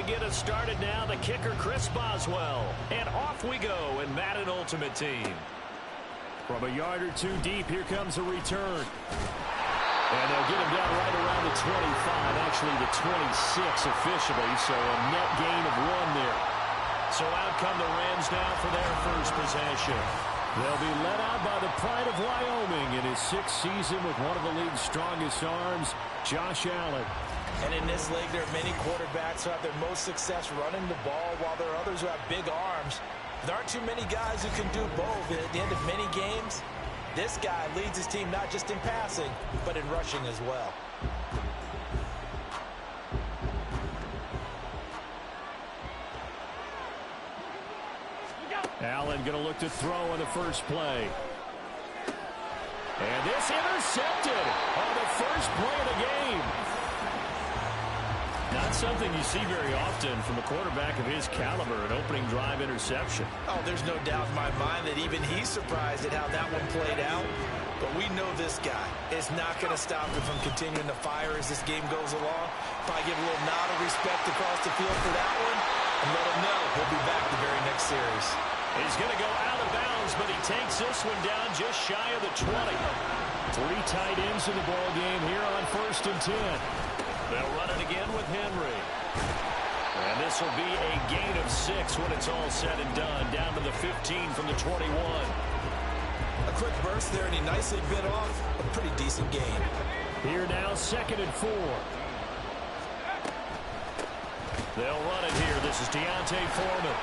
get us started now. The kicker, Chris Boswell. And off we go in Madden Ultimate Team. From a yard or two deep, here comes a return. And they'll get him down right around the 25, actually the 26 officially, so a net gain of 1 there. So out come the Rams now for their first possession. They'll be led out by the pride of Wyoming in his 6th season with one of the league's strongest arms, Josh Allen. And in this league, there are many quarterbacks who have their most success running the ball, while there are others who have big arms. There aren't too many guys who can do both. And at the end of many games, this guy leads his team not just in passing, but in rushing as well. Allen going to look to throw on the first play. And this intercepted on the first play of the game. Not something you see very often from a quarterback of his caliber, an opening drive interception. Oh, there's no doubt in my mind that even he's surprised at how that one played out. But we know this guy is not going to stop him from continuing to fire as this game goes along. Probably give a little nod of respect across the field for that one, and let him know he'll be back the very next series. He's going to go out of bounds, but he takes this one down just shy of the 20. 3 tight ends in the ball game here on 1st and 10. They'll run it again with Henry. And this will be a gain of 6 when it's all said and done, down to the 15 from the 21. A quick burst there, and he nicely bit off a pretty decent gain. Here now, 2nd and 4. They'll run it here. This is Deontay Foreman.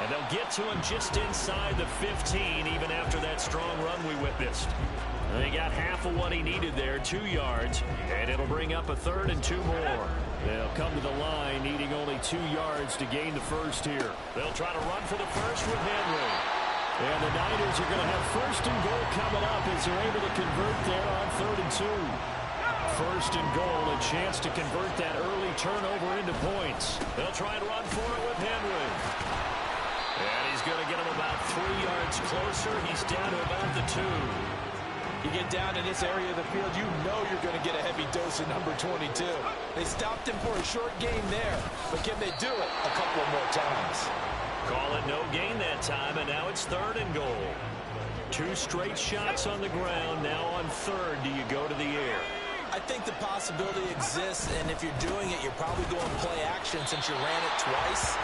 And they'll get to him just inside the 15, even after that strong run we witnessed. They got half of what he needed there, 2 yards, and it'll bring up a 3rd and 2 more. They'll come to the line, needing only 2 yards to gain the first here. They'll try to run for the first with Henry. And the Niners are going to have 1st and goal coming up as they're able to convert there on 3rd and 2. 1st and goal, a chance to convert that early turnover into points. They'll try and run for it with Henry. And he's going to get him about 3 yards closer. He's down to about the 2. You get down to this area of the field, you know you're going to get a heavy dose of number 22. They stopped him for a short gain there, but can they do it a couple of more times? Call it no gain that time, and now it's 3rd and goal. 2 straight shots on the ground. Now on 3rd, do you go to the air? I think the possibility exists, and if you're doing it, you're probably going play action since you ran it twice.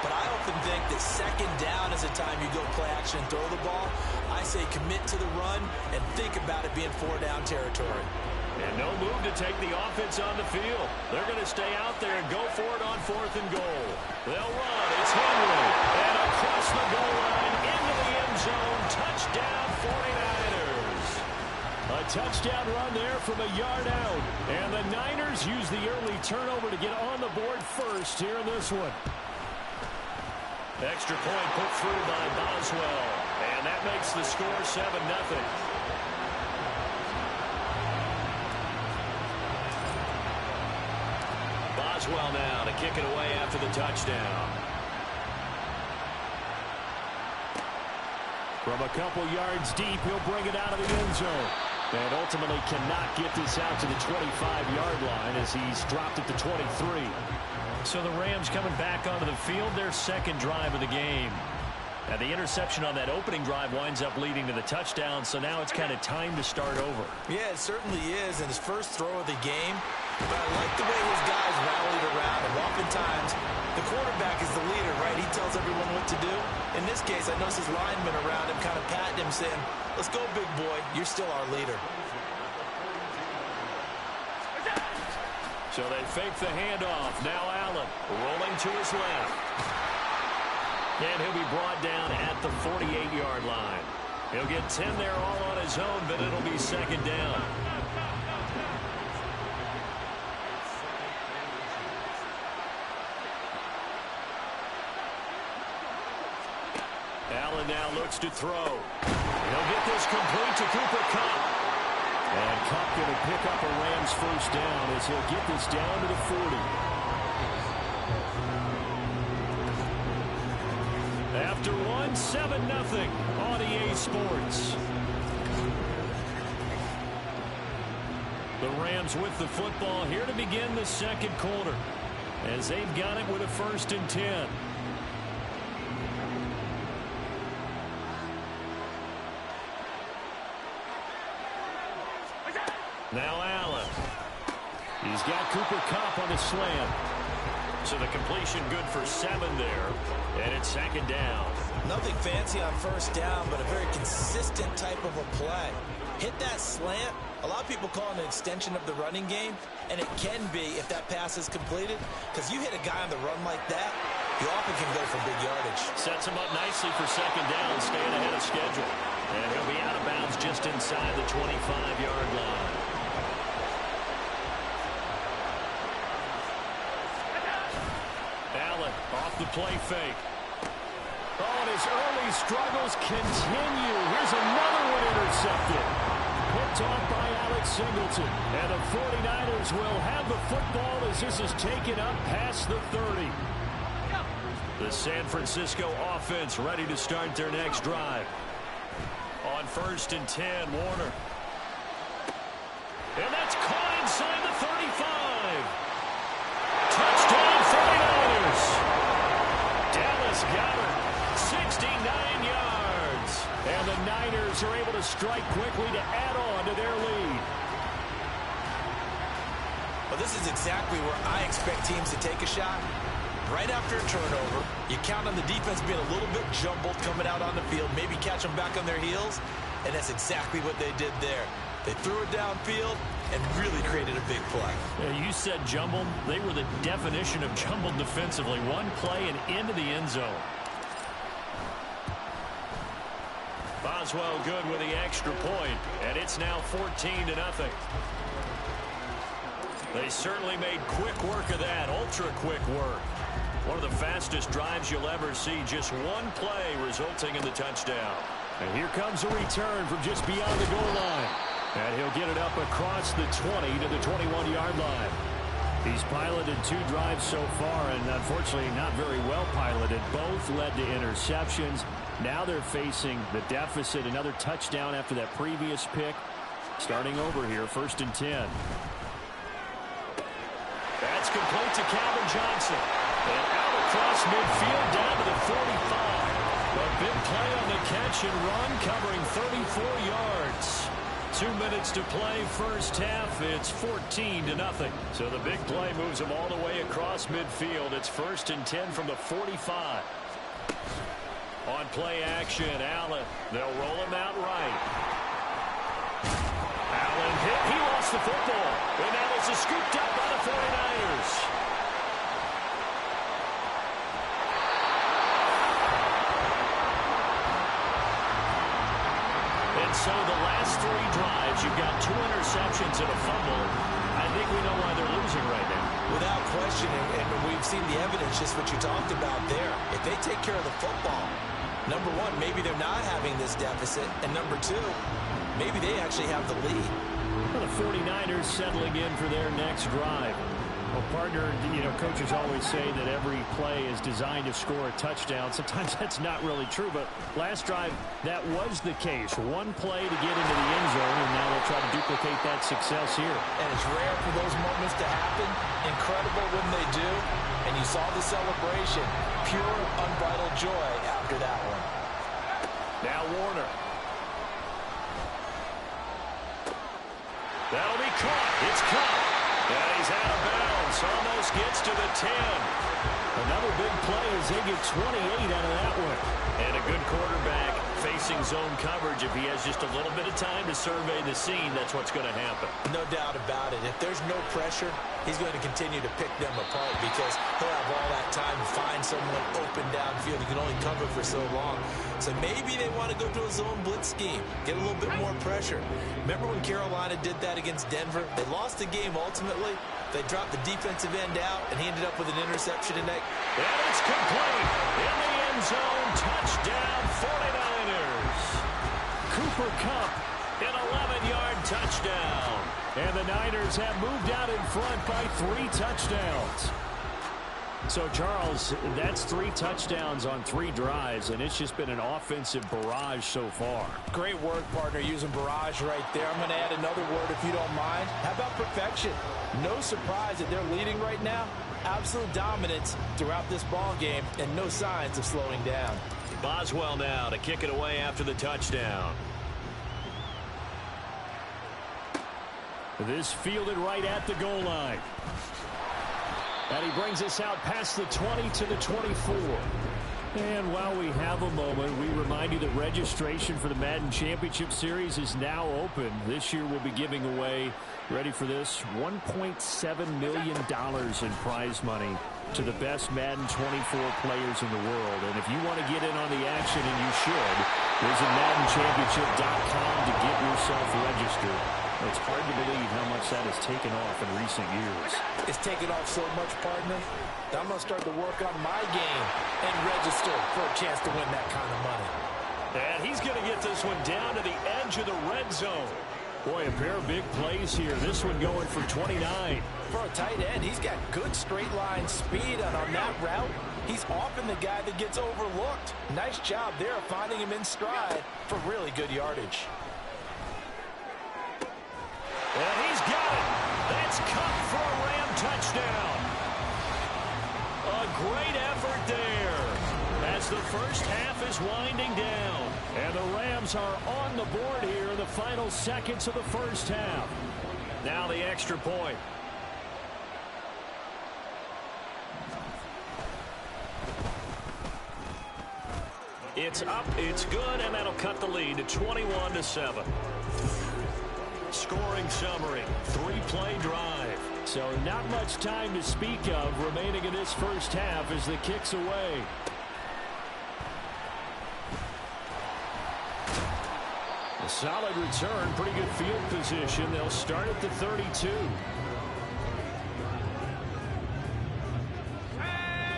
But I often think that 2nd down is the time you go play action and throw the ball. I say commit to the run and think about it being 4-down territory. And no move to take the offense on the field. They're going to stay out there and go for it on 4th and goal. They'll run. It's Henry. And across the goal line into the end zone. Touchdown 49ers. A touchdown run there from a yard out. And the Niners use the early turnover to get on the board first here in this one. Extra point put through by Boswell. And that makes the score 7-0. Boswell now to kick it away after the touchdown. From a couple yards deep, he'll bring it out of the end zone. And ultimately cannot get this out to the 25-yard line as he's dropped at the 23. So the Rams coming back onto the field, their 2nd drive of the game. And the interception on that opening drive winds up leading to the touchdown, so now it's kind of time to start over. Yeah, it certainly is in his first throw of the game. But I like the way his guys rallied around him. Oftentimes, the quarterback is the leader, right? He tells everyone what to do. In this case, I noticed his linemen around him kind of patting him, saying, "Let's go, big boy. You're still our leader." So they fake the handoff. Now Allen rolling to his left. And he'll be brought down at the 48-yard line. He'll get 10 there all on his own, but it'll be 2nd down. Allen now looks to throw. He'll get this complete to Cooper Kupp. And Kupp going to pick up a Rams 1st down as he'll get this down to the 40. After 7-0 on EA Sports. The Rams with the football here to begin the 2nd quarter. as they've got it with a 1st and 10. Now Allen. He's got Cooper Kupp on the slant. So the completion good for 7 there. And it's 2nd down. Nothing fancy on 1st down, but a very consistent type of a play. Hit that slant. A lot of people call it an extension of the running game, and it can be if that pass is completed, because you hit a guy on the run like that, you often can go for big yardage. Sets him up nicely for 2nd down, staying ahead of schedule. And he'll be out of bounds just inside the 25-yard line. Allen off the play fake. Oh, and his early struggles continue. Here's another one intercepted. Picked off by Alex Singleton. And the 49ers will have the football as this is taken up past the 30. The San Francisco offense ready to start their next drive. On 1st and 10, Warner. And that's caught inside the 35. Touchdown 49ers. Dallas got it. 69 yards. And the Niners are able to strike quickly to add on to their lead. Well, this is exactly where I expect teams to take a shot. Right after a turnover, you count on the defense being a little bit jumbled coming out on the field, maybe catch them back on their heels, and that's exactly what they did there. They threw it downfield and really created a big play. Yeah, you said jumbled. They were the definition of jumbled defensively. One play and into the end zone. Boswell good with the extra point, and it's now 14-0. They certainly made quick work of that, ultra-quick work. One of the fastest drives you'll ever see, just one play resulting in the touchdown. And here comes a return from just beyond the goal line. And he'll get it up across the 20 to the 21-yard line. He's piloted 2 drives so far, and unfortunately not very well piloted. Both led to interceptions. Now they're facing the deficit. Another touchdown after that previous pick. Starting over here, 1st and 10. That's complete to Calvin Johnson. And out across midfield down to the 45. A big play on the catch and run, covering 34 yards. 2 minutes to play, 1st half. It's 14-0. So the big play moves them all the way across midfield. It's 1st and 10 from the 45. On play action, Allen. They'll roll him out right. Allen hit. He lost the football. And now this is scooped up by the 49ers. And so the last 3 drives, you've got 2 interceptions and a fumble. I think we know why they're losing right now. Without question, and we've seen the evidence, just what you talked about there. If they take care of the football, number one, maybe they're not having this deficit. And number 2, maybe they actually have the lead. Well, the 49ers settling in for their next drive. Well, partner, coaches always say that every play is designed to score a touchdown. Sometimes that's not really true, but last drive, that was the case. One play to get into the end zone, and now they'll try to duplicate that success here. And it's rare for those moments to happen. Incredible when they do. And you saw the celebration. Pure, unbridled joy after that one. Now Warner. That'll be caught. It's caught. And he's out of bounds. Almost gets to the 10. Another big play as they get 28 out of that one. And a good quarterback facing zone coverage. If he has just a little bit of time to survey the scene, that's what's going to happen. No doubt about it. If there's no pressure, he's going to continue to pick them apart because he'll have all that time to find someone open downfield. He can only cover for so long. So maybe they want to go to a zone blitz scheme, get a little bit more pressure. Remember when Carolina did that against Denver? They lost the game ultimately. They dropped the defensive end out, and he ended up with an interception in that. And it's complete. In the end zone, touchdown 49ers. Cooper Kupp, an 11-yard touchdown. And the Niners have moved out in front by 3 touchdowns. So, Charles, that's 3 touchdowns on 3 drives, and it's just been an offensive barrage so far. Great work, partner, using barrage right there. I'm going to add another word if you don't mind. How about perfection? No surprise that they're leading right now. absolute dominance throughout this ball game and no signs of slowing down. Boswell now to kick it away after the touchdown. This fielded right at the goal line. And he brings us out past the 20 to the 24. And while we have a moment, we remind you that registration for the Madden Championship Series is now open. This year we'll be giving away, ready for this, $1.7 million in prize money to the best Madden 24 players in the world. And if you want to get in on the action, and you should, visit MaddenChampionship.com to get yourself registered. It's hard to believe how much that has taken off in recent years. It's taken off so much, partner. I'm going to start to work on my game and register for a chance to win that kind of money. And he's going to get this one down to the edge of the red zone. Boy, a pair of big plays here. This one going for 29. For a tight end, he's got good straight line speed, and on that route, he's often the guy that gets overlooked. Nice job there finding him in stride for really good yardage. And he's got it. That's cut for a Ram touchdown. A great effort there as the first half is winding down. And the Rams are on the board here in the final seconds of the first half. Now the extra point. It's up, it's good, and that'll cut the lead to 21-7. Scoring summary, 3-play drive. So not much time to speak of remaining in this first half as the kick's away. A solid return, pretty good field position. They'll start at the 32.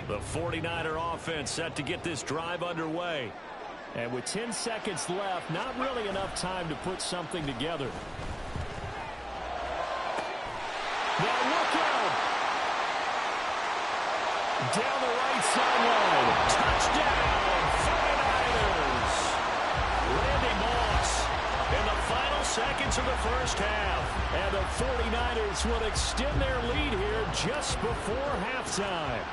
The 49er offense set to get this drive underway. And with 10 seconds left, not really enough time to put something together. Now look out! Down the right sideline. Touchdown, 49ers! Randy Moss in the final seconds of the first half. And the 49ers will extend their lead here just before halftime.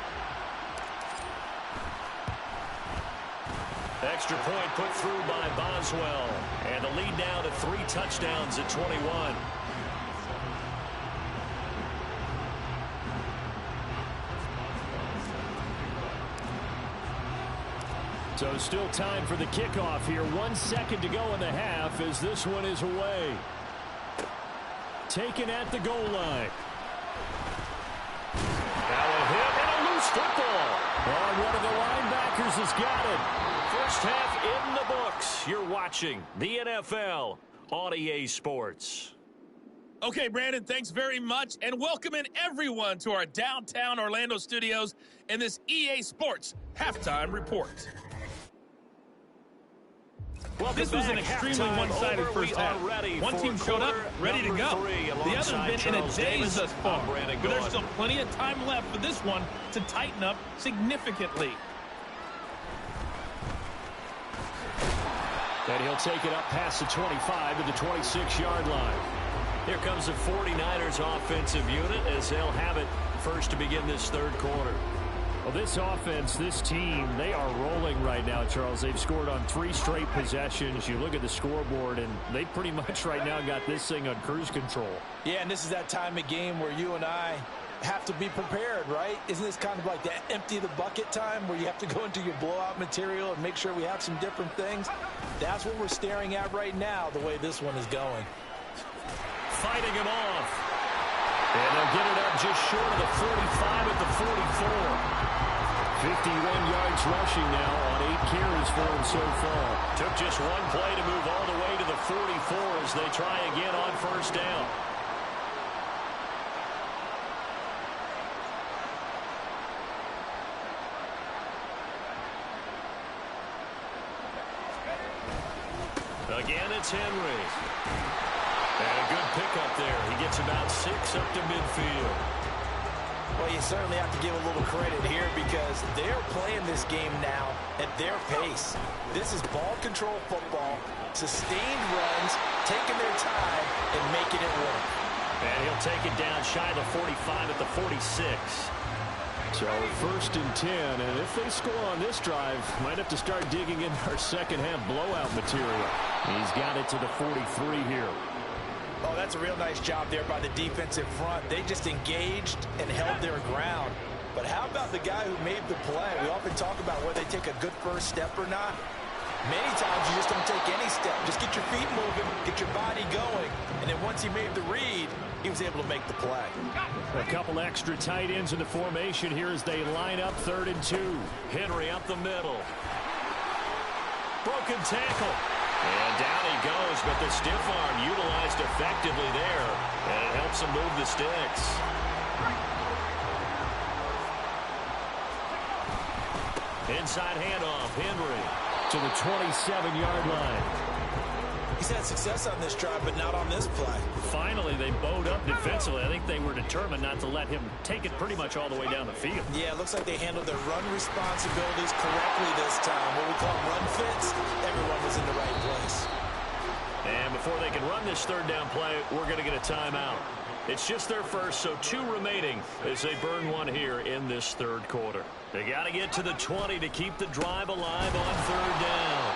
Extra point put through by Boswell. And the lead now to 3 touchdowns at 21. So still time for the kickoff here. 1 second to go in the half as this one is away. Taken at the goal line. Now a hit and a loose football. And one of the linebackers has got it. First half in the books. You're watching the NFL on EA Sports. Okay, Brandon, thanks very much. And welcome in everyone to our downtown Orlando studios in this EA Sports halftime report. This was an extremely one-sided first half. One team showed up, ready to go. The other been in a daze thus far. But there's still plenty of time left for this one to tighten up significantly. And he'll take it up past the 25 to the 26-yard line. Here comes the 49ers offensive unit as they'll have it first to begin this third quarter. Well, this offense, this team, they are rolling right now, Charles. They've scored on 3 straight possessions. You look at the scoreboard, and they pretty much right now got this thing on cruise control. Yeah, and this is that time of game where you and I have to be prepared, right? Isn't this kind of like that empty the bucket time where you have to go into your blowout material and make sure we have some different things? That's what we're staring at right now, the way this one is going. Fighting him off. And they'll get it up just short of the 45 at the 44. 51 yards rushing now on 8 carries for him so far. Took just one play to move all the way to the 44 as they try again on first down. Again, it's Henry. And a good pickup there. He gets about 6 up to midfield. Well, you certainly have to give a little credit here because they're playing this game now at their pace. This is ball control football, sustained runs, taking their time, and making it work. And he'll take it down shy of the 45 at the 46. So 1st and 10, and if they score on this drive, might have to start digging in our second half blowout material. He's got it to the 43 here. Oh, that's a real nice job there by the defensive front. They just engaged and held their ground. But how about the guy who made the play? We often talk about whether they take a good first step or not. Many times you just don't take any step. Just get your feet moving, get your body going. And then once he made the read, he was able to make the play. A couple extra tight ends in the formation here as they line up 3rd and 2. Henry up the middle. Broken tackle. And down he goes, but the stiff arm utilized effectively there. And it helps him move the sticks. Inside handoff, Henry to the 27-yard line. He's had success on this drive, but not on this play. Finally, they bowed up defensively. I think they were determined not to let him take it pretty much all the way down the field. Yeah, it looks like they handled their run responsibilities correctly this time. What we call run fits, everyone was in the right place. And before they can run this 3rd down play, we're going to get a timeout. It's just their first, so 2 remaining as they burn one here in this 3rd quarter. They got to get to the 20 to keep the drive alive on 3rd down.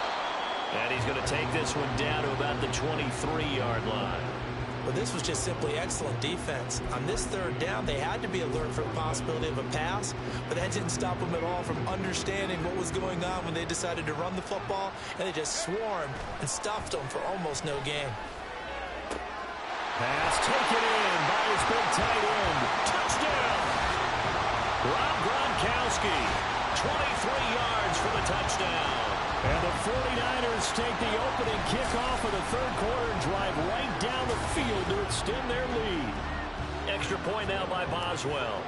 And he's going to take this one down to about the 23-yard line. Well, this was just simply excellent defense. On this 3rd down, they had to be alert for the possibility of a pass, but that didn't stop them at all from understanding what was going on when they decided to run the football, and they just swarmed and stopped them for almost no gain. Pass taken in by his big tight end. Touchdown! Rob Gronkowski, 23 yards for the touchdown. And the 49ers take the opening kickoff of the 3rd quarter and drive right down the field to extend their lead. Extra point now by Boswell.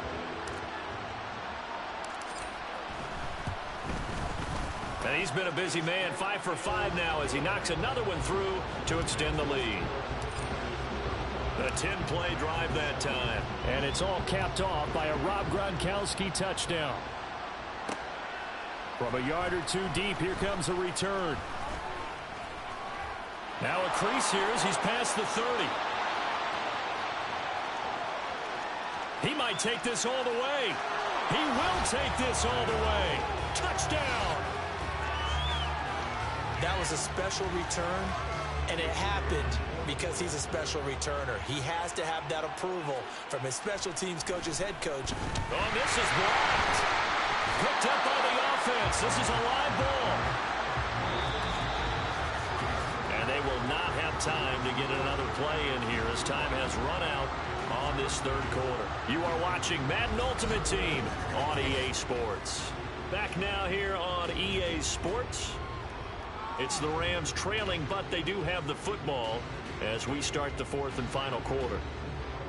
And he's been a busy man, 5 for 5 now as he knocks another one through to extend the lead. A 10-play drive that time. And it's all capped off by a Rob Gronkowski touchdown. From a yard or 2 deep, here comes a return. Now a crease here as he's past the 30. He might take this all the way. He will take this all the way. Touchdown! That was a special return, and it happened because he's a special returner. He has to have that approval from his special teams coach's head coach. Oh, this is blocked. Picked up by the offense. This is a live ball. And they will not have time to get another play in here as time has run out on this 3rd quarter. You are watching Madden Ultimate Team on EA Sports. Back now here on EA Sports. It's the Rams trailing, but they do have the football as we start the 4th and final quarter.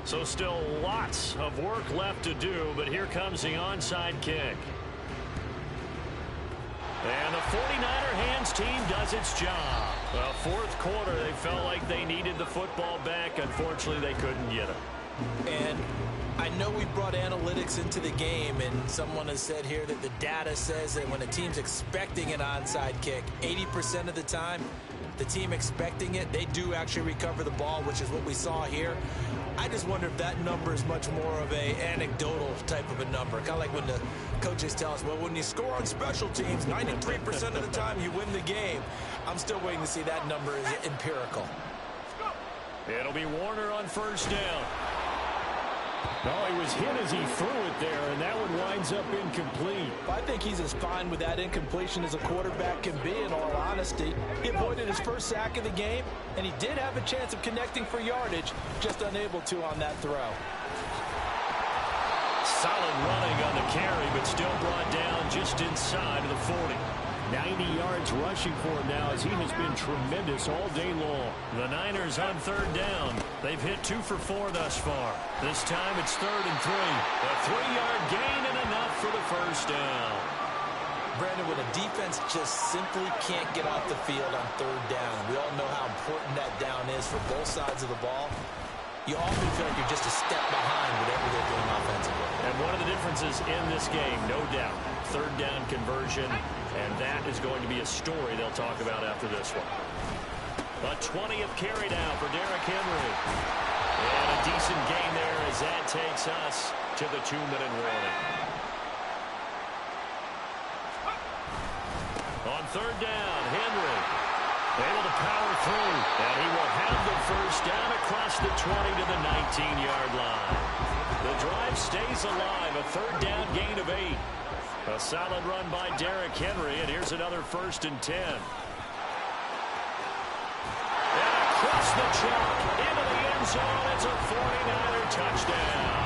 So still lots of work left to do, but here comes the onside kick. And the 49er hands team does its job. The 4th quarter, they felt like they needed the football back. Unfortunately, they couldn't get it. And I know we brought analytics into the game, and someone has said here that the data says that when a team's expecting an onside kick, 80% of the time, the team expecting it, they do actually recover the ball, which is what we saw here. I just wonder if that number is much more of a anecdotal type of a number. Kind of like when the coaches tell us, well, when you score on special teams, 93% of the time you win the game. I'm still waiting to see that number is empirical. It'll be Warner on 1st down. No, he was hit as he threw it there, and that one winds up incomplete. I think he's as fine with that incompletion as a quarterback can be, in all honesty. He avoided his first sack of the game, and he did have a chance of connecting for yardage, just unable to on that throw. Solid running on the carry, but still brought down just inside of the 40. 90 yards rushing for him now as he has been tremendous all day long. The Niners on 3rd down. They've hit 2 for 4 thus far. This time it's 3rd and 3. A 3-yard gain and enough for the 1st down. Brandon, when a defense just simply can't get off the field on 3rd down, we all know how important that down is for both sides of the ball. You often feel like you're just a step behind whatever they're doing offensively. And one of the differences in this game, no doubt, 3rd down conversion. And that is going to be a story they'll talk about after this one. A 20th carry down for Derrick Henry. And a decent gain there as that takes us to the 2-minute warning. third down. Henry able to power through. And he will have the first down across the 20 to the 19-yard line. The drive stays alive. A third down gain of 8. A solid run by Derrick Henry. And here's another 1st and 10. And across the chalk into the end zone. It's a 49er touchdown.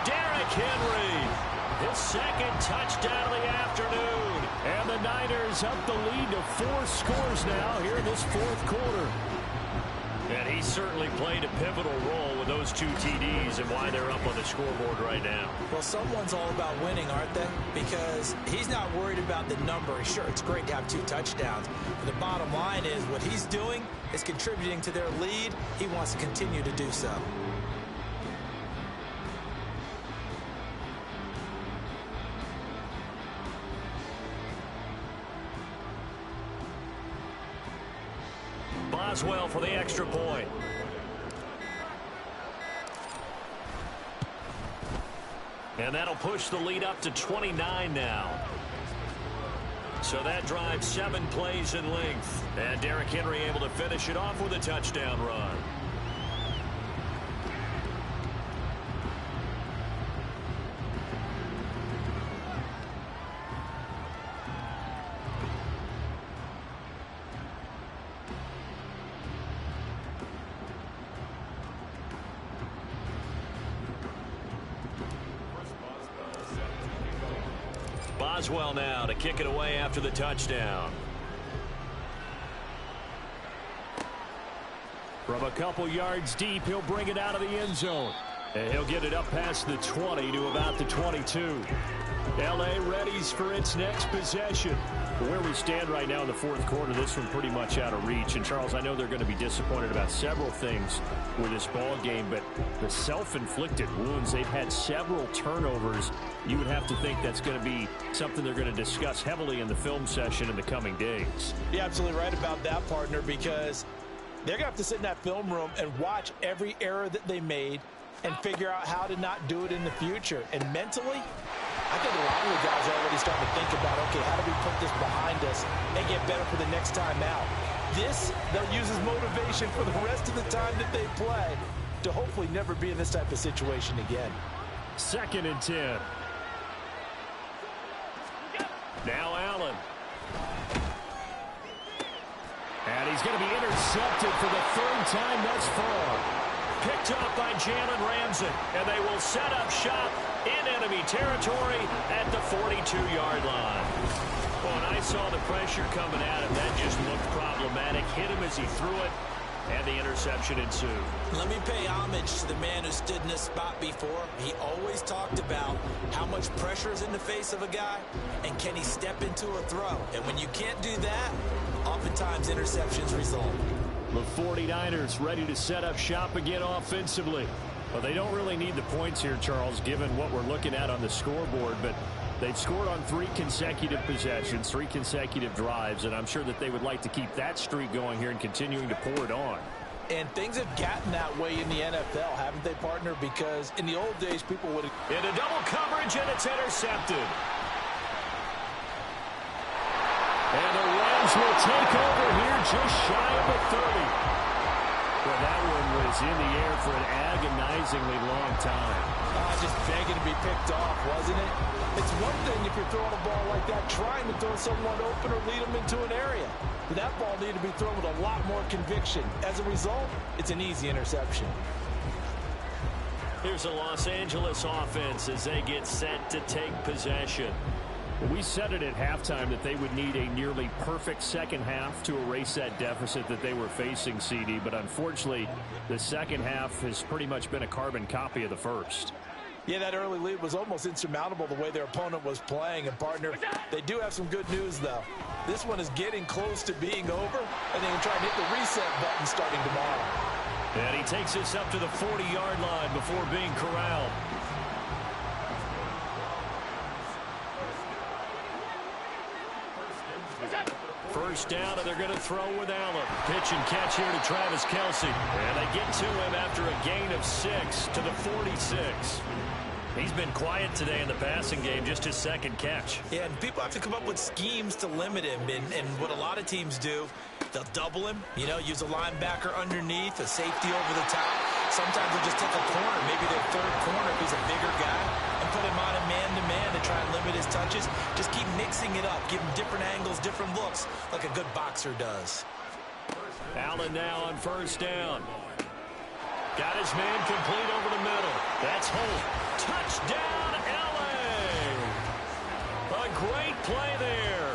Derrick Henry, his second touchdown of the afternoon. And the Niners up the lead to 4 scores now here in this 4th quarter. And he certainly played a pivotal role with those 2 TDs and why they're up on the scoreboard right now. Well, someone's all about winning, aren't they? Because he's not worried about the number. Sure, it's great to have 2 touchdowns. But the bottom line is what he's doing is contributing to their lead. He wants to continue to do so. Boswell for the extra point. And that'll push the lead up to 29 now. So that drives 7 plays in length. And Derrick Henry able to finish it off with a touchdown run. Boswell now to kick it away after the touchdown. From a couple yards deep, he'll bring it out of the end zone. And he'll get it up past the 20 to about the 22. L.A. readies for its next possession. Where we stand right now in the 4th quarter, this one pretty much out of reach. And, Charles, I know they're going to be disappointed about several things with this ball game, but the self-inflicted wounds, they've had several turnovers. You would have to think that's going to be something they're going to discuss heavily in the film session in the coming days. You're absolutely right about that, partner, because they're going to have to sit in that film room and watch every error that they made and figure out how to not do it in the future. And mentally, I think a lot of the guys are already starting to think about, okay, how do we put this behind us and get better for the next time out? This, they'll use as motivation for the rest of the time that they play to hopefully never be in this type of situation again. 2nd and 10. Now Allen. And he's going to be intercepted for the 3rd time thus far. Picked up by Jalen Ramsey, and they will set up shop in enemy territory at the 42-yard line. Well, and I saw the pressure coming at him. That just looked problematic. Hit him as he threw it, and the interception ensued. Let me pay homage to the man who stood in this spot before. He always talked about how much pressure is in the face of a guy, and can he step into a throw. And when you can't do that, oftentimes interceptions result. The 49ers ready to set up shop again offensively. Well, they don't really need the points here, Charles, given what we're looking at on the scoreboard, but they've scored on 3 consecutive possessions, 3 consecutive drives, and I'm sure that they would like to keep that streak going here and continuing to pour it on. And things have gotten that way in the NFL, haven't they, partner? Because in the old days, people would have... Into double coverage, and it's intercepted. And the Rams will take over here just shy of the 30. Well, that one was in the air for an agonizingly long time. Just begging to be picked off, wasn't it? It's one thing if you're throwing a ball like that, trying to throw someone open or lead them into an area. But that ball needed to be thrown with a lot more conviction. As a result, it's an easy interception. Here's a Los Angeles offense as they get set to take possession. We said it at halftime that they would need a nearly perfect second half to erase that deficit that they were facing, CD. But unfortunately, the second half has pretty much been a carbon copy of the first. Yeah, that early lead was almost insurmountable the way their opponent was playing. And, partner, they do have some good news, though. This one is getting close to being over, and they can try and hit the reset button starting tomorrow. And he takes us up to the 40-yard line before being corralled. First down, and they're going to throw with Allen. Pitch and catch here to Travis Kelce. And they get to him after a gain of 6 to the 46. He's been quiet today in the passing game, just his second catch. Yeah, and people have to come up with schemes to limit him. And what a lot of teams do, they'll double him, use a linebacker underneath, a safety over the top. Sometimes they'll just take a corner, maybe their third corner if he's a bigger guy, and put him on a man-to-man to try and limit his touches. Just keep mixing it up, give him different angles, different looks, like a good boxer does. Allen now on first down. Got his man complete over the middle. That's Holt. Touchdown, Allen! A great play there.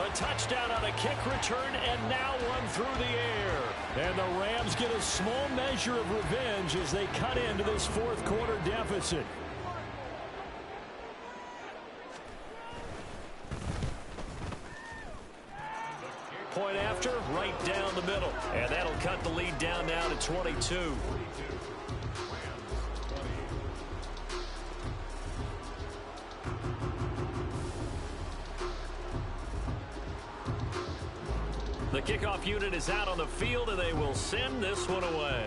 A touchdown on a kick return, and now one through the air. And the Rams get a small measure of revenge as they cut into this fourth quarter deficit. Point after, right down the middle. And that'll cut the lead down now to 22. The kickoff unit is out on the field, and they will send this one away.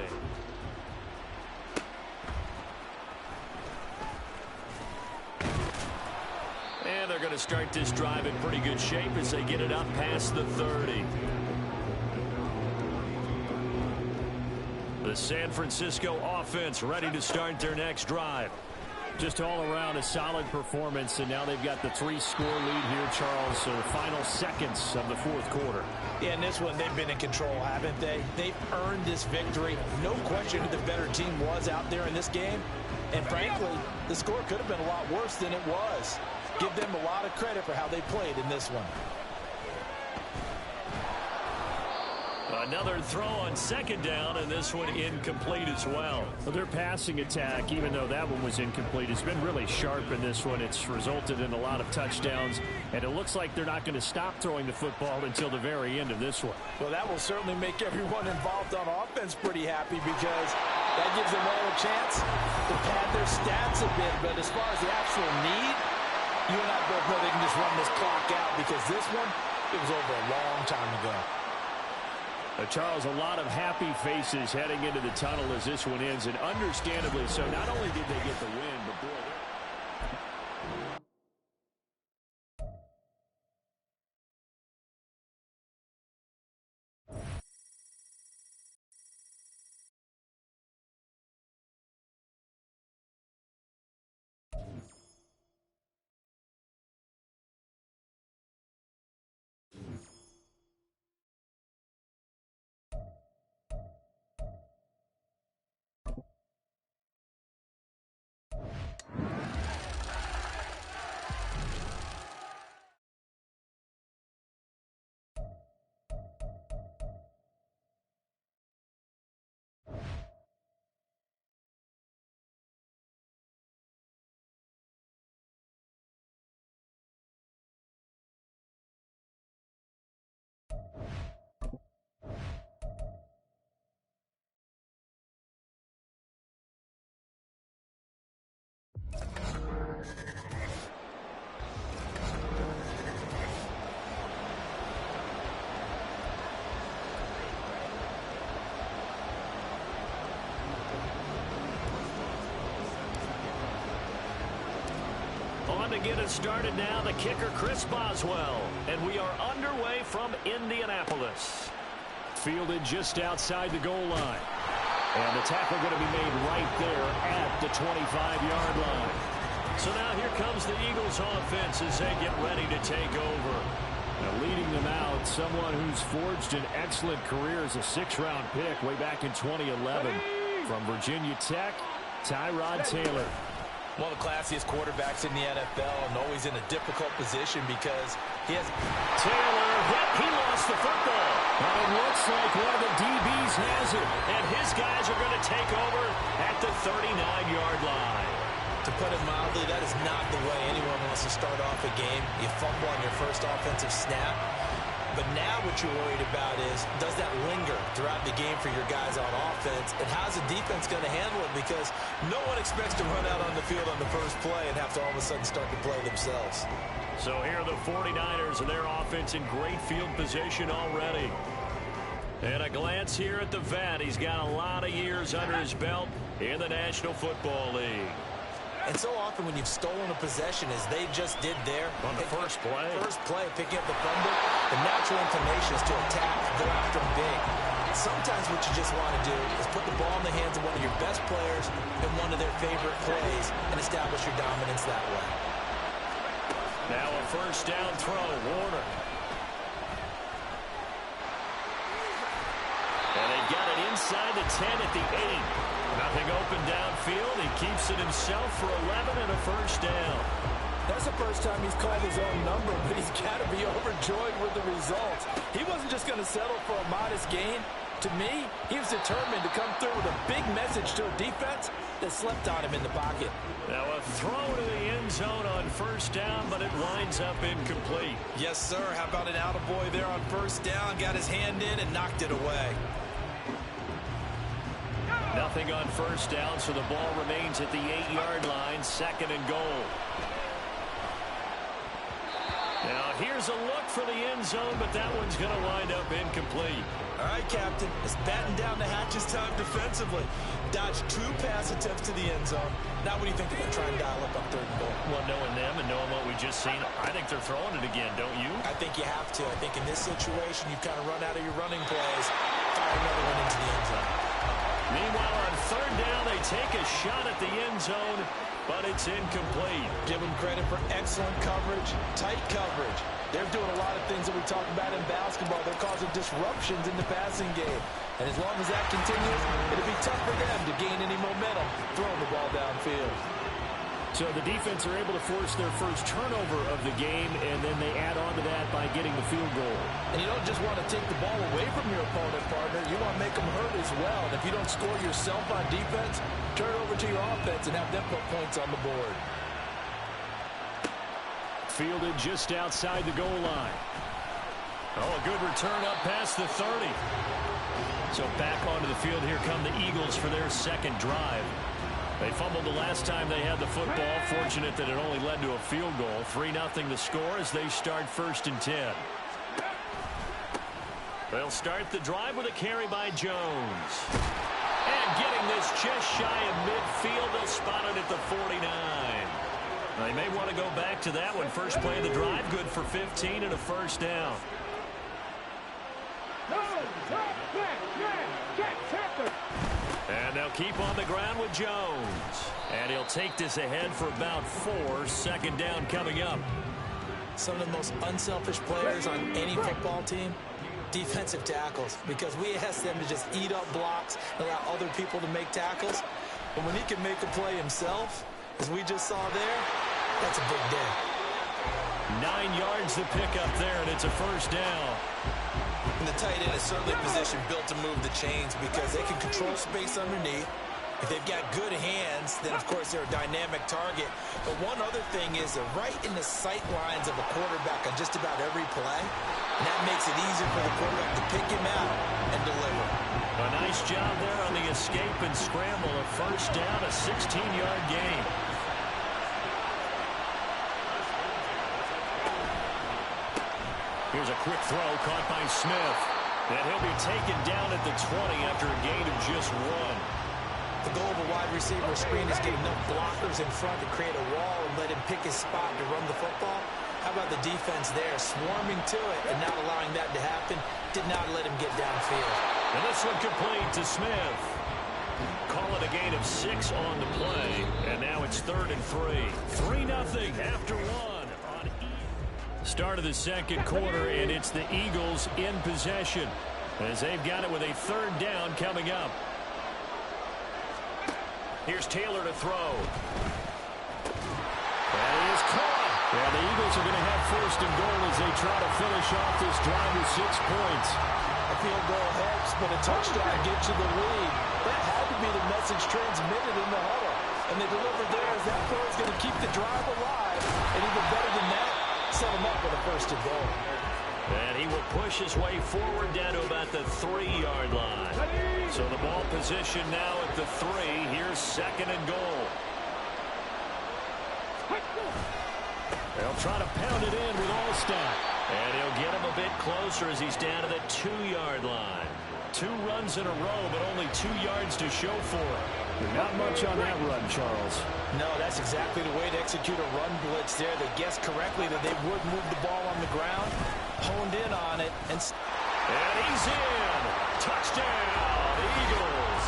And they're going to start this drive in pretty good shape as they get it up past the 30. The San Francisco offense ready to start their next drive. Just all around a solid performance, and now they've got the 3-score lead here, Charles. So the final seconds of the fourth quarter. Yeah, in this one, they've been in control, haven't they? They've earned this victory. No question who the better team was out there in this game. And frankly, the score could have been a lot worse than it was. Give them a lot of credit for how they played in this one. Another throw on second down, and this one incomplete as well. Their passing attack, even though that one was incomplete, has been really sharp in this one. It's resulted in a lot of touchdowns, and it looks like they're not going to stop throwing the football until the very end of this one. Well, that will certainly make everyone involved on offense pretty happy, because that gives them all a chance to pad their stats a bit. But as far as the actual need, you and I both know they can just run this clock out, because this one, it was over a long time ago. Charles, a lot of happy faces heading into the tunnel as this one ends, and understandably so. Not only did they get the win, but boy, on to get it started now, the kicker, Chris Boswell. And we are underway from Indianapolis. Fielded just outside the goal line. And the tackle going to be made right there at the 25-yard line. So now here comes the Eagles offense as they get ready to take over. Now leading them out, someone who's forged an excellent career as a 6th-round pick way back in 2011 from Virginia Tech, Tyrod Taylor. One of the classiest quarterbacks in the NFL, and always in a difficult position because he has... Taylor hit. He lost the football. But it looks like one of the DBs has it. And his guys are going to take over at the 39-yard line. To put it mildly, that is not the way anyone wants to start off a game. You fumble on your first offensive snap. But now what you're worried about is, does that linger throughout the game for your guys on offense? And how's the defense going to handle it? Because no one expects to run out on the field on the first play and have to all of a sudden start to play themselves. So here are the 49ers and their offense in great field position already. And a glance here at the vet. He's got a lot of years under his belt in the National Football League. And so often when you've stolen a possession, as they just did there, on the first play, picking up the fumble, the natural inclination is to attack, go after them big. Sometimes what you just want to do is put the ball in the hands of one of your best players in one of their favorite plays and establish your dominance that way. Now a first down throw, Warner. And they've got it inside the 10 at the 8. Nothing open downfield. He keeps it himself for 11 and a first down. That's the first time he's called his own number, but he's got to be overjoyed with the results. He wasn't just going to settle for a modest gain. To me, he was determined to come through with a big message to a defense that slept on him in the pocket. Now a throw to the end zone on first down, but it winds up incomplete. Yes, sir. How about an attaboy there on first down? Got his hand in and knocked it away. Nothing on first down, so the ball remains at the 8-yard line, second and goal. Now here's a look for the end zone, but that one's going to wind up incomplete. All right, Captain. It's batten down the hatches time defensively. Dodged 2 pass attempts to the end zone. Now what do you think they're going to try and dial up on third and goal? Well, knowing them and knowing what we just seen, I think they're throwing it again, don't you? I think you have to. I think in this situation, you've kind of run out of your running plays. Fire another one into the end zone. Meanwhile, on third down, they take a shot at the end zone, but it's incomplete. Give them credit for excellent coverage, tight coverage. They're doing a lot of things that we talk about in basketball. They're causing disruptions in the passing game. And as long as that continues, it'll be tough for them to gain any momentum throwing the ball downfield. So the defense are able to force their first turnover of the game, and then they add on to that by getting the field goal. And you don't just want to take the ball away from your opponent, partner. You want to make them hurt as well. And if you don't score yourself on defense, turn it over to your offense and have them put points on the board. Fielded just outside the goal line. Oh, a good return up past the 30. So back onto the field, here come the Eagles for their second drive. They fumbled the last time they had the football. Fortunate that it only led to a field goal. 3-0 the score as they start first and 10. They'll start the drive with a carry by Jones. And getting this just shy of midfield, they'll spot it at the 49. They may want to go back to that one. First play of the drive, good for 15 and a first down. And they'll keep on the ground with Jones. And he'll take this ahead for about 4. Second down coming up. Some of the most unselfish players on any football team, defensive tackles, because we ask them to just eat up blocks and allow other people to make tackles. But when he can make a play himself, as we just saw there, that's a big day. 9 yards to pick up there, and it's a first down. And the tight end is certainly a position built to move the chains because they can control space underneath. If they've got good hands, then, of course, they're a dynamic target. But one other thing is they're right in the sight lines of a quarterback on just about every play. And that makes it easier for the quarterback to pick him out and deliver. A nice job there on the escape and scramble. A first down, a 16-yard gain. Here's a quick throw caught by Smith. And he'll be taken down at the 20 after a gain of just 1. The goal of a wide receiver screen is getting enough blockers in front to create a wall and let him pick his spot to run the football. How about the defense there, swarming to it and not allowing that to happen? Did not let him get downfield. And this one complete to Smith. Call it a gain of 6 on the play. And now it's 3rd and 3. 3-0 after 1. Start of the second quarter, and it's the Eagles in possession as they've got it with a 3rd down coming up. Here's Taylor to throw. That is caught. Yeah, the Eagles are going to have 1st and goal as they try to finish off this drive with 6 points. A field goal helps, but a touchdown gets you the lead. That had to be the message transmitted in the huddle. And they delivered there as that play is going to keep the drive alive. And even better than that, set him up with a 1st and goal. And he will push his way forward down to about the 3-yard line. So the ball position now at the 3. Here's 2nd and goal. They'll try to pound it in with Allstott. And he'll get him a bit closer as he's down to the 2-yard line. 2 runs in a row, but only 2 yards to show for it. Not much on that run, Charles. No, that's exactly the way to execute a run blitz there. They guessed correctly that they would move the ball on the ground, honed in on it, and he's in. Touchdown, Eagles.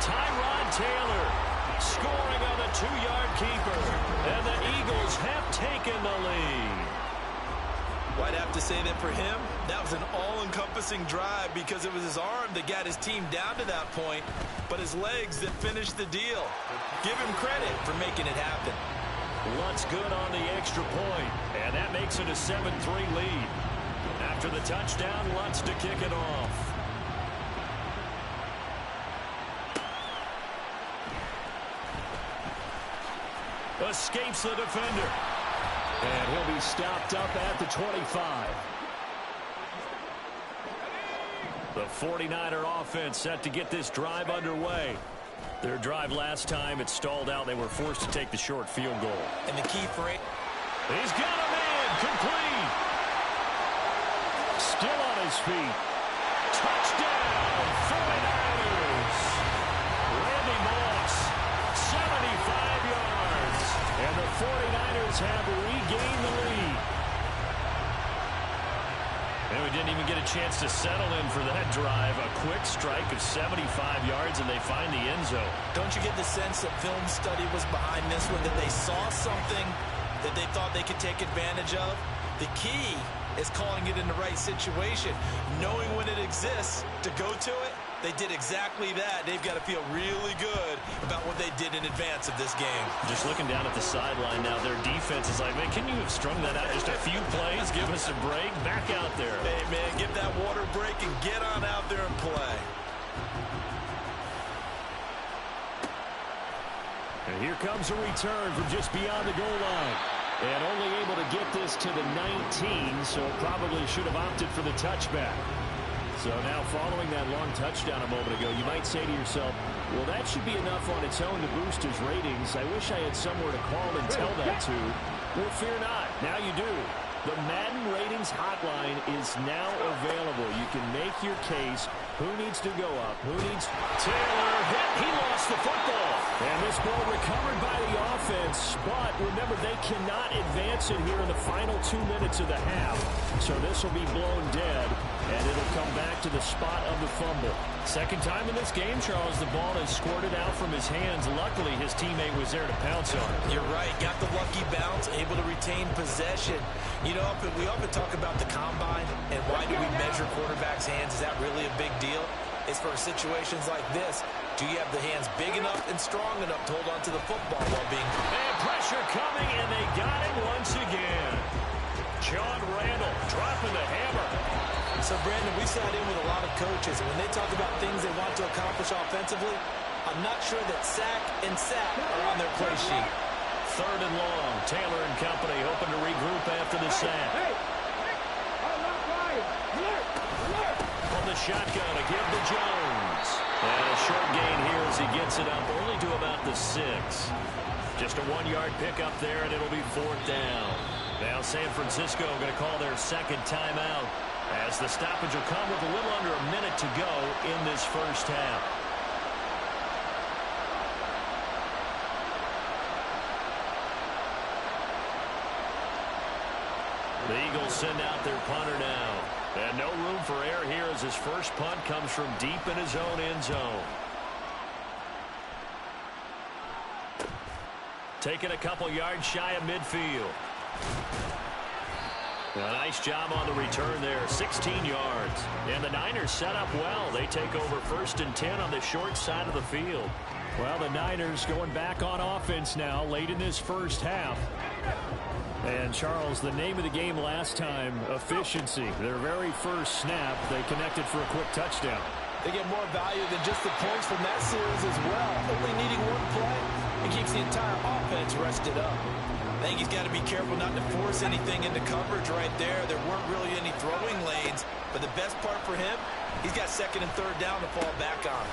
Tyrod Taylor scoring on the 2-yard keeper. And the Eagles have taken the lead. Well, I'd have to say that for him, that was an all-encompassing drive because it was his arm that got his team down to that point, but his legs that finished the deal. Give him credit for making it happen. Lutz good on the extra point, and that makes it a 7-3 lead. After the touchdown, Lutz to kick it off. Escapes the defender. And he'll be stopped up at the 25. The 49er offense set to get this drive underway. Their drive last time, it stalled out. They were forced to take the short field goal. And the key for it. He's got a man. Complete. Still on his feet. Touchdown, 49ers. Randy Moss, 75 yards. And the 49ers have regained the lead. And we didn't even get a chance to settle in for that drive. A quick strike of 75 yards, and they find the end zone. Don't you get the sense that film study was behind this one, that they saw something that they thought they could take advantage of? The key is calling it in the right situation, knowing when it exists to go to it. They did exactly that. They've got to feel really good about what they did in advance of this game. Just looking down at the sideline now, their defense is like, man, can you have strung that out just a few plays? Give us a break. Back out there. Hey, man, give that water break and get on out there and play. And here comes a return from just beyond the goal line. And only able to get this to the 19, so probably should have opted for the touchback. So now following that long touchdown a moment ago, you might say to yourself, well, that should be enough on its own to boost his ratings. I wish I had somewhere to call and tell that to. Well, fear not. Now you do. The Madden Ratings Hotline is now available. You can make your case. Who needs to go up? Who needs... Taylor hit. He lost the football. And this ball recovered by the offense. But remember, they cannot advance it here in the final 2 minutes of the half. So this will be blown dead. And it'll come back to the spot of the fumble. Second time in this game, Charles, the ball has squirted out from his hands. Luckily, his teammate was there to pounce on it. You're right. Got the lucky bounce, able to retain possession. You know, we often talk about the combine and why do we measure quarterbacks' hands. Is that really a big deal? It's for situations like this. Do you have the hands big enough and strong enough to hold on to the football while being... And pressure coming, and they got him once again. John Randall dropping the hammer. So, Brandon, we sat in with a lot of coaches, and when they talk about things they want to accomplish offensively, I'm not sure that sack and sack are on their play sheet. Third and long. Taylor and company hoping to regroup after the sack. On the shotgun to give to Jones. And a short gain here as he gets it up only to about the 6. Just a 1-yard pickup there, and it'll be 4th down. Now San Francisco going to call their second timeout, as the stoppage will come with a little under a minute to go in this first half. The Eagles send out their punter now. And no room for error here as his first punt comes from deep in his own end zone. Taking a couple yards shy of midfield. A nice job on the return there, 16 yards. And the Niners set up well. They take over 1st and 10 on the short side of the field. Well, the Niners going back on offense now late in this first half. And, Charles, the name of the game last time, efficiency. Their very first snap, they connected for a quick touchdown. They get more value than just the points from that series as well. Only needing one play, it keeps the entire offense rested up. I think he's got to be careful not to force anything into coverage right there. There weren't really any throwing lanes, but the best part for him, he's got 2nd and 3rd down to fall back on.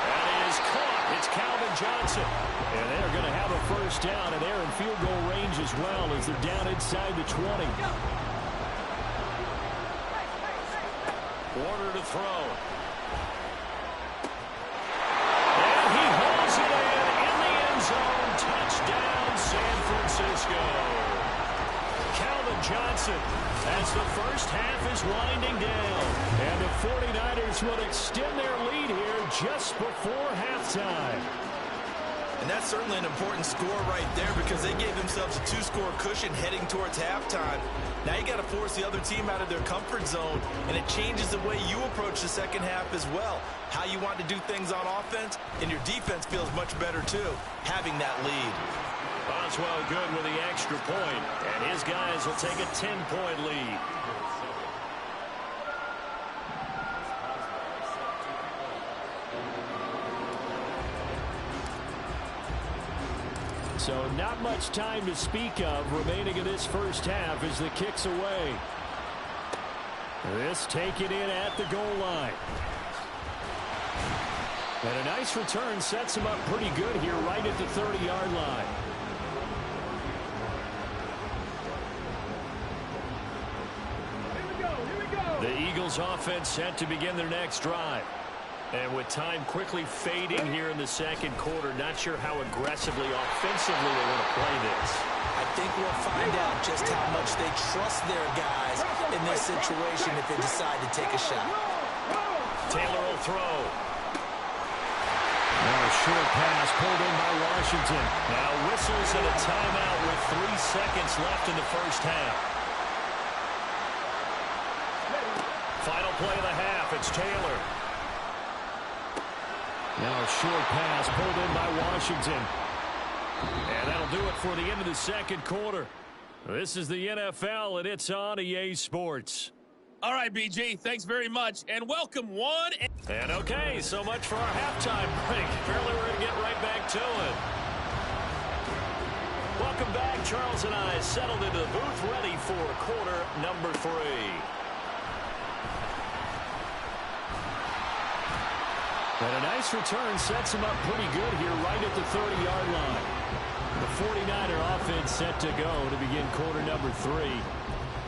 That is caught. It's Calvin Johnson. And they're going to have a first down, and they're in field goal range as well as they're down inside the 20. Order to throw. And he hauls it zone. Touchdown, San Francisco. Calvin Johnson as the first half is winding down. And the 49ers will extend their lead here just before halftime. And that's certainly an important score right there because they gave themselves a 2-score cushion heading towards halftime. Now you got to force the other team out of their comfort zone, and it changes the way you approach the second half as well. How you want to do things on offense, and your defense feels much better too, having that lead. Boswell good with the extra point, and his guys will take a 10-point lead. So not much time to speak of remaining in this first half as the kick's away. This taken in at the goal line. And a nice return sets him up pretty good here right at the 30-yard line. The Eagles offense set to begin their next drive. And with time quickly fading here in the second quarter, not sure how aggressively, offensively they want to play this. I think we'll find out just how much they trust their guys in this situation if they decide to take a shot. Taylor will throw. Now a short pass pulled in by Washington. Now whistles and a timeout with 3 seconds left in the first half. Final play of the half, it's Taylor. Now a short pass pulled in by Washington. And that'll do it for the end of the second quarter. This is the NFL, and it's on EA Sports. All right, BG, thanks very much, and welcome one. And okay, so much for our halftime break. Apparently we're going to get right back to it. Welcome back. Charles and I settled into the booth ready for quarter number 3. And a nice return sets him up pretty good here right at the 30-yard line. The 49er offense set to go to begin quarter number 3.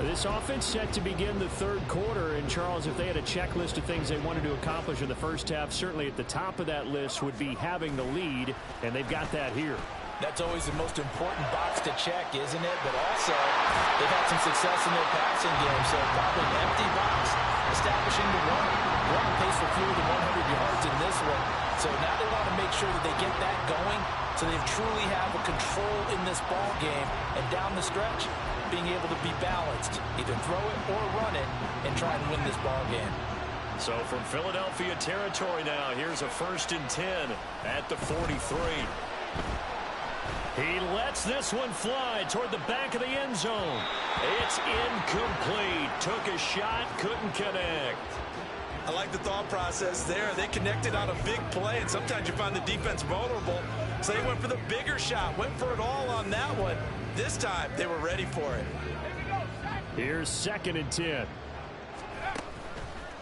This offense set to begin the third quarter. And, Charles, if they had a checklist of things they wanted to accomplish in the first half, certainly at the top of that list would be having the lead, and they've got that here. That's always the most important box to check, isn't it? But also, they've had some success in their passing game, so probably an empty box, establishing the run pace for fewer than 100 yards in this one. So now they want to make sure that they get that going so they truly have a control in this ball game, and down the stretch, being able to be balanced, either throw it or run it, and try and win this ball game. So from Philadelphia territory now, here's a 1st and 10 at the 43. He lets this one fly toward the back of the end zone. It's incomplete. Took a shot, couldn't connect. I like the thought process there. They connected on a big play, and sometimes you find the defense vulnerable. So they went for the bigger shot, went for it all on that one. This time, they were ready for it. Here's 2nd and 10.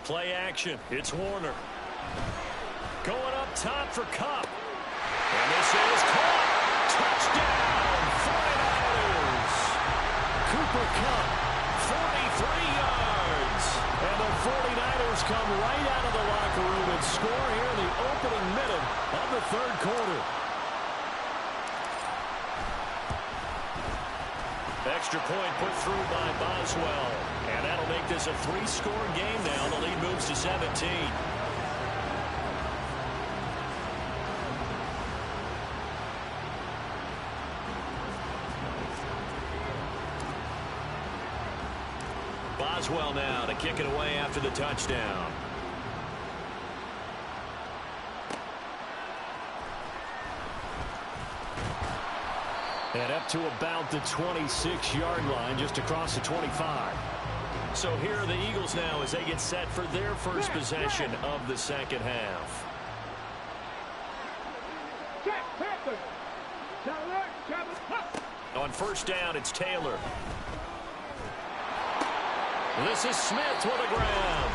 Play action. It's Warner. Going up top for Kupp. And this is caught. Touchdown, 49ers. Cooper Kupp, 43 yards. And the 49ers come right out of the locker room and score here in the opening minute of the third quarter. Extra point put through by Boswell. And that'll make this a 3-score game now. The lead moves to 17. Boswell now to kick it away after the touchdown. And up to about the 26-yard line, just across the 25. So here are the Eagles now as they get set for their first possession of the second half. On first down, it's Taylor. This is Smith with the ground.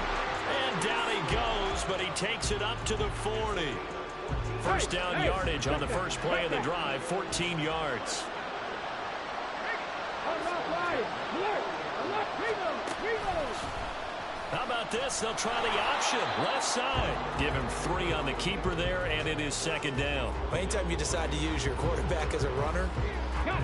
And down he goes, but he takes it up to the 40. First down yardage on the first play of the drive, 14 yards. How about about this? They'll try the option. Left side. Give him 3 on the keeper there, and it is second down. Anytime you decide to use your quarterback as a runner,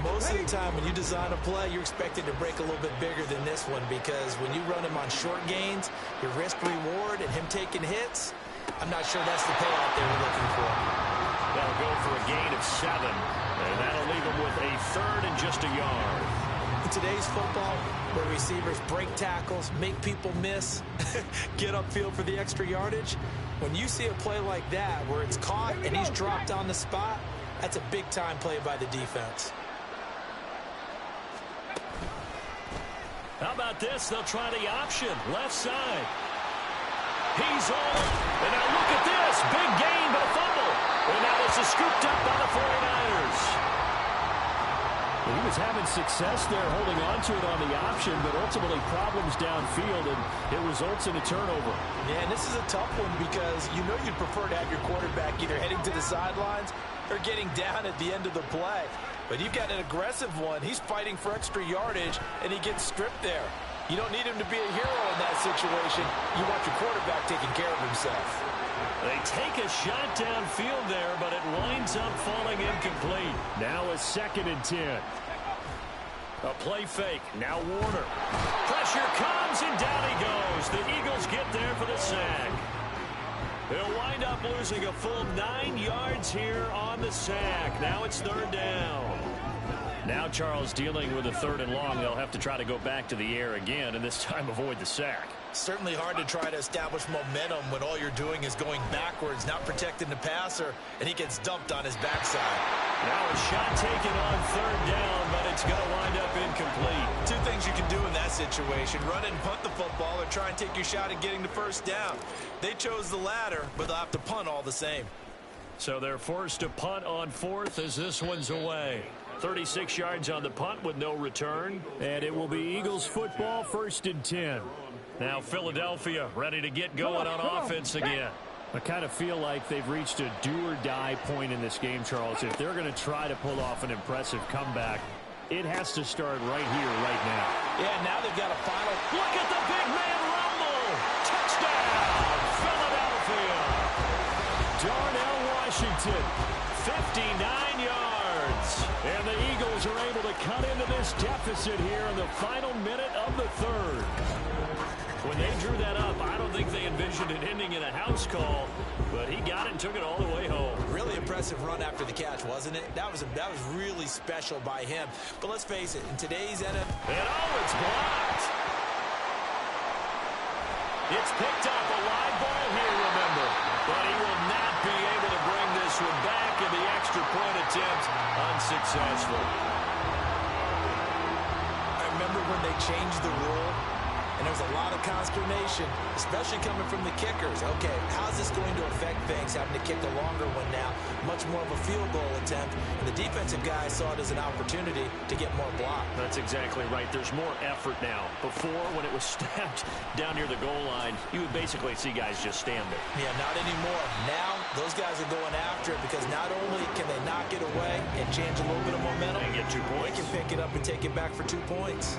most of the time when you design a play, you're expected to break a little bit bigger than this one, because when you run him on short gains, your risk-reward and him taking hits, I'm not sure that's the payout they were looking for. That'll go for a gain of 7, and that'll leave him with a 3rd and just a yard. In today's football, where receivers break tackles, make people miss, get upfield for the extra yardage, when you see a play like that where it's caught and he's dropped on the spot, that's a big-time play by the defense. How about this? They'll try the option. Left side. He's on it. And now look at this. Big gain, but a fumble. And now this is scooped up by the 49ers. He was having success there holding on to it on the option, but ultimately problems downfield, and it results in a turnover. Yeah, and this is a tough one because you know you'd prefer to have your quarterback either heading to the sidelines or getting down at the end of the play. But you've got an aggressive one. He's fighting for extra yardage, and he gets stripped there. You don't need him to be a hero in that situation. You want your quarterback taking care of himself. They take a shot downfield there, but it winds up falling incomplete. Now a 2nd and 10. A play fake. Now Warner. Pressure comes, and down he goes. The Eagles get there for the sack. They'll wind up losing a full 9 yards here on the sack. Now it's 3rd down. Now Charles dealing with a 3rd and long. They'll have to try to go back to the air again, and this time avoid the sack. Certainly hard to try to establish momentum when all you're doing is going backwards, not protecting the passer, and he gets dumped on his backside. Now a shot taken on 3rd down, but it's going to wind up incomplete. 2 things you can do in that situation: run and punt the football, or try and take your shot at getting the 1st down. They chose the latter, but they'll have to punt all the same. So they're forced to punt on 4th as this one's away. 36 yards on the punt with no return. And it will be Eagles football, 1st and 10. Now Philadelphia ready to get going on offense again. I kind of feel like they've reached a do-or-die point in this game, Charles. If they're going to try to pull off an impressive comeback, it has to start right here, right now. Yeah, now they've got a final. Look at the big man rumble. Touchdown, Philadelphia. Darnell Washington, 59 yards. And the Eagles are able to cut into this deficit here in the final minute of the 3rd. When they drew that up, I don't think they envisioned it ending in a house call, but he got it and took it all the way home. Really impressive run after the catch, wasn't it? That was really special by him. But let's face it, in today's NFL... And it's blocked. It's picked up, a live ball here, remember. But he will not be able to bring this one back, and the extra point attempt unsuccessful. I remember when they changed the rule. And there's a lot of consternation, especially coming from the kickers. Okay, how's this going to affect things, having to kick a longer one now? Much more of a field goal attempt. And the defensive guys saw it as an opportunity to get more block. That's exactly right. There's more effort now. Before, when it was snapped down near the goal line, you would basically see guys just stand there. Yeah, not anymore. Now, those guys are going after it because not only can they knock it away and change a little bit of momentum, and get 2 points. They can pick it up and take it back for 2 points.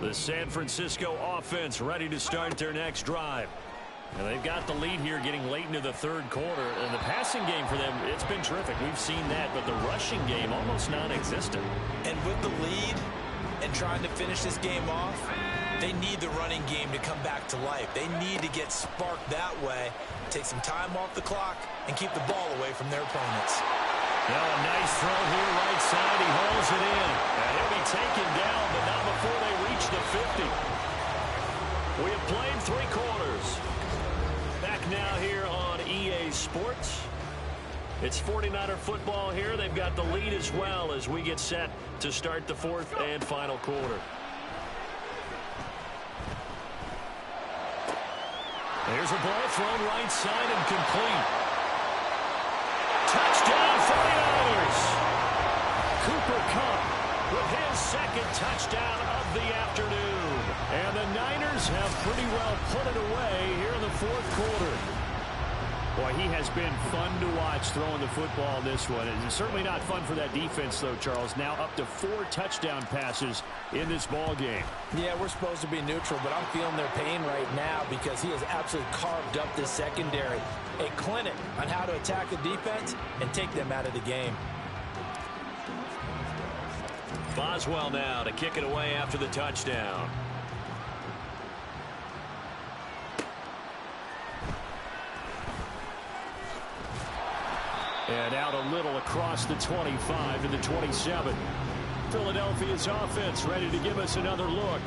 The San Francisco offense ready to start their next drive. And they've got the lead here getting late into the 3rd quarter. And the passing game for them, it's been terrific. We've seen that, but the rushing game almost non-existent. And with the lead and trying to finish this game off, they need the running game to come back to life. They need to get sparked that way, take some time off the clock, and keep the ball away from their opponents. Now a nice throw here right side. He hauls it in. And he'll be taken down, but not before they reach the 50. We have played 3 quarters. Back now here on EA Sports. It's 49er football here. They've got the lead as well as we get set to start the 4th and final quarter. There's a ball thrown right side and complete. Touchdown 49ers. Cooper Kupp with his 2nd touchdown of the afternoon. And the Niners have pretty well put it away here in the 4th quarter. Boy, he has been fun to watch throwing the football in this one. It's certainly not fun for that defense, though, Charles. Now up to 4 touchdown passes in this ball game. Yeah, we're supposed to be neutral, but I'm feeling their pain right now because he has absolutely carved up this secondary. A clinic on how to attack the defense and take them out of the game. Boswell now to kick it away after the touchdown. And out a little across the 25 to the 27. Philadelphia's offense ready to give us another look.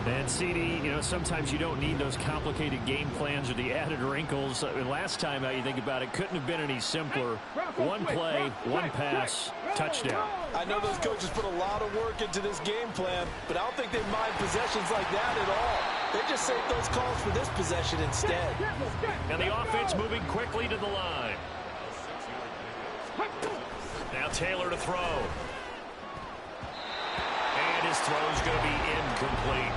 And CD, you know, sometimes you don't need those complicated game plans or the added wrinkles. Last time, you think about it, couldn't have been any simpler. One play, one pass, touchdown. I know those coaches put a lot of work into this game plan, but I don't think they mind possessions like that at all. They just save those calls for this possession instead. And the offense moving quickly to the line. Now Taylor to throw. And his throw's going to be incomplete.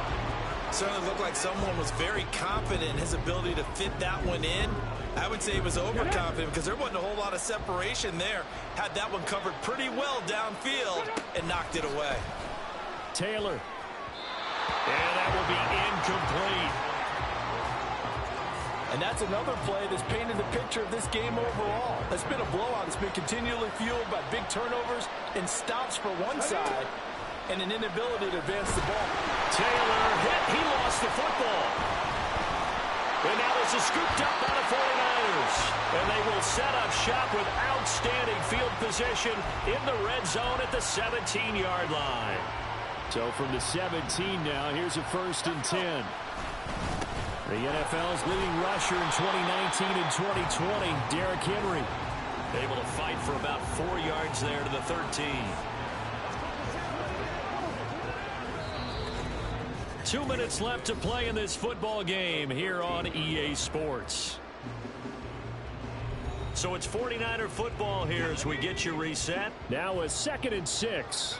Certainly looked like someone was very confident in his ability to fit that one in. I would say he was overconfident because there wasn't a whole lot of separation there. Had that one covered pretty well downfield and knocked it away. Taylor. And that will be incomplete. And that's another play that's painted the picture of this game overall. It's been a blowout. It's been continually fueled by big turnovers and stops for one side and an inability to advance the ball. Taylor hit. He lost the football. And now this is scooped up by the 49ers. And they will set up shop with outstanding field position in the red zone at the 17-yard line. So from the 17 now, here's a 1st and 10. The NFL's leading rusher in 2019 and 2020, Derrick Henry. Able to fight for about 4 yards there to the 13. 2 minutes left to play in this football game here on EA Sports. So it's 49er football here as we get you reset. Now a 2nd and 6.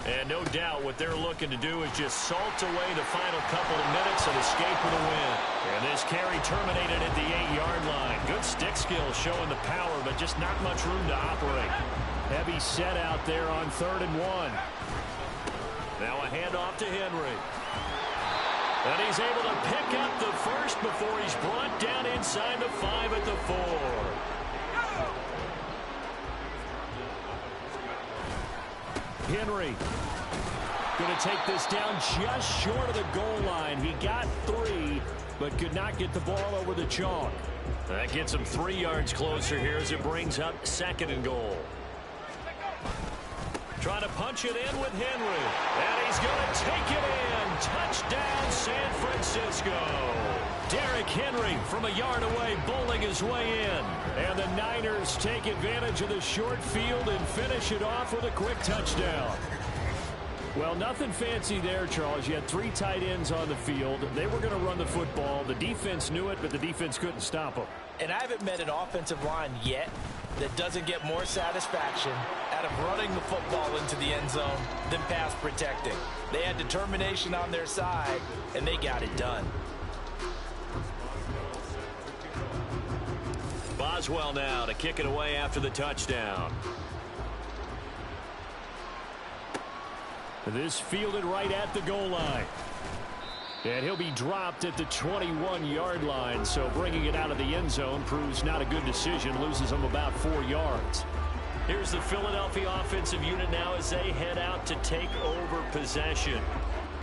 And no doubt what they're looking to do is just salt away the final couple of minutes and escape with a win. And this carry terminated at the 8-yard line. Good stick skill showing the power, but just not much room to operate. Heavy set out there on 3rd and 1. Now a handoff to Henry. And he's able to pick up the first before he's brought down inside the 5 at the 4. Henry going to take this down just short of the goal line. He got 3, but could not get the ball over the chalk. That gets him 3 yards closer here as it brings up 2nd and goal. Trying to punch it in with Henry. And he's going to take it in. Touchdown, San Francisco. Derrick Henry from a yard away bowling his way in. And the Niners take advantage of the short field and finish it off with a quick touchdown. Well, nothing fancy there, Charles. You had 3 tight ends on the field. They were going to run the football. The defense knew it, but the defense couldn't stop them. And I haven't met an offensive line yet that doesn't get more satisfaction out of running the football into the end zone than pass protecting. They had determination on their side, and they got it done. Boswell now to kick it away after the touchdown. This fielded right at the goal line. And he'll be dropped at the 21-yard line, so bringing it out of the end zone proves not a good decision, loses him about 4 yards. Here's the Philadelphia offensive unit now as they head out to take over possession.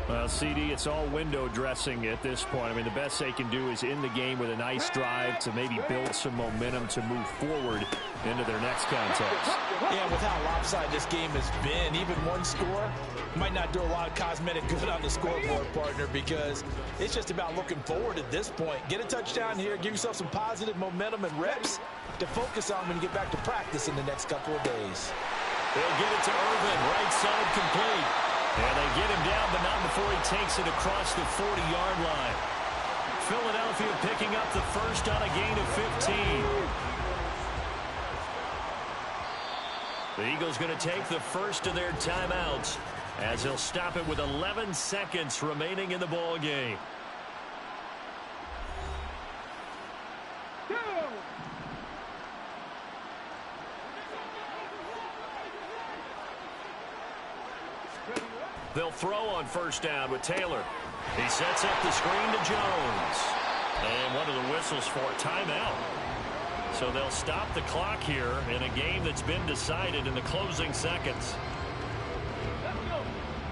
Well, CD, it's all window dressing at this point. I mean, the best they can do is end the game with a nice drive to maybe build some momentum to move forward into their next contest. Yeah, with how lopsided this game has been, even one score might not do a lot of cosmetic good on the scoreboard, partner, because it's just about looking forward at this point. Get a touchdown here, give yourself some positive momentum and reps to focus on when you get back to practice in the next couple of days. They'll get it to Irvin, right side complete. And they get him down, but not before he takes it across the 40-yard line. Philadelphia picking up the first on a gain of 15. The Eagles going to take the first of their timeouts as they'll stop it with 11 seconds remaining in the ball game. They'll throw on first down with Taylor. He sets up the screen to Jones. And one of the whistles for a timeout. So they'll stop the clock here in a game that's been decided in the closing seconds.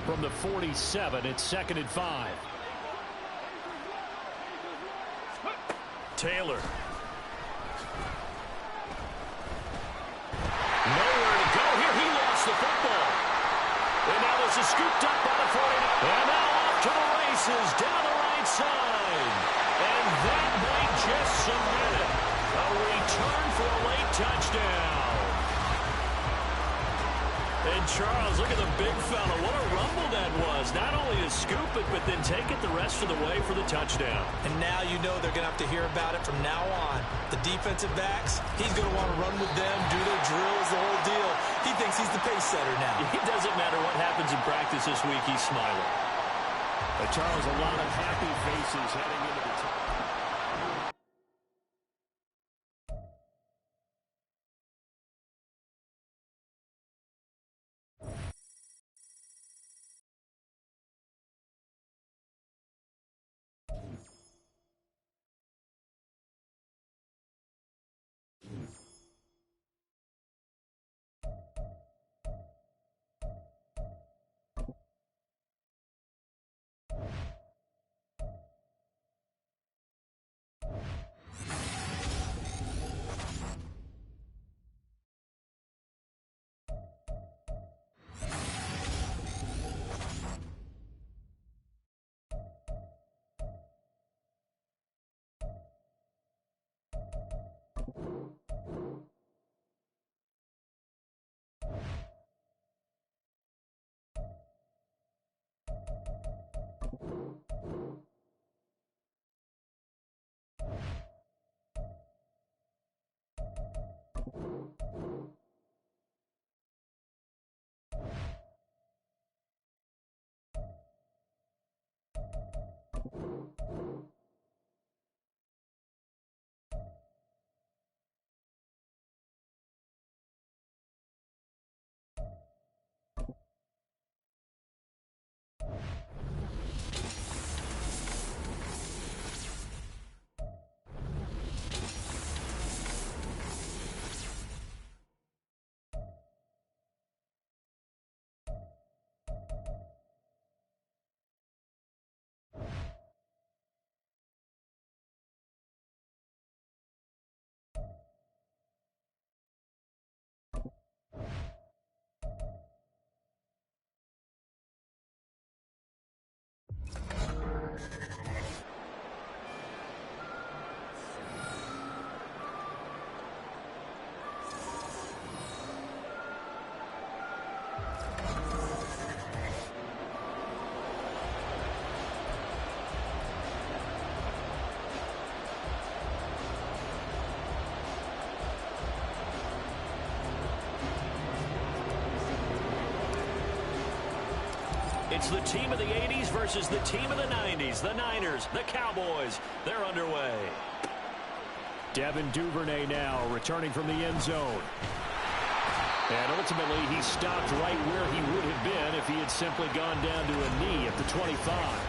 From the 47, it's 2nd and 5. Taylor. Nowhere to go here. He lost the football. And now this is scooped up by the 49ers. And now off to the races down the right side. And that might just cement it. A return for a late touchdown. And Charles, look at the big fella. What a rumble that was. Not only to scoop it, but then take it the rest of the way for the touchdown. And now you know they're going to have to hear about it from now on. The defensive backs, he's going to want to run with them, do their drills, the whole deal. He thinks he's the pace setter now. It doesn't matter what happens in practice this week. He's smiling. But Charles, a lot of happy faces heading into the time. It's the team of the 80s versus the team of the 90s. The Niners, the Cowboys, they're underway. Devin Duvernay now returning from the end zone. And ultimately, he stopped right where he would have been if he had simply gone down to a knee at the 25.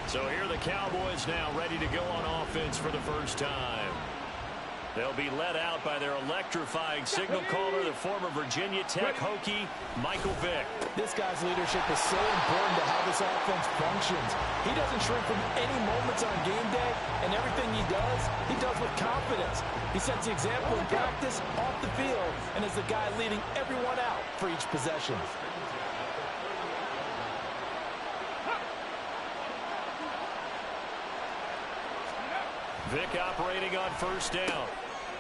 So here the Cowboys now ready to go on offense for the first time. They'll be led out by their electrifying signal caller, the former Virginia Tech Hokie, Michael Vick. This guy's leadership is so important to how this offense functions. He doesn't shrink from any moments on game day, and everything he does with confidence. He sets the example in practice, off the field, and is the guy leading everyone out for each possession. Vick operating on first down.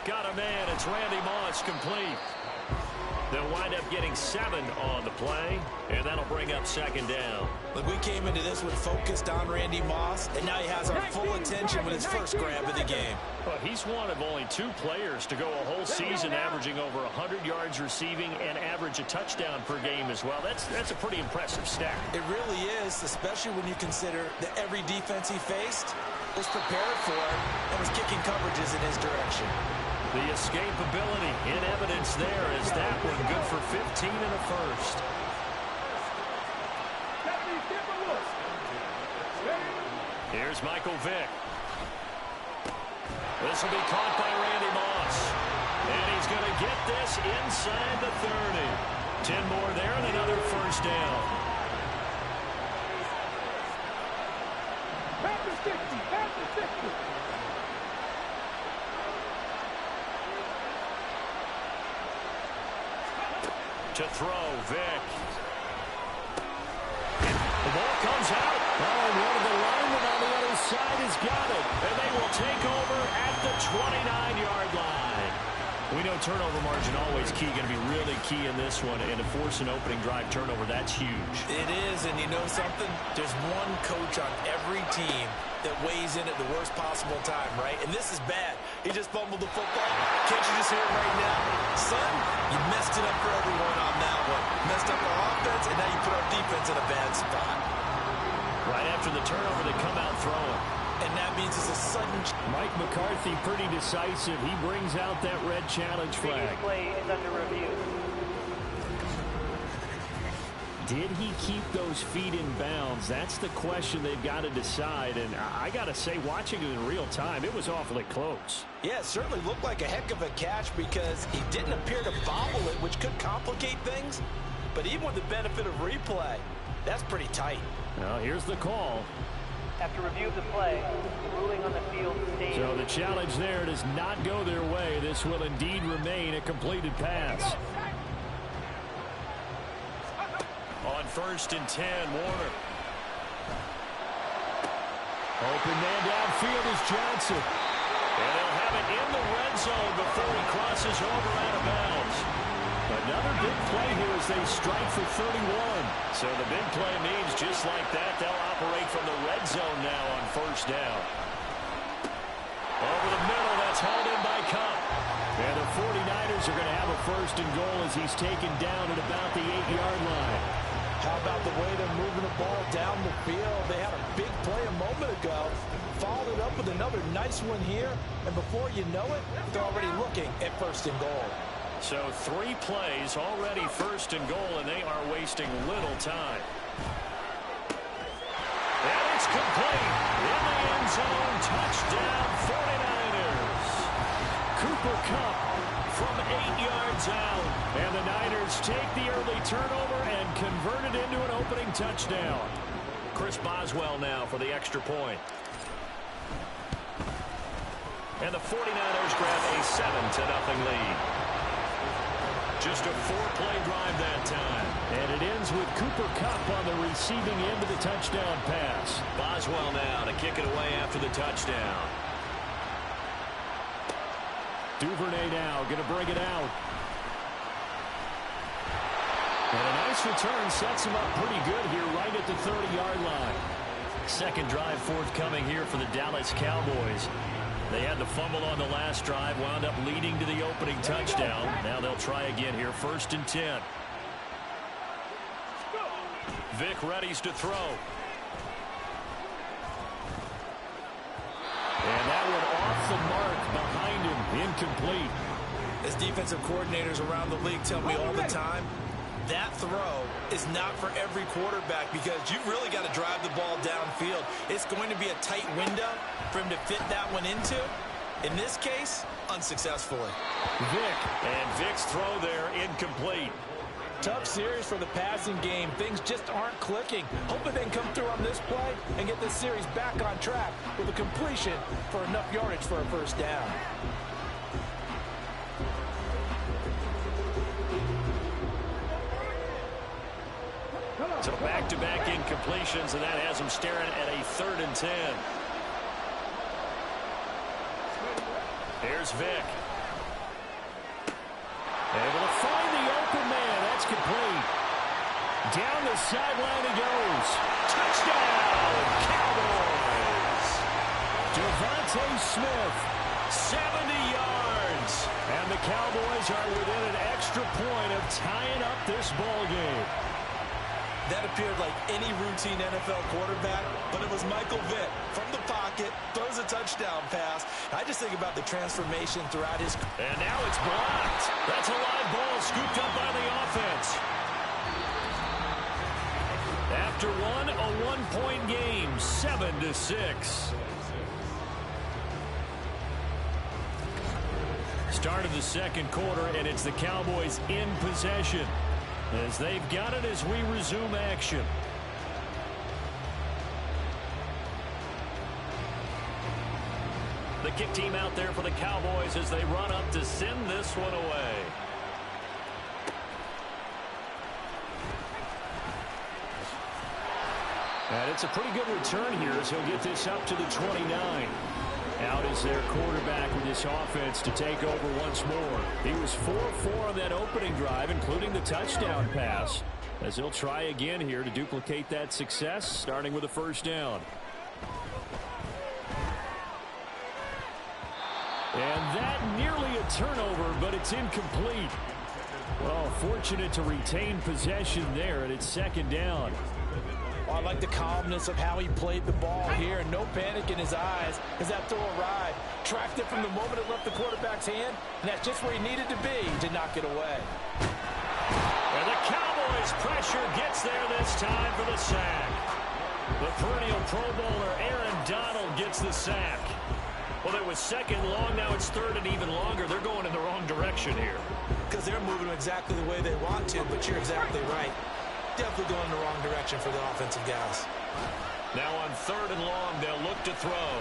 Got a man. It's Randy Moss, complete. They'll wind up getting 7 on the play, and that'll bring up second down. Look, we came into this one focused on Randy Moss, and now he has our full attention with his first grab of the game. Well, he's one of only 2 players to go a whole season averaging over 100 yards receiving and average a touchdown per game as well. That's a pretty impressive stat. It really is, especially when you consider that every defense he faced was prepared for and was kicking coverages in his direction. The escapability in evidence there as that one good for 15 and a first. Here's Michael Vick. This will be caught by Randy Moss. And he's going to get this inside the 30. 10 more there and another first down. To throw, Vick. The ball comes out. Oh, one of the linemen on the other side has got it. And they will take over at the 29-yard line. We know turnover margin always key, going to be really key in this one. And to force an opening drive turnover, that's huge. It is, and you know something? There's one coach on every team that weighs in at the worst possible time, right? And this is bad. He just fumbled the football. Can't you just hear it right now? Son, you messed it up for everyone on that one. Messed up our offense, and now you put our defense in a bad spot. Right after the turnover, they come out throwing. And that means it's a sudden... Mike McCarthy pretty decisive. He brings out that red challenge flag. Play is under review. Did he keep those feet in bounds? That's the question they've got to decide. And I got to say, watching it in real time, it was awfully close. Yeah, it certainly looked like a heck of a catch because he didn't appear to bobble it, which could complicate things. But even with the benefit of replay, that's pretty tight. Well, here's the call. After review of the play, ruling on the field stays. So the challenge there does not go their way. This will indeed remain a completed pass. On 1st and 10, Warner. Open man downfield is Johnson. And they'll have it in the red zone before he crosses over out of bounds. Another big play here as they strike for 31. So the big play means just like that, they'll operate from the red zone now on 1st down. Over the middle, that's hauled in by Cup. And the 49ers are going to have a 1st and goal as he's taken down at about the 8-yard line. How about the way they're moving the ball down the field? They had a big play a moment ago, followed it up with another nice one here, and before you know it, they're already looking at 1st and goal. So 3 plays already 1st and goal, and they are wasting little time. And it's complete. In the end zone, touchdown 49ers. Cooper Kupp from 8 yards out. And the Niners take the early turnover and convert it into an opening touchdown. Chris Boswell now for the extra point. And the 49ers grab a 7-0 lead. Just a 4-play drive that time. And it ends with Cooper Kupp on the receiving end of the touchdown pass. Boswell now to kick it away after the touchdown. Duvernay now going to bring it out. And a nice return sets him up pretty good here right at the 30-yard line. Second drive forthcoming here for the Dallas Cowboys. They had the fumble on the last drive, wound up leading to the opening touchdown. Now they'll try again here, 1st and 10. Vick readies to throw. And that one off the mark behind him, incomplete. As defensive coordinators around the league tell me all the time, that throw is not for every quarterback because you've really got to drive the ball downfield. It's going to be a tight window for him to fit that one into. In this case, unsuccessfully. Vick, and Vick's throw there incomplete. Tough series for the passing game. Things just aren't clicking. Hoping they can come through on this play and get this series back on track with a completion for enough yardage for a 1st down. So back-to-back incompletions, and that has him staring at a 3rd and 10. Here's Vick. Able to find the open man. That's complete. Down the sideline he goes. Touchdown, Cowboys. Devontae Smith, 70 yards. And the Cowboys are within an extra point of tying up this ball game. That appeared like any routine NFL quarterback, but it was Michael Vick from the pocket, throws a touchdown pass. I just think about the transformation throughout his... And now it's blocked. That's a live ball scooped up by the offense. after one, a one-point game, 7-6. Start of the second quarter, and it's the Cowboys in possession as they've got it as we resume action. The kick team out there for the Cowboys as they run up to send this one away. And it's a pretty good return here as he'll get this up to the 29. Out is their quarterback with this offense to take over once more. He was 4-4 on that opening drive, including the touchdown pass, as he'll try again here to duplicate that success, starting with a first down. And that nearly a turnover, but it's incomplete. Well, fortunate to retain possession there, and it's second down. Oh, I like the calmness of how he played the ball here. No panic in his eyes as that throw arrived. Tracked it from the moment it left the quarterback's hand, and that's just where he needed to be to knock it away. And the Cowboys' pressure gets there this time for the sack. The perennial Pro Bowler Aaron Donald gets the sack. Well, it was second long. Now it's third and even longer. They're going in the wrong direction here. Because they're moving exactly the way they want to, but you're exactly right. Definitely going in the wrong direction for the offensive guys. Now on third and long, they'll look to throw.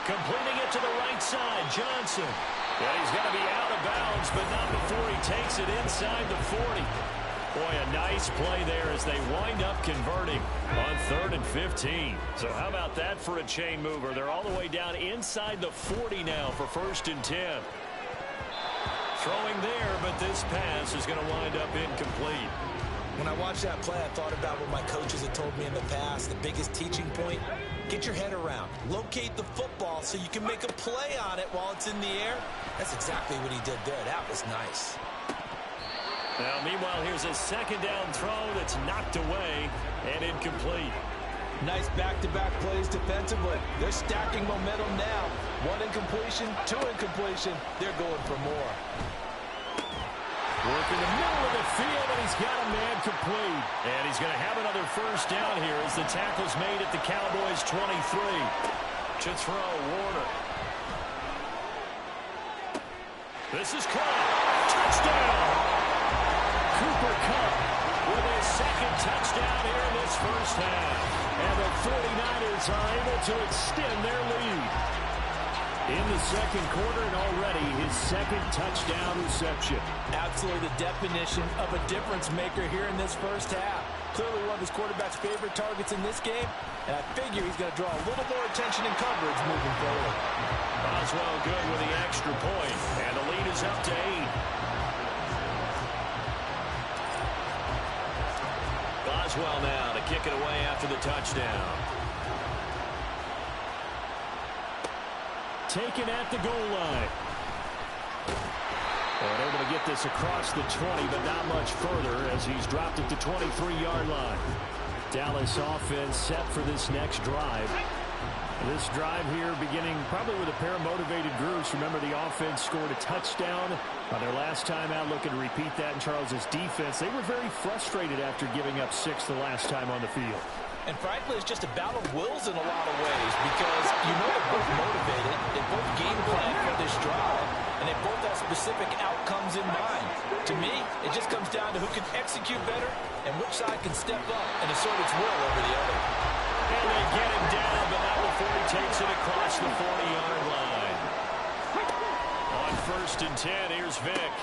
Completing it to the right side, Johnson. And he's going to be out of bounds, but not before he takes it inside the 40. Boy, a nice play there as they wind up converting on 3rd and 15. So how about that for a chain mover? They're all the way down inside the 40 now for 1st and 10. Throwing there, but this pass is going to wind up incomplete. When I watched that play, I thought about what my coaches had told me in the past. The biggest teaching point, get your head around. Locate the football so you can make a play on it while it's in the air. That's exactly what he did there. That was nice. Now, meanwhile, here's a second down throw that's knocked away and incomplete. Nice back-to-back plays defensively. They're stacking momentum now. 1 incompletion, 2 incompletion. They're going for more. Working the middle of the field, and he's got a man complete. And he's going to have another first down here as the tackle's made at the Cowboys' 23. To throw, Warner. This is caught. Touchdown! Cooper Kupp with his second touchdown here in this first half. And the 49ers are able to extend their lead. In the second quarter, and already his second touchdown reception. Absolutely the definition of a difference maker here in this first half. Clearly one of his quarterback's favorite targets in this game, and I figure he's going to draw a little more attention and coverage moving forward. Boswell good with the extra point, and the lead is up to 8. Boswell now to kick it away after the touchdown. Taken at the goal line. And able to get this across the 20, but not much further as he's dropped at the 23-yard line. Dallas offense set for this next drive. This drive here beginning probably with a pair of motivated groups. Remember, the offense scored a touchdown on their last time out, looking to repeat that in Charles's defense. They were very frustrated after giving up 6 the last time on the field. And frankly, it's just a battle of wills in a lot of ways because you know they're both motivated, they both game plan for this drive, and they both have specific outcomes in mind. To me, it just comes down to who can execute better and which side can step up and assert its will over the other. And they get him down, but not before he takes it across the 40-yard line. On 1st and 10, here's Vick.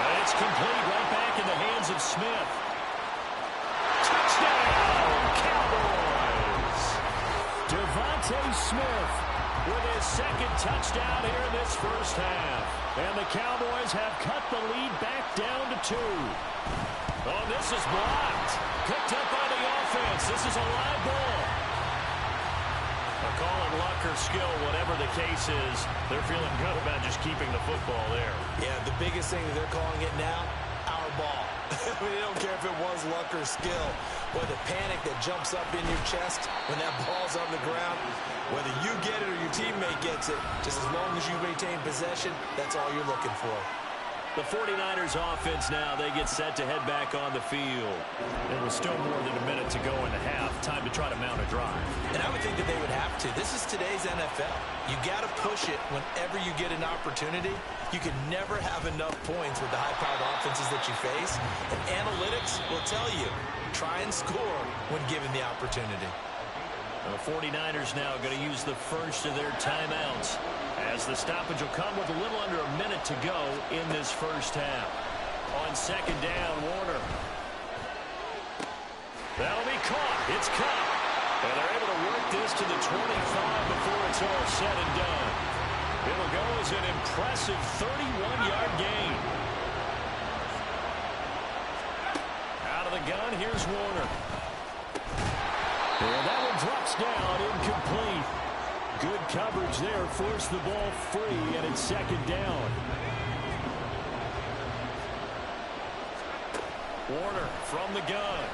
And it's complete right back in the hands of Smith. Touchdown, Cowboys! Devontae Smith with his second touchdown here in this first half. And the Cowboys have cut the lead back down to 2. Oh, this is blocked. Picked up by the offense. This is a live ball. A call it luck or skill, whatever the case is, they're feeling good about just keeping the football there. Yeah, the biggest thing that they're calling it now, our ball. I mean, they don't care if it was luck or skill. Boy, the panic that jumps up in your chest when that ball's on the ground, whether you get it or your teammate gets it, just as long as you maintain possession, that's all you're looking for. The 49ers offense now, they get set to head back on the field. There was still more than a minute to go in the half. Time to try to mount a drive. And I would think that they would have to. This is today's NFL. You got to push it whenever you get an opportunity. You can never have enough points with the high-powered offenses that you face. And analytics will tell you, try and score when given the opportunity. The 49ers now going to use the first of their timeouts, as the stoppage will come with a little under a minute to go in this first half. On second down, Warner. That'll be caught. It's caught. And they're able to work this to the 25 before it's all said and done. It'll go as an impressive 31-yard gain. Out of the gun, here's Warner. And that one drops down, incomplete. Good coverage there, forced the ball free, and it's second down. Warner from the gun.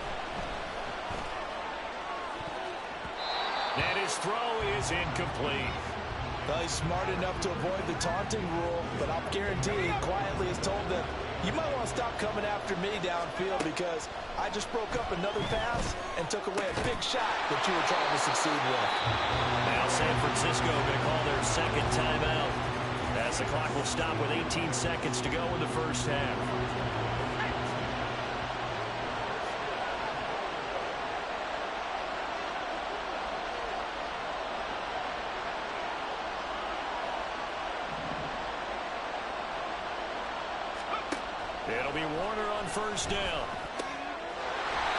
And his throw is incomplete. Well, he's smart enough to avoid the taunting rule, but I'll guarantee he quietly has told them, you might want to stop coming after me downfield because I just broke up another pass and took away a big shot that you were trying to succeed with. Now San Francisco going to call their second timeout, as the clock will stop with 18 seconds to go in the first half. It'll be Warner on first down.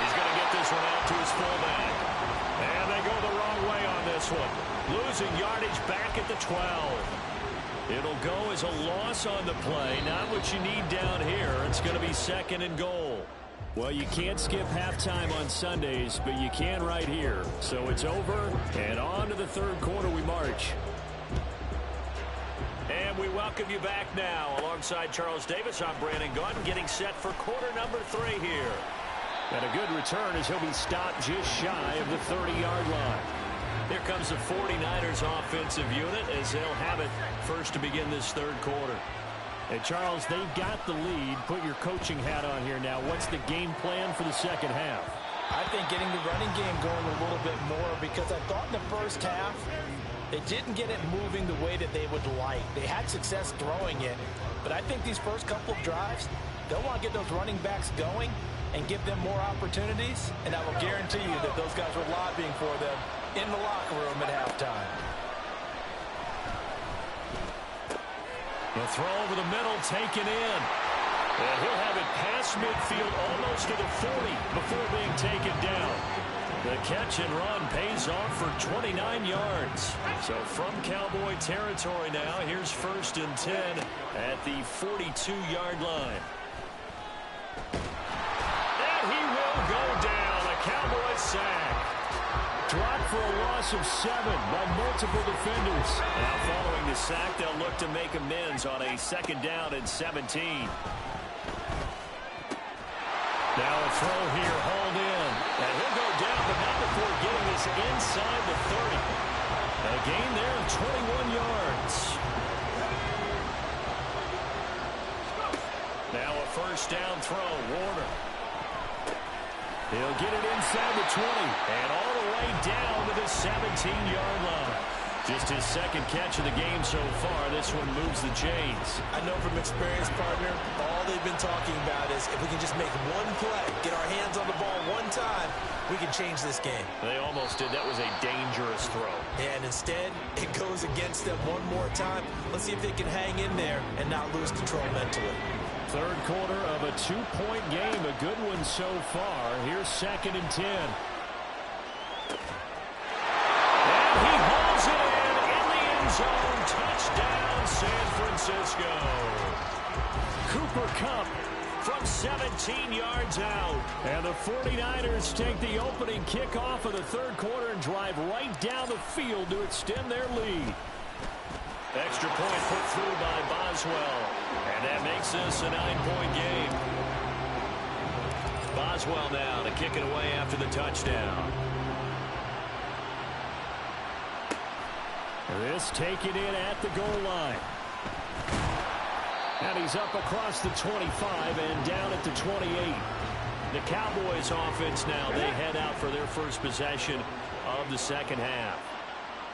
He's going to get this one out to his fullback. And they go the wrong way on this one. Losing yardage back at the 12. It'll go as a loss on the play. Not what you need down here. It's going to be second and goal. Well, you can't skip halftime on Sundays, but you can right here. So it's over, and on to the third quarter we march. And we welcome you back now. Alongside Charles Davis, I'm Brandon Gaudin, getting set for quarter number 3 here. And a good return as he'll be stopped just shy of the 30-yard line. Here comes the 49ers offensive unit as they'll have it first to begin this third quarter. And Charles, they've got the lead. Put your coaching hat on here now. What's the game plan for the second half? I think getting the running game going a little bit more, because I thought in the first half they didn't get it moving the way that they would like. They had success throwing it, but I think these first couple of drives, they'll want to get those running backs going and give them more opportunities, and I will guarantee you that those guys were lobbying for them in the locker room at halftime. The throw over the middle, taken in. And he'll have it past midfield, almost to the 40 before being taken down. The catch and run pays off for 29 yards. So from Cowboy territory now, here's first and 10 at the 42-yard line. And he will go down. A Cowboy sack. Dropped for a loss of 7 by multiple defenders. Now following the sack, they'll look to make amends on a second down and 17. Now a throw here, hauled in. And he'll go down, but not before getting this inside the 30. A gain there of 21 yards. Now a first down throw, Warner. He'll get it inside the 20 and all the way down to the 17-yard line. Just his second catch of the game so far. This one moves the chains. I know from experience, partner, all they've been talking about is if we can just make one play, get our hands on the ball one time, we can change this game. They almost did. That was a dangerous throw. And instead, it goes against them one more time. Let's see if they can hang in there and not lose control mentally. Third quarter of a 2-point game. A good one so far. Here's second and 10. And he hauls it in the end zone. Touchdown, San Francisco. Cooper Kupp from 17 yards out. And the 49ers take the opening kickoff of the third quarter and drive right down the field to extend their lead. Extra point put through by Boswell. And that makes this a 9-point game. Boswell now to kick it away after the touchdown. This taken in at the goal line. And he's up across the 25 and down at the 28. The Cowboys offense now, they head out for their first possession of the second half.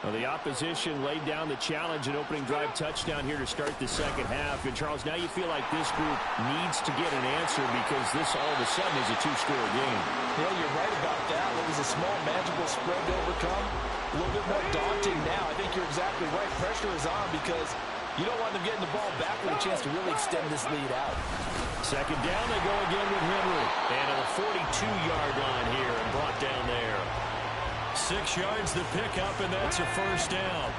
Well, the opposition laid down the challenge and opening drive touchdown here to start the second half. And, Charles, now you feel like this group needs to get an answer because this all of a sudden is a two-score game. Yeah, you're right about that. It was a small, manageable spread to overcome. A little bit more daunting now. I think you're exactly right. Pressure is on because you don't want them getting the ball back with a chance to really extend this lead out. Second down, they go again with Henry. And to the 42-yard line here and brought down there. 6 yards the pickup, and that's a first down.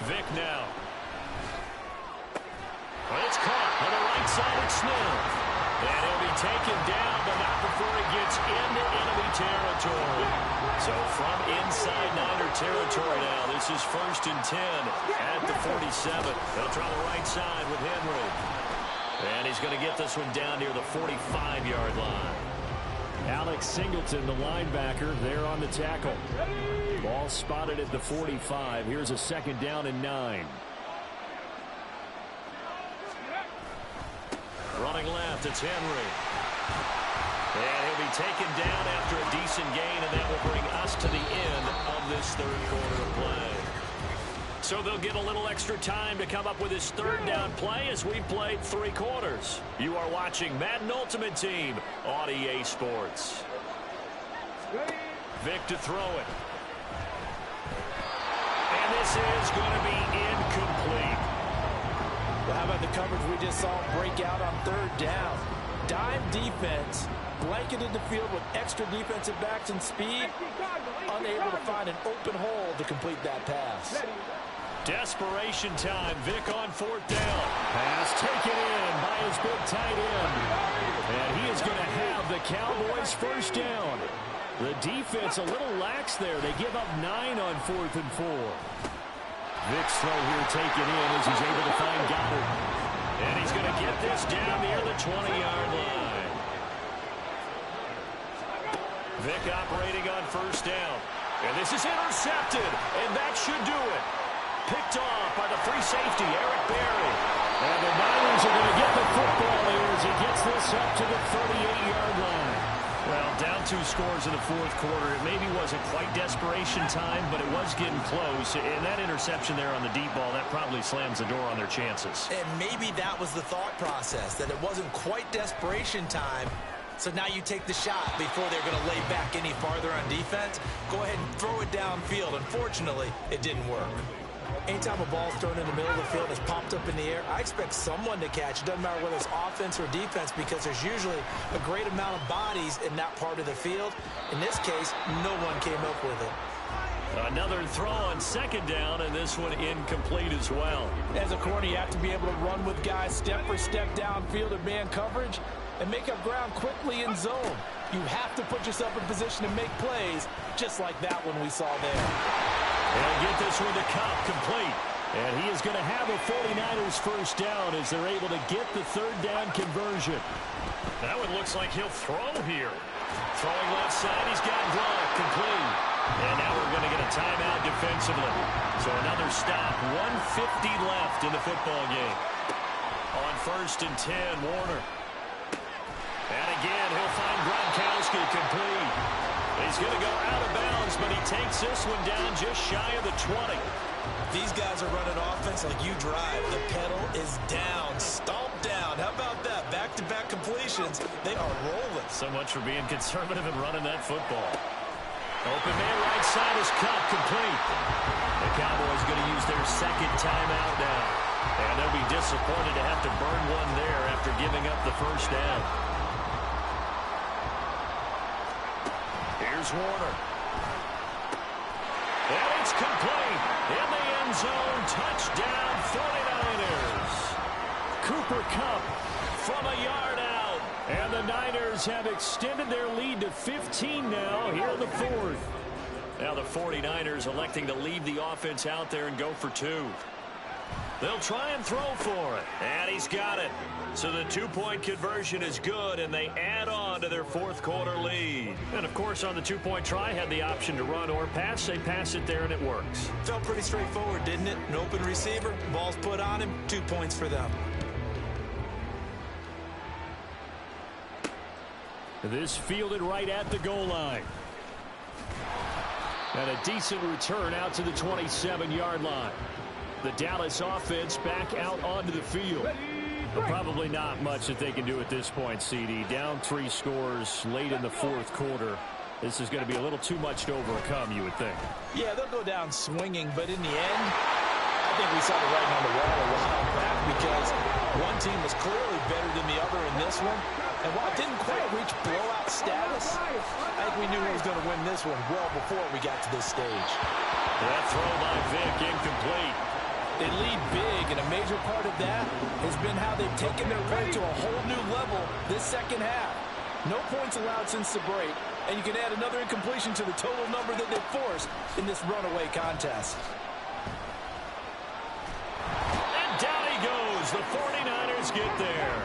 Vic now. Well, it's caught on the right side of Smith. And he'll be taken down, but not before he gets into enemy territory. So from inside Niner territory now, this is 1st and 10 at the 47. They'll try the right side with Henry. And he's going to get this one down near the 45-yard line. Alex Singleton, the linebacker, there on the tackle. Ball spotted at the 45. Here's a second down and 9. Running left, it's Henry. And he'll be taken down after a decent gain, and that will bring us to the end of this third quarter of play. So they'll get a little extra time to come up with his third down play as we played 3 quarters. You are watching Madden Ultimate Team on EA Sports. Vic to throw it. And this is going to be incomplete. Well, how about the coverage we just saw break out on third down? Dime defense, blanketed the field with extra defensive backs and speed, unable to find an open hole to complete that pass. Desperation time. Vic on 4th down. Pass taken in by his big tight end. And he is going to have the Cowboys first down. The defense a little lax there. They give up 9 on 4th and 4. Vic's throw here taken in as he's able to find Goddard. And he's going to get this down near the 20-yard line. Vic operating on 1st down. And this is intercepted. And that should do it. Picked off by the free safety, Eric Berry. And the Niners are going to get the football here as he gets this up to the 38-yard line. Well, down 2 scores in the 4th quarter. It maybe wasn't quite desperation time, but it was getting close. And that interception there on the deep ball, that probably slams the door on their chances. And maybe that was the thought process, that it wasn't quite desperation time. So now you take the shot before they're going to lay back any farther on defense. Go ahead and throw it downfield. Unfortunately, it didn't work. Anytime a ball's thrown in the middle of the field, it's popped up in the air, I expect someone to catch. It doesn't matter whether it's offense or defense because there's usually a great amount of bodies in that part of the field. In this case, no one came up with it. Another throw on 2nd down, and this one incomplete as well. As a corner, you have to be able to run with guys step for step downfield in man coverage and make up ground quickly in zone. You have to put yourself in position to make plays, just like that one we saw there. They'll get this one to Cobb, complete. And he is going to have a 49ers first down as they're able to get the 3rd down conversion. That one looks like he'll throw here. Throwing left side, he's got Gronk, complete. And now we're going to get a timeout defensively. So another stop, 1:50 left in the football game. On 1st and 10, Warner. And again, he'll find Gronkowski, complete. He's going to go out of bounds, but he takes this one down just shy of the 20. These guys are running offense like you drive. The pedal is down, stomped down. How about that? Back-to-back completions. They are rolling. So much for being conservative and running that football. Open man right side is cut, complete. The Cowboys going to use their 2nd timeout now. And they'll be disappointed to have to burn one there after giving up the first down. Here's Warner. And it's complete. In the end zone, touchdown 49ers. Cooper Kupp from a yard out. And the Niners have extended their lead to 15 now here in the 4th. Now the 49ers electing to leave the offense out there and go for 2. They'll try and throw for it. And he's got it. So the 2-point conversion is good, and they add on on to their fourth quarter lead. And, of course, on the two-point try, had the option to run or pass. They pass it there, and it works. Felt pretty straightforward, didn't it? An open receiver, ball's put on him, 2 points for them. This fielded right at the goal line. And a decent return out to the 27-yard line. The Dallas offense back out onto the field. But probably not much that they can do at this point, CD. Down 3 scores late in the fourth quarter. This is going to be a little too much to overcome, you would think. Yeah, they'll go down swinging, but in the end, I think we saw the writing on the wall a while back because one team was clearly better than the other in this one. And while it didn't quite reach blowout status, I think we knew who was going to win this one well before we got to this stage. That throw by Vick incomplete. They lead big, and a major part of that has been how they've taken their play to a whole new level this second half. No points allowed since the break, and you can add another incompletion to the total number that they've forced in this runaway contest. And down he goes. The 49ers get there.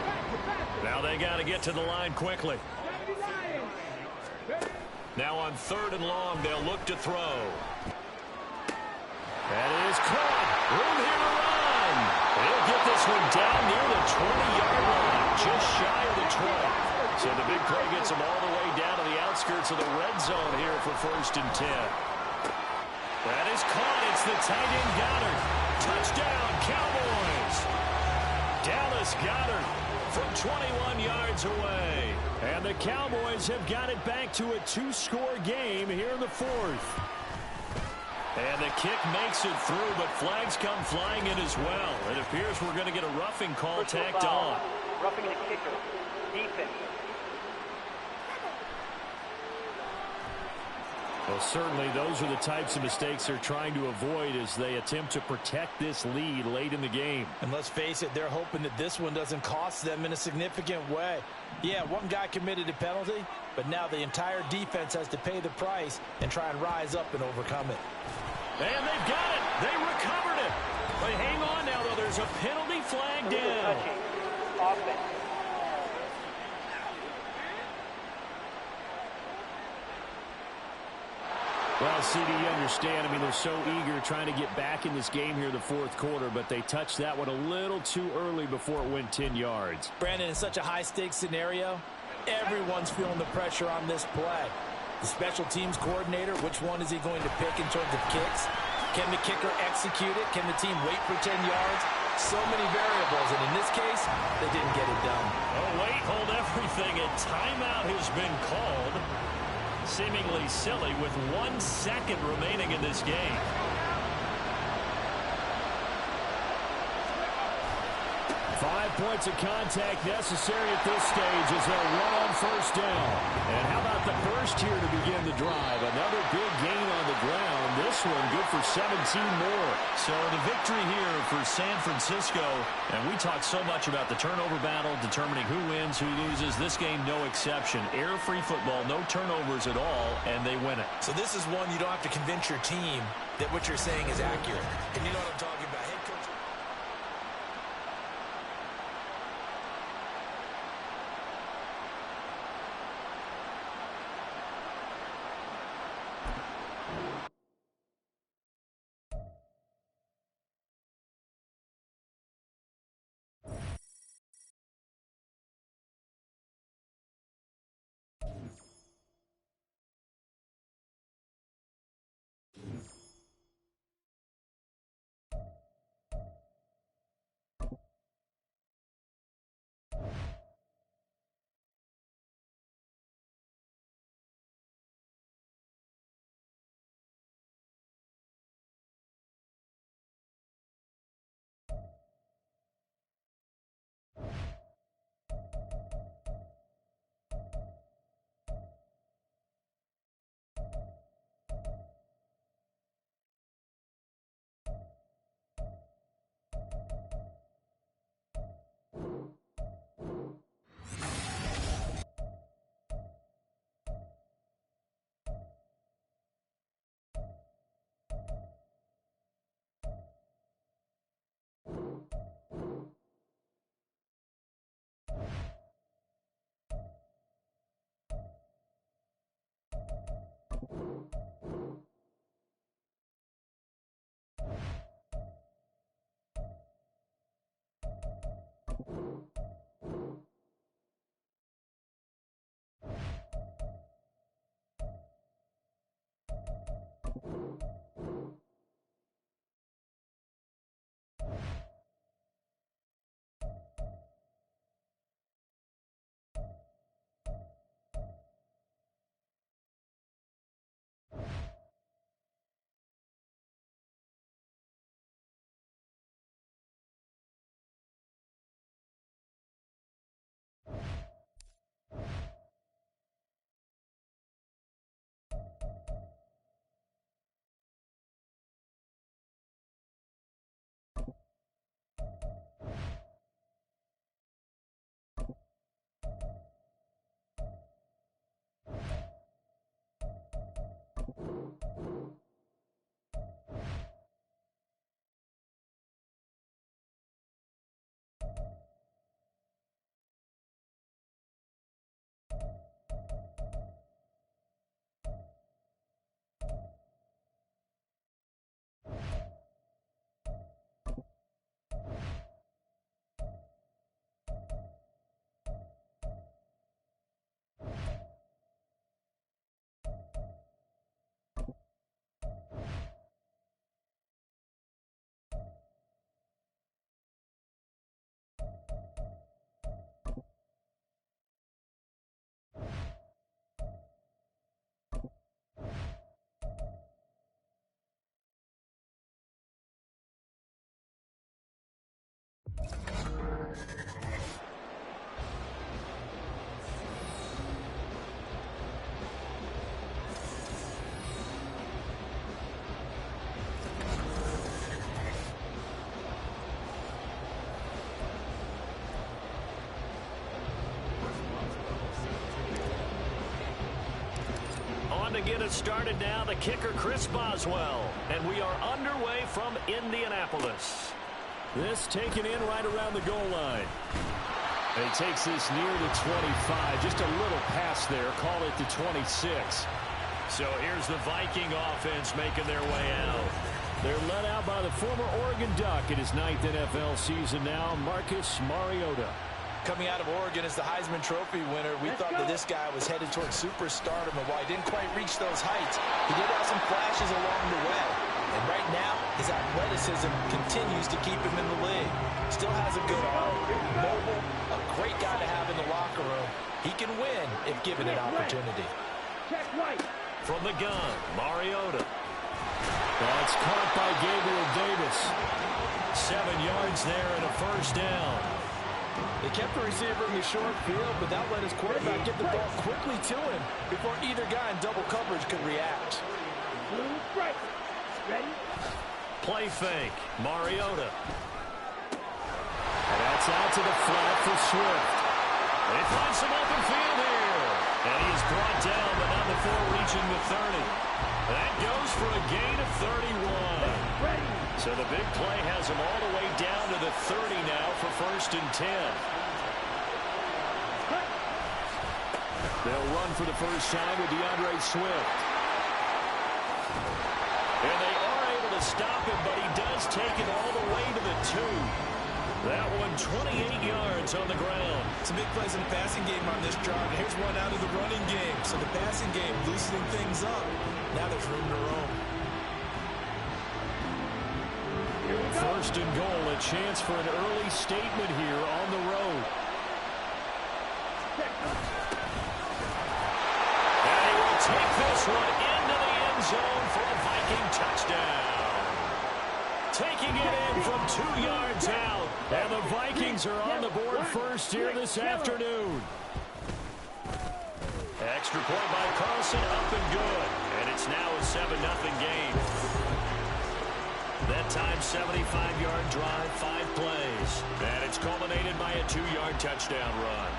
Now they got to get to the line quickly. Now on 3rd and long, they'll look to throw. That is caught. Room here to run. They'll get this one down near the 20-yard line, just shy of the 20. So the big play gets them all the way down to the outskirts of the red zone here for 1st and 10. That is caught. It's the tight end Goddard. Touchdown, Cowboys. Dallas Goddard from 21 yards away. And the Cowboys have got it back to a 2-score game here in the 4th. And the kick makes it through, but flags come flying in as well. It appears we're going to get a roughing call tacked on. Roughing the kicker. Defense. Well, certainly those are the types of mistakes they're trying to avoid as they attempt to protect this lead late in the game. And let's face it, they're hoping that this one doesn't cost them in a significant way. Yeah, one guy committed a penalty, but now the entire defense has to pay the price and try and rise up and overcome it. And they've got it. They recovered it. But hang on now, though. There's a penalty flag down. Offense. Well, CD, you understand. I mean, they're so eager trying to get back in this game here in the fourth quarter, but they touched that one a little too early before it went 10 yards. Brandon, in such a high-stakes scenario, everyone's feeling the pressure on this play. The special teams coordinator, which one is he going to pick in terms of kicks? Can the kicker execute it? Can the team wait for 10 yards? So many variables, and in this case, they didn't get it done. Oh, wait, hold everything. A timeout has been called. Seemingly silly with 1 second remaining in this game. Five points of contact necessary at this stage as they'll run on 1st down. And how about the burst here to begin the drive? Another big gain on the ground. This one good for 17 more. So the victory here for San Francisco. And we talk so much about the turnover battle, determining who wins, who loses. This game, no exception. Error-free football, no turnovers at all, and they win it. So this is one you don't have to convince your team that what you're saying is accurate. And you know what I'm talking about. Head coach. To get it started now, the kicker Chris Boswell, and we are underway from Indianapolis. This taken in right around the goal line. And he takes this near the 25, just a little pass there, call it the 26. So here's the Viking offense making their way out. They're led out by the former Oregon Duck in his 9th NFL season now, Marcus Mariota. Coming out of Oregon as the Heisman Trophy winner, we thought that this guy was headed towards superstardom, and while he didn't quite reach those heights, he did have some flashes along the way. And right now, his athleticism continues to keep him in the league. Still has a good arm, mobile, a great guy to have in the locker room. He can win if given an opportunity. From the gun, Mariota. That's caught by Gabriel Davis. 7 yards there and a first down. They kept the receiver in the short field, but that let his quarterback get the ball quickly to him before either guy in double coverage could react. Play fake, Mariota. And that's out to the flat for Swift. They find some open field here. And he is brought down, but not before reaching the 30. That goes for a gain of 31. So the big play has him all the way down to the 30 now for 1st and 10. They'll run for the first time with DeAndre Swift. And they are able to stop him, but he does take it all the way to the 2. That one 28 yards on the ground. Some big plays in the passing game on this drive. Here's one out of the running game. So the passing game loosening things up. Now there's room to roam. 1st and goal, a chance for an early statement here on the road. And he will take this one into the end zone for a Viking touchdown. Taking it in from 2 yards out. And the Vikings are on the board first here this afternoon. Extra point by Carlson, up and good. And it's now a 7-0 game. That time, 75-yard drive, 5 plays. And it's culminated by a 2-yard touchdown run.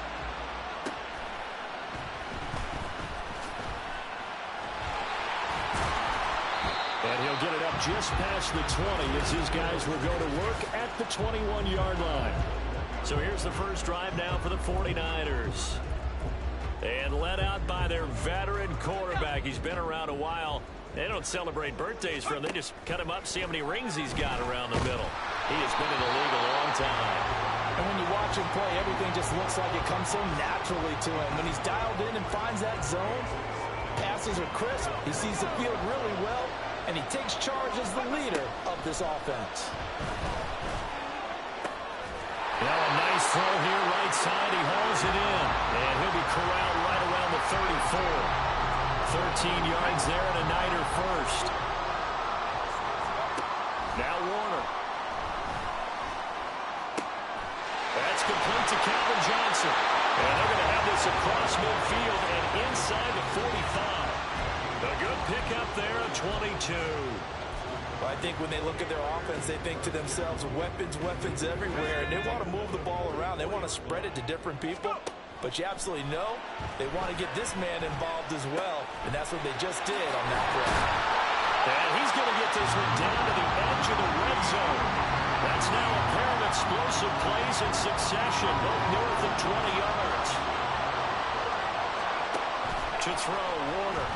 And he'll get it up just past the 20 as his guys will go to work at the 21-yard line. So here's the first drive now for the 49ers. And led out by their veteran quarterback. He's been around a while. They don't celebrate birthdays for him. They just cut him up, see how many rings he's got around the middle. He has been in the league a long time. And when you watch him play, everything just looks like it comes so naturally to him. When he's dialed in and finds that zone, passes are crisp. He sees the field really well, and he takes charge as the leader of this offense. Now a nice throw here, right side. He hauls it in, and he'll be corralled right around the 34. 13 yards there and a Niner first. Now Warner. That's complete to Calvin Johnson. And they're going to have this across midfield and inside the 45. A good pickup there at 22. Well, I think when they look at their offense, they think to themselves, weapons, weapons everywhere. And they want to move the ball around. They want to spread it to different people. But you absolutely know they want to get this man involved as well. And that's what they just did on that drive. And he's going to get this one down to the edge of the red zone. That's now a pair of explosive plays in succession, both north of 20 yards. To throw, Warner.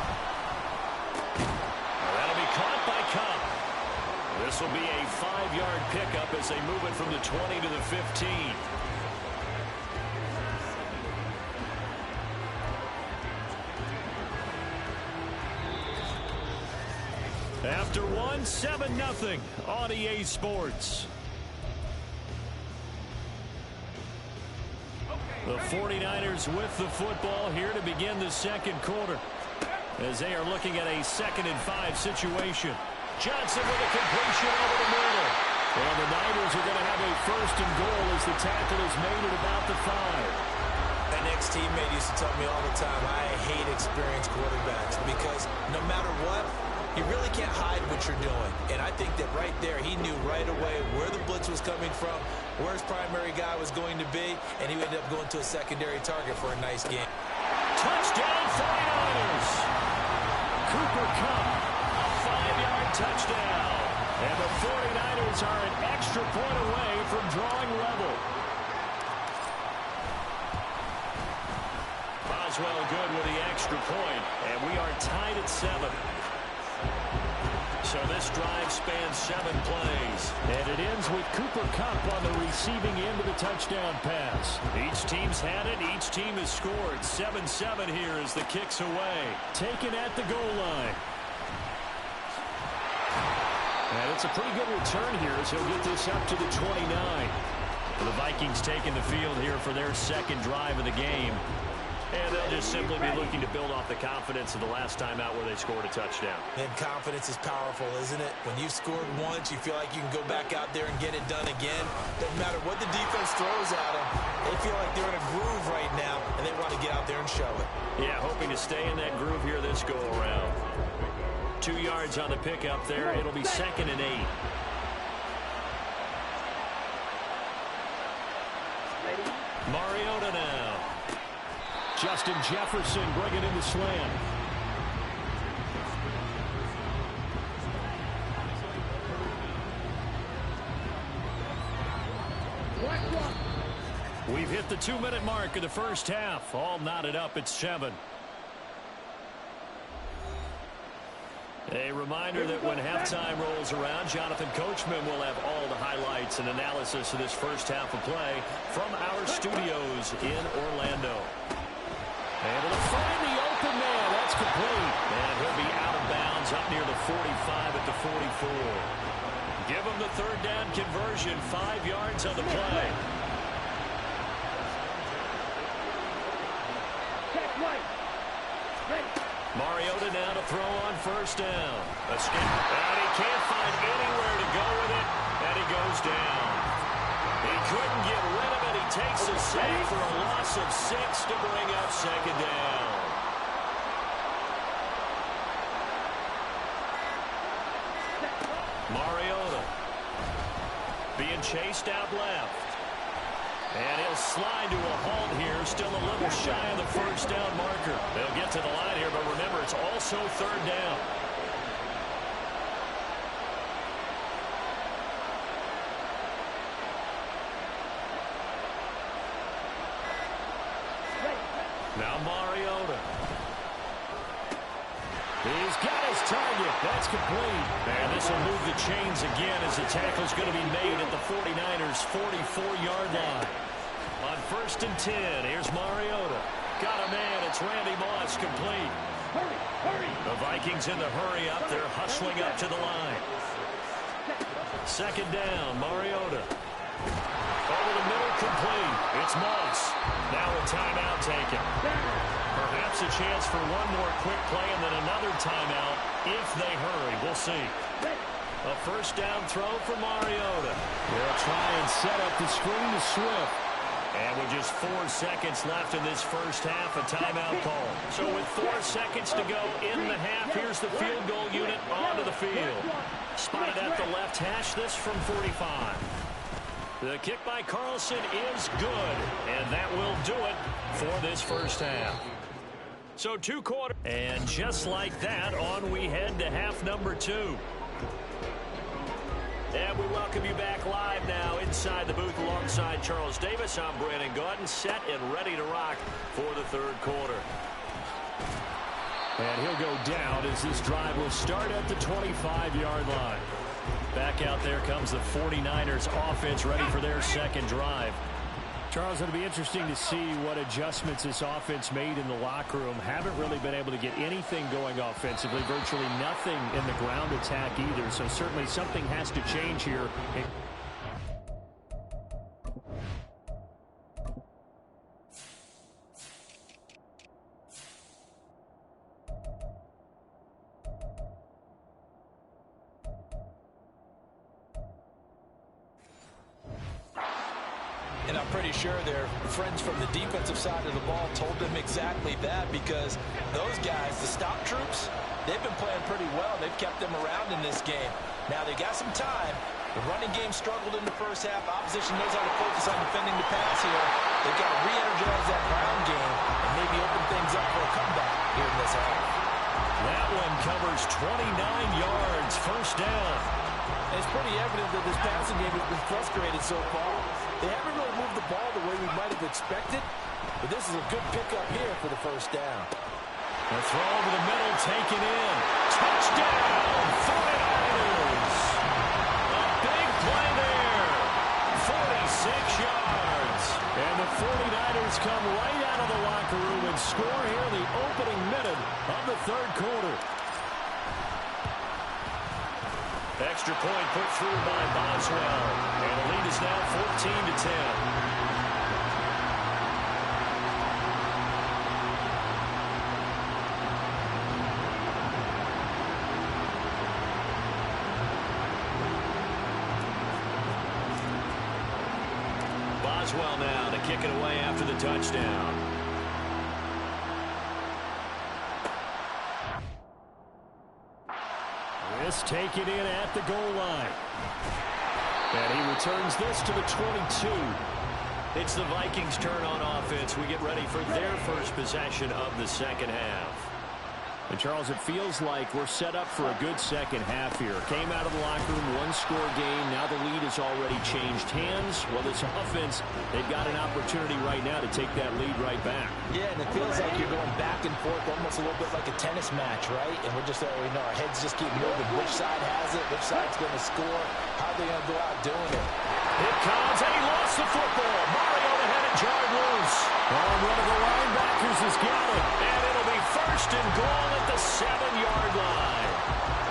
That'll be caught by Cup. This will be a 5-yard pickup as they move it from the 20 to the 15. After one, 7-0 on EA Sports. The 49ers with the football here to begin the second quarter as they are looking at a 2nd and 5 situation. Johnson with a completion over the middle. And the Niners are going to have a first and goal as the tackle is made at about the 5. An ex-teammate used to tell me all the time, I hate experienced quarterbacks because no matter what, you really can't hide what you're doing. And I think that right there, he knew right away where the blitz was coming from, where his primary guy was going to be, and he ended up going to a secondary target for a nice game. Touchdown 49ers! Cooper Kupp, a 5-yard touchdown. And the 49ers are an extra point away from drawing level. Boswell good with the extra point, and we are tied at 7. So this drive spans 7 plays. And it ends with Cooper Kupp on the receiving end of the touchdown pass. Each team's had it. Each team has scored. 7-7 here as the kick's away. Taken at the goal line. And it's a pretty good return here as he'll get this up to the 29. The Vikings taking the field here for their second drive of the game. And they'll just simply be looking to build off the confidence of the last time out where they scored a touchdown. And confidence is powerful, isn't it? When you've scored once, you feel like you can go back out there and get it done again. Doesn't matter what the defense throws at them. They feel like they're in a groove right now, and they want to get out there and show it. Yeah, hoping to stay in that groove here this go-around. 2 yards on the pickup there. It'll be 2nd and 8. Mariota now. Justin Jefferson bringing in the slam. We've hit the 2-minute mark of the first half. All knotted up at 7. A reminder that when halftime rolls around, Jonathan Coachman will have all the highlights and analysis of this first half of play from our studios in Orlando. Able to find the open man. That's complete. And he'll be out of bounds up near the 45 at the 44. Give him the third down conversion. 5 yards on the play. Mariota now to throw on first down. A skip. And he can't find anywhere to go with it. And he goes down. He couldn't get rid of it. He takes a sack for a loss of 6 to bring up second down. Mariota being chased out left. And he'll slide to a halt here. Still a little shy of the first down marker. They'll get to the line here, but remember, it's also third down. Now Mariota. He's got his target. That's complete. And this will move the chains again as the tackle's going to be made at the 49ers' 44-yard line. On 1st and 10, here's Mariota. Got a man. It's Randy Moss, complete. Hurry. The Vikings in the hurry up. They're hustling up to the line. Second down, Mariota. Over the middle, complete. It's Moss. Now a timeout taken. Perhaps a chance for one more quick play and then another timeout if they hurry. We'll see. A first down throw for Mariota. They'll try and set up the screen to Swift. And with just 4 seconds left in this first half, a timeout call. So with 4 seconds to go in the half, here's the field goal unit onto the field. Spotted at the left hash, this from 45. The kick by Carlson is good, and that will do it for this first half. So 2 quarters. And just like that, on we head to half number 2. And we welcome you back live now inside the booth alongside Charles Davis. I'm Brandon Gaudin, set and ready to rock for the third quarter. And he'll go down as this drive will start at the 25-yard line. Back out there comes the 49ers offense ready for their second drive. Charles, it'll be interesting to see what adjustments this offense made in the locker room. Haven't really been able to get anything going offensively, virtually nothing in the ground attack either. So certainly something has to change here. pretty sure their friends from the defensive side of the ball told them exactly that, because those guys, the stop troops, they've been playing pretty well. They've kept them around in this game. Now they got some time. The running game struggled in the first half. Opposition knows how to focus on defending the pass here. They've got to re-energize that ground game and maybe open things up for a comeback here in this half. That one covers 29 yards, first down. And it's pretty evident that this passing game has been frustrated so far. They haven't really moved the ball the way we might have expected, but this is a good pickup here for the first down. The throw over the middle, taken in. Touchdown, 49ers. A big play there. 46 yards. And the 49ers come right out of the locker room and score here in the opening minute of the third quarter. Extra point put through by Boswell. And the lead is now 14-10. Boswell now to kick it away after the touchdown. This taken in at the goal line. And he returns this to the 22. It's the Vikings' turn on offense. We get ready for their first possession of the second half. And Charles, it feels like we're set up for a good second half here. Came out of the locker room, one-score game. Now the lead has already changed hands. Well, this offense, they've got an opportunity right now to take that lead right back. Yeah, and it feels like you're going back and forth, almost a little bit like a tennis match, right? And we're just, our heads just keep moving. Which side has it? Which side's going to score? How are they going to go out doing it? Here comes, and he lost the football. Mario had it jarred loose. Oh, one of the linebackers has got it. And it'll be first and goal at the 7-yard line.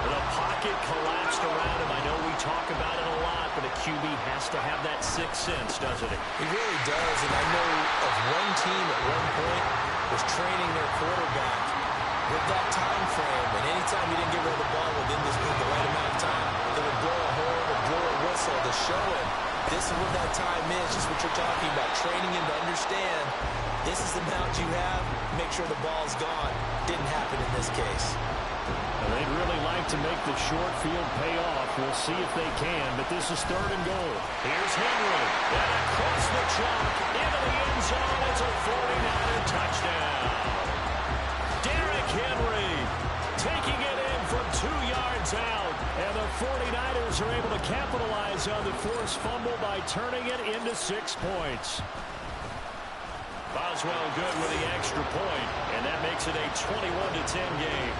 The pocket collapsed around him. I know we talk about it a lot, but a QB has to have that sixth sense, doesn't it? He really does, and I know of one team at one point was training their quarterback with that time frame, and anytime he didn't get rid of the ball within the right amount of time, they would blow a horn or blow a whistle to show him this is what that time is, just what you're talking about, training him to understand this is the amount you have, make sure the ball's gone. Didn't happen in this case. Well, they'd really like to make the short field pay off. We'll see if they can, but this is third and goal. Here's Henry, and across the chalk, into the end zone. It's a 49er touchdown. Derrick Henry taking it in from 2 yards out. And the 49ers are able to capitalize on the forced fumble by turning it into 6 points. Boswell good with the extra point, and that makes it a 21-10 game.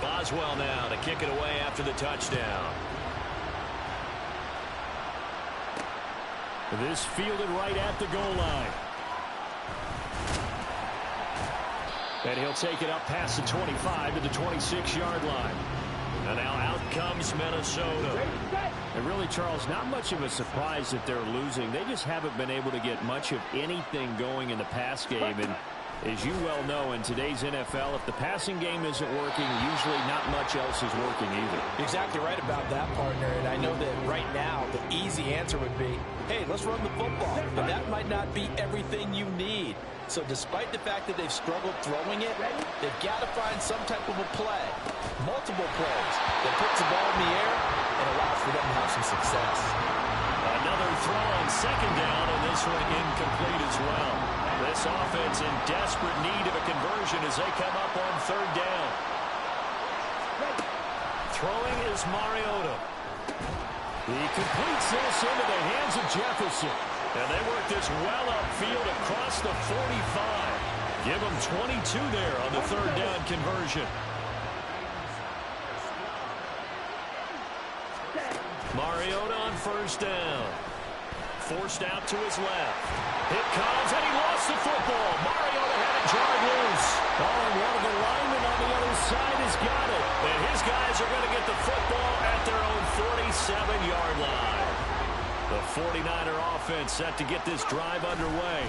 Boswell now to kick it away after the touchdown. This fielded right at the goal line. And he'll take it up past the 25 to the 26-yard line. And now out comes Minnesota. And really, Charles, not much of a surprise that they're losing. They just haven't been able to get much of anything going in the pass game. And as you well know, in today's NFL, if the passing game isn't working, usually not much else is working either. Exactly right about that, partner. And I know that right now the easy answer would be, hey, let's run the football. But that might not be everything you need. So despite the fact that they've struggled throwing it, they've got to find some type of a play, multiple plays, that puts the ball in the air and allows for them to have some success. Another throw on second down, and this one incomplete as well. This offense in desperate need of a conversion as they come up on third down. Throwing is Mariota. He completes this into the hands of Jefferson. And they work this well upfield across the 45. Give them 22 there on the third down conversion. Mariota on first down. Forced out to his left. It comes, and he lost the football. Mariota had it jarred loose. Oh, and one of the linemen on the other side has got it. And his guys are going to get the football at their own 47-yard line. The 49er offense set to get this drive underway.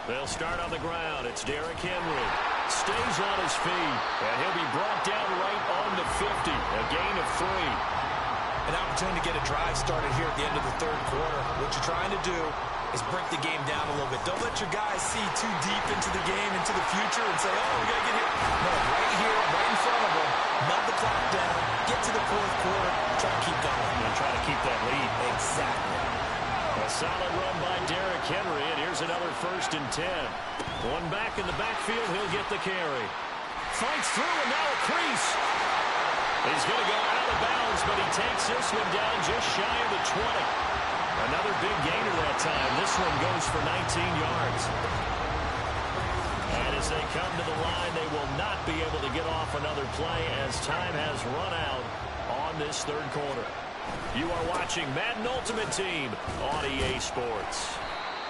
They'll start on the ground. It's Derrick Henry. Stays on his feet. And he'll be brought down right on the 50. A gain of 3. An opportunity to get a drive started here at the end of the third quarter. What you're trying to do is break the game down a little bit. Don't let your guys see too deep into the game, into the future, and say, oh, we got to get here. No, right here, right in front of them, melt the clock down, get to the fourth quarter, try to keep going. And try to keep that lead. Exactly. A solid run by Derrick Henry, and here's another 1st and 10. One back in the backfield, he'll get the carry. Fights through, and now a crease. He's going to go out of bounds, but he takes this one down just shy of the 20. Another big gainer that time. This one goes for 19 yards. And as they come to the line, they will not be able to get off another play as time has run out on this third quarter. You are watching Madden Ultimate Team on EA Sports.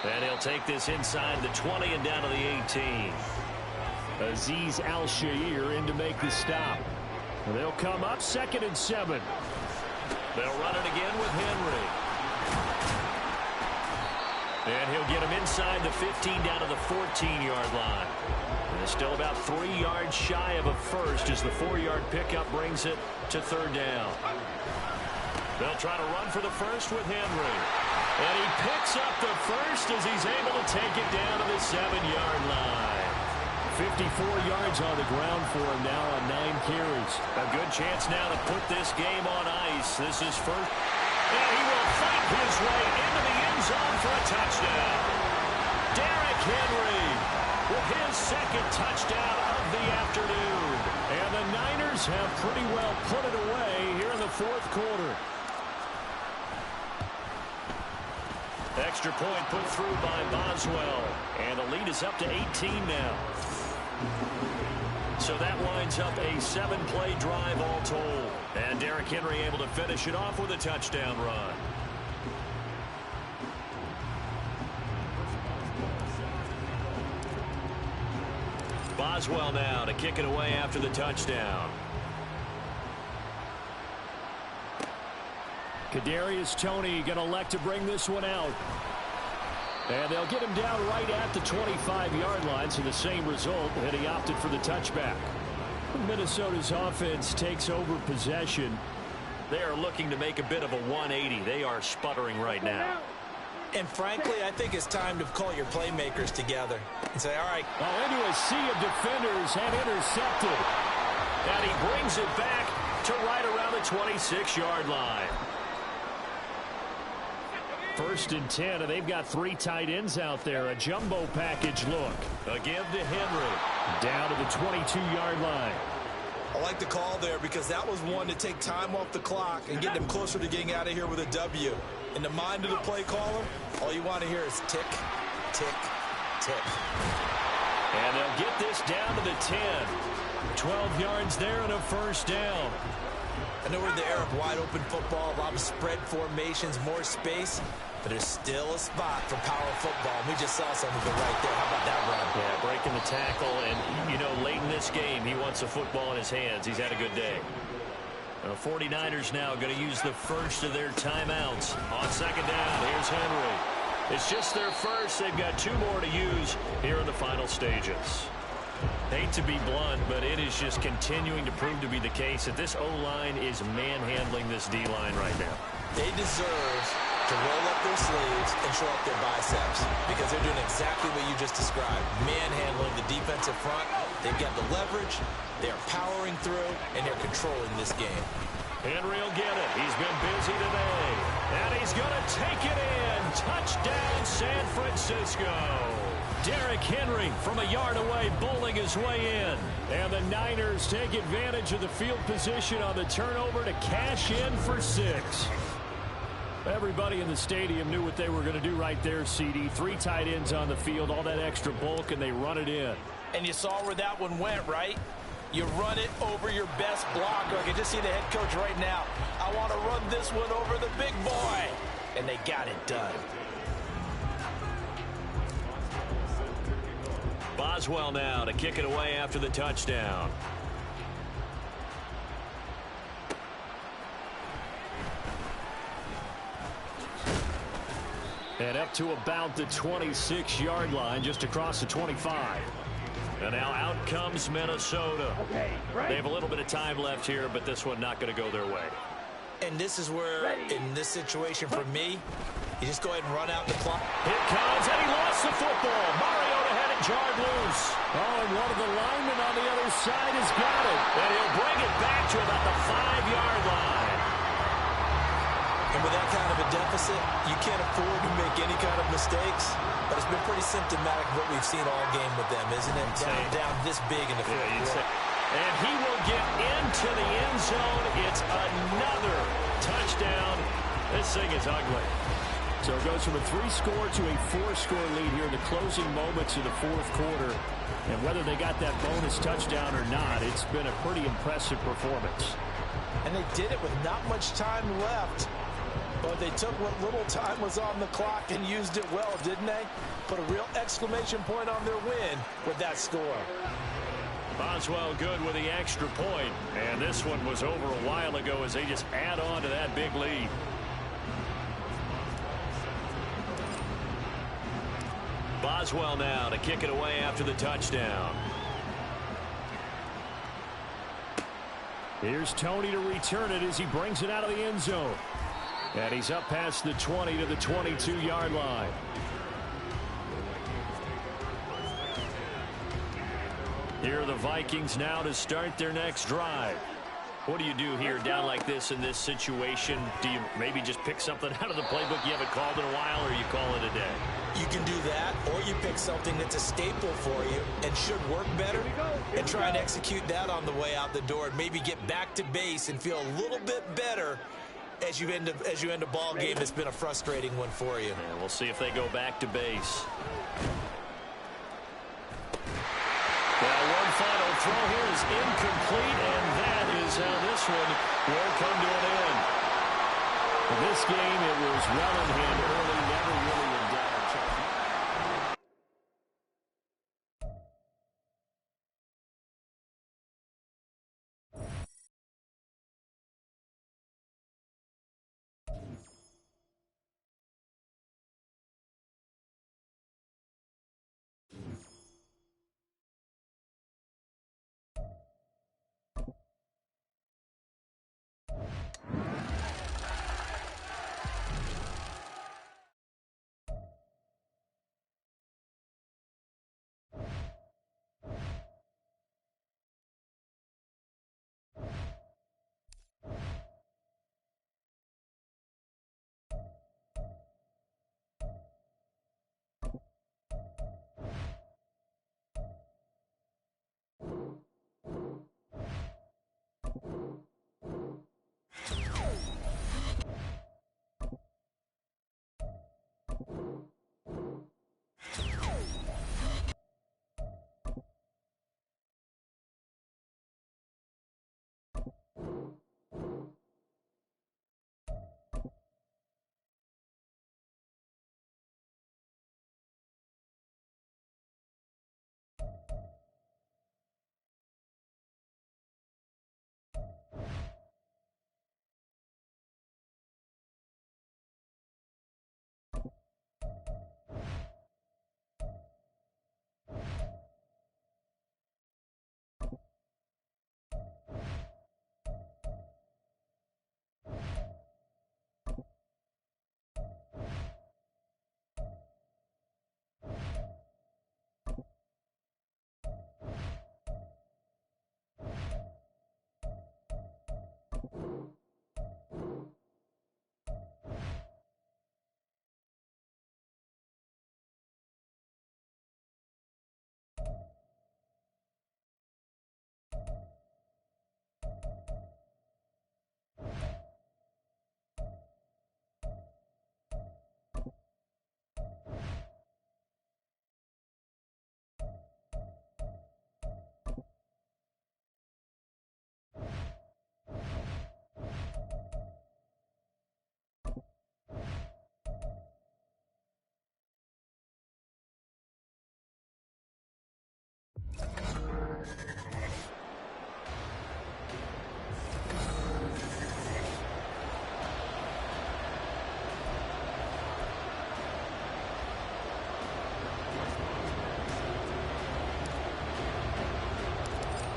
And he'll take this inside the 20 and down to the 18. Azeez Al-Shaair in to make the stop. And they'll come up 2nd and 7. They'll run it again with Henry. And he'll get him inside the 15 down to the 14-yard line. And still about 3 yards shy of a first as the 4-yard pickup brings it to 3rd down. They'll try to run for the first with Henry. And he picks up the first as he's able to take it down to the 7-yard line. 54 yards on the ground for him now on 9 carries. A good chance now to put this game on ice. This is first. And he will fight his way into the end zone for a touchdown. Derrick Henry with his 2nd touchdown of the afternoon. And the Niners have pretty well put it away here in the 4th quarter. Extra point put through by Boswell. And the lead is up to 18 now. So that winds up a 7-play drive all told. And Derrick Henry able to finish it off with a touchdown run. Boswell now to kick it away after the touchdown. Kadarius Toney going to elect to bring this one out. And they'll get him down right at the 25-yard line, so the same result, and he opted for the touchback. Minnesota's offense takes over possession. They are looking to make a bit of a 180. They are sputtering right now. And frankly, I think it's time to call your playmakers together and say, all right. Well, into a sea of defenders and intercepted. And he brings it back to right around the 26-yard line. 1st and 10, and they've got 3 tight ends out there. A jumbo package look. A give to Henry. Down to the 22-yard line. I like the call there because that was one to take time off the clock and get them closer to getting out of here with a W. In the mind of the play caller, all you want to hear is tick, tick, tick. And they'll get this down to the 10. 12 yards there and a 1st down. I know we're in the era of wide-open football, a lot of spread formations, more space, but there's still a spot for power football. And we just saw some of it right there. How about that run? Yeah, breaking the tackle, and, you know, late in this game, he wants the football in his hands. He's had a good day. The 49ers now going to use the first of their timeouts. On 2nd down, here's Henry. It's just their first. They've got 2 more to use here in the final stages. Hate to be blunt, but it is just continuing to prove to be the case that this O-line is manhandling this D-line right now. They deserve to roll up their sleeves and show up their biceps because they're doing exactly what you just described, manhandling the defensive front. They've got the leverage, they're powering through, and they're controlling this game. Henry will get it. He's been busy today, and he's going to take it in. Touchdown, San Francisco. Derrick Henry from a yard away bowling his way in. And the Niners take advantage of the field position on the turnover to cash in for 6. Everybody in the stadium knew what they were going to do right there, CD. 3 tight ends on the field, all that extra bulk, and they run it in. And you saw where that one went, right? You run it over your best blocker. I can just see the head coach right now. I want to run this one over the big boy. And they got it done. Boswell now to kick it away after the touchdown. And up to about the 26-yard line, just across the 25. And now out comes Minnesota. They have a little bit of time left here, but this one not going to go their way. And this is where, in this situation for me, you just go ahead and run out the clock. Here comes, and he lost the football. Mariota had it jarred loose. Oh, and one of the linemen on the other side has got it. And he'll bring it back to about the 5-yard line. And with that kind of a deficit, you can't afford to make any kind of mistakes. But it's been pretty symptomatic of what we've seen all game with them, isn't it? Down this big in the fourth quarter. And he will get into the end zone. It's another touchdown. This thing is ugly. So it goes from a 3-score to a 4-score lead here in the closing moments of the fourth quarter. And whether they got that bonus touchdown or not, it's been a pretty impressive performance. And they did it with not much time left. But they took what little time was on the clock and used it well, didn't they? Put a real exclamation point on their win with that score. Boswell good with the extra point. And this one was over a while ago as they just add on to that big lead. Boswell now to kick it away after the touchdown. Here's Tony to return it as he brings it out of the end zone. And he's up past the 20 to the 22-yard line. Here are the Vikings now to start their next drive. What do you do here down like this in this situation? Do you maybe just pick something out of the playbook you haven't called in a while, or you call it a day? You can do that, or you pick something that's a staple for you and should work better and try and execute that on the way out the door and maybe get back to base and feel a little bit better as you end a ball game that's been a frustrating one for you. Yeah, we'll see if they go back to base. Well, one final throw here is incomplete, and that is how this one will come to an end. In this game, it was well in hand early, never really in doubt.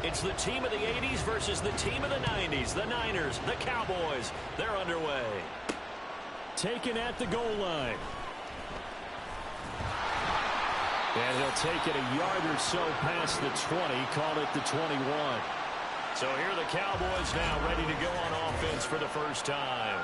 It's the team of the 80s versus the team of the 90s. The Niners, the Cowboys, they're underway. Taken at the goal line. And he'll take it a yard or so past the 20, call it the 21. So here are the Cowboys now ready to go on offense for the first time.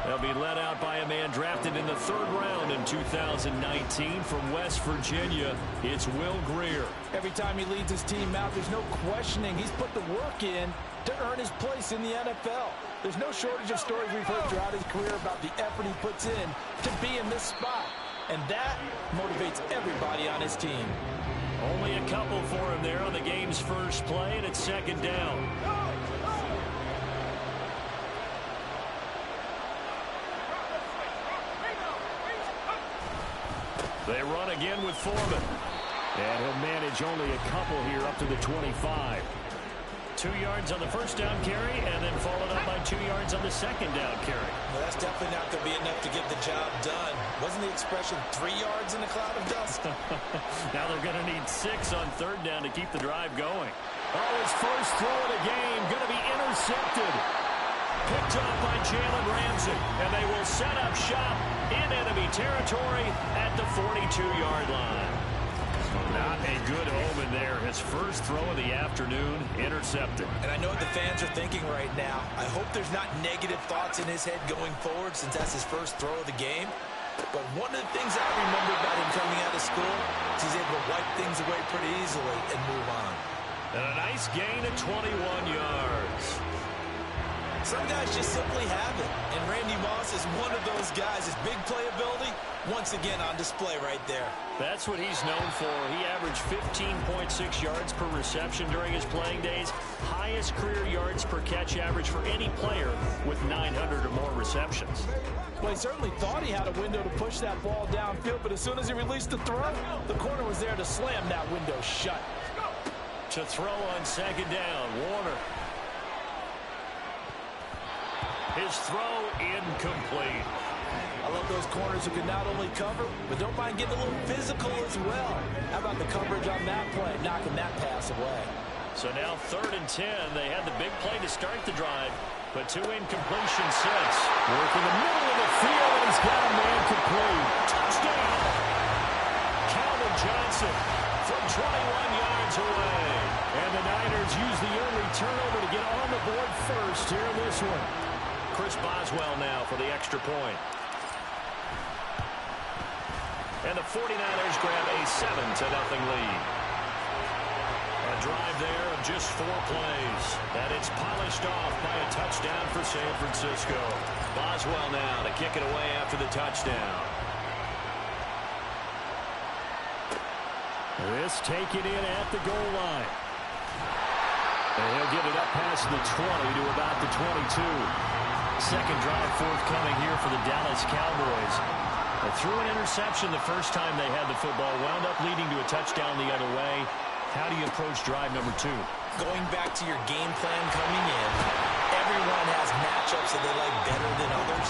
They'll be led out by a man drafted in the 3rd round in 2019 from West Virginia. It's Will Grier. Every time he leads his team out, there's no questioning. He's put the work in to earn his place in the NFL. There's no shortage of stories we've heard throughout his career about the effort he puts in to be in this spot. And that motivates everybody on his team. Only a couple for him there on the game's first play, and it's 2nd down. They run again with Foreman. And he'll manage only a couple here up to the 25. 2 yards on the first down carry, and then followed up by 2 yards on the second down carry. Well, that's definitely not going to be enough to get the job done. Wasn't the expression 3 yards in a cloud of dust? Now they're going to need 6 on 3rd down to keep the drive going. Oh, his first throw of the game going to be intercepted. Picked off by Jalen Ramsey, and they will set up shop in enemy territory at the 42-yard line. Not a good omen there. His first throw of the afternoon, intercepted. And I know what the fans are thinking right now. I hope there's not negative thoughts in his head going forward since that's his first throw of the game. But one of the things I remember about him coming out of school is he's able to wipe things away pretty easily and move on. And a nice gain of 21 yards. Some guys just simply have it. And Randy Moss is one of those guys. His big playability, once again on display right there. That's what he's known for. He averaged 15.6 yards per reception during his playing days. Highest career yards per catch average for any player with 900 or more receptions. Well, he certainly thought he had a window to push that ball downfield, but as soon as he released the throw, the corner was there to slam that window shut. To throw on 2nd down, Warner. His throw incomplete. I love those corners who can not only cover, but don't mind getting a little physical as well. How about the coverage on that play, knocking that pass away? So now 3rd and 10. They had the big play to start the drive, but 2 incompletions since. Work in the middle of the field, and he's got a man complete. Touchdown! Calvin Johnson from 21 yards away. And the Niners use the early turnover to get on the board first here in this one. Chris Boswell now for the extra point. And the 49ers grab a 7-0 lead. A drive there of just 4 plays. And it's polished off by a touchdown for San Francisco. Boswell now to kick it away after the touchdown. This taken in at the goal line. And he'll get it up past the 20 to about the 22. Second drive forthcoming here for the Dallas Cowboys. They threw an interception the first time they had the football, wound up leading to a touchdown the other way. How do you approach drive number 2? Going back to your game plan coming in, everyone has matchups that they like better than others.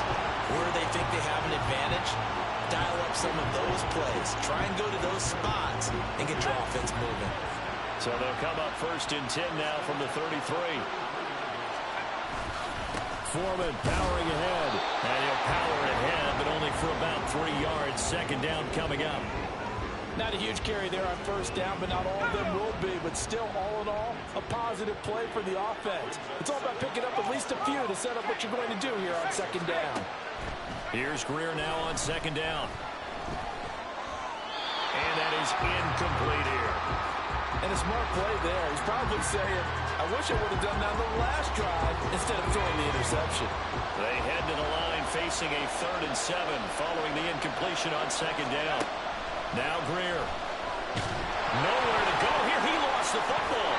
Where they think they have an advantage, dial up some of those plays. Try and go to those spots and get your offense moving. So they'll come up 1st and 10 now from the 33. Foreman powering ahead. And he'll power ahead, but only for about 3 yards. 2nd down coming up. Not a huge carry there on 1st down, but not all of them will be. But still, all in all, a positive play for the offense. It's all about picking up at least a few to set up what you're going to do here on 2nd down. Here's Grier now on 2nd down. And that is incomplete here. And a smart play there. He's probably saying, I wish I would have done that on the last drive instead of throwing the interception. They head to the line facing a 3rd and 7 following the incompletion on 2nd down. Now Grier. Nowhere to go here. He lost the football.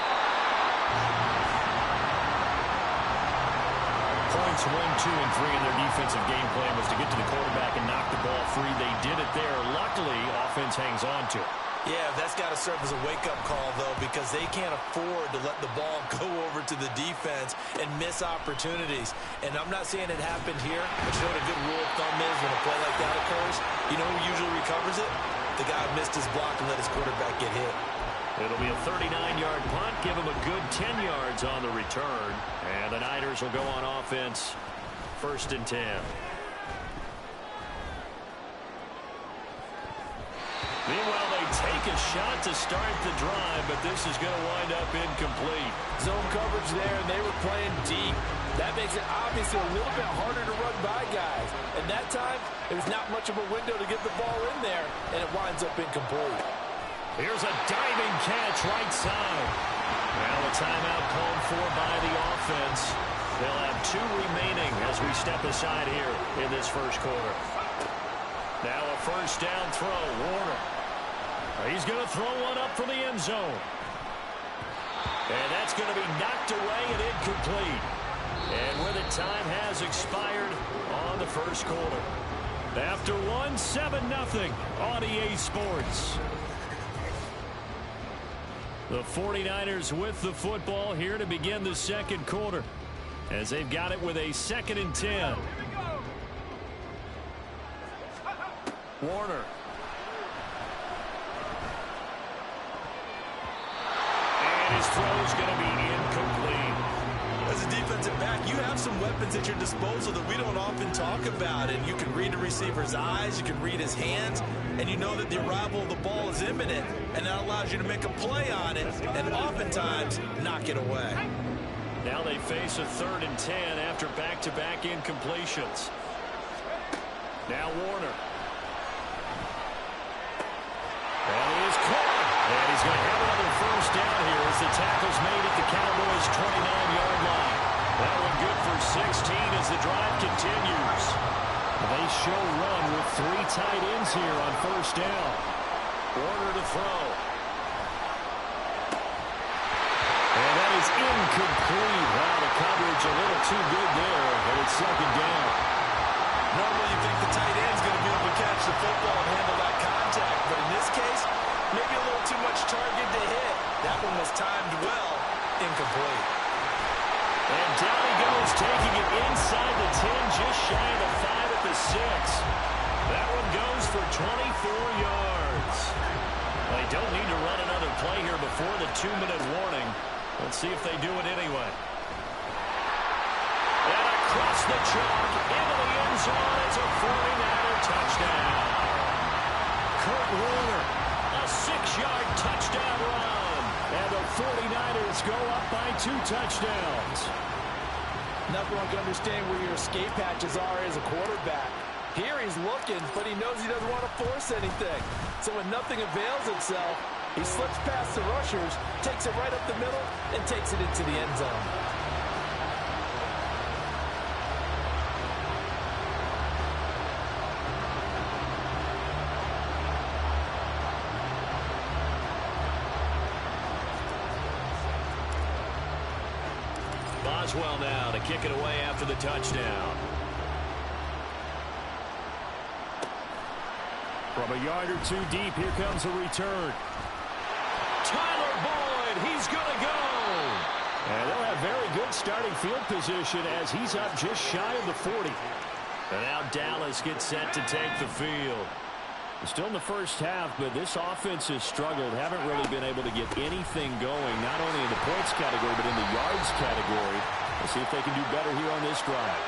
Points 1, 2, and 3 in their defensive game plan was to get to the quarterback and knock the ball free. They did it there. Luckily, offense hangs on to it. Yeah, that's got to serve as a wake-up call, though, because they can't afford to let the ball go over to the defense and miss opportunities. And I'm not saying it happened here, but you know what a good rule of thumb is when a play like that occurs? You know who usually recovers it? The guy who missed his block and let his quarterback get hit. It'll be a 39-yard punt. Give them a good 10 yards on the return. And the Niners will go on offense. 1st and 10. Meanwhile, they take a shot to start the drive, but this is going to wind up incomplete. Zone coverage there, and they were playing deep. That makes it obviously a little bit harder to run by guys. And that time, there's not much of a window to get the ball in there, and it winds up incomplete. Here's a diving catch right side. Now a timeout called for by the offense. They'll have 2 remaining as we step aside here in this first quarter. Now a first down throw, Warner. He's going to throw one up from the end zone. And that's going to be knocked away and incomplete. And where the time has expired on the first quarter. After 7-0 on EA Sports. The 49ers with the football here to begin the second quarter. As they've got it with a 2nd and 10. Warner. And his throw is going to be incomplete. As a defensive back, you have some weapons at your disposal that we don't often talk about. And you can read the receiver's eyes, you can read his hands, and you know that the arrival of the ball is imminent. And that allows you to make a play on it and oftentimes knock it away. Now they face a 3rd and 10 after back-to-back incompletions. Now Warner. And he is caught. And he's going to have another first down here as the tackle's made at the Cowboys' 29-yard line. That one good for 16 as the drive continues. They show run with 3 tight ends here on first down. Warner to throw. And that is incomplete. Wow, the coverage a little too good there, and it's 2nd down. Normally you think the tight end's going to be able to catch the football and handle that contact, but in this case, maybe a little too much target to hit. That one was timed well, incomplete. And down he goes, taking it inside the 10, just shy of the 5 at the 6. That one goes for 24 yards. They don't need to run another play here before the 2-minute warning. Let's see if they do it anyway. And across the chalk, into the end zone, it's a 49er touchdown. Kurt Warner, a 6-yard touchdown run. And the 49ers go up by 2 touchdowns. Nothing like understand where your escape patches are as a quarterback. Here he's looking, but he knows he doesn't want to force anything. So when nothing avails itself, he slips past the rushers, takes it right up the middle, and takes it into the end zone. Boswell now to kick it away after the touchdown. From a yard or 2 deep, here comes a return. Tyler Boyd, he's going to go. And they'll have very good starting field position as he's up just shy of the 40. And now Dallas gets set to take the field. Still in the first half, but this offense has struggled. Haven't really been able to get anything going, not only in the points category, but in the yards category. Let's see if they can do better here on this drive.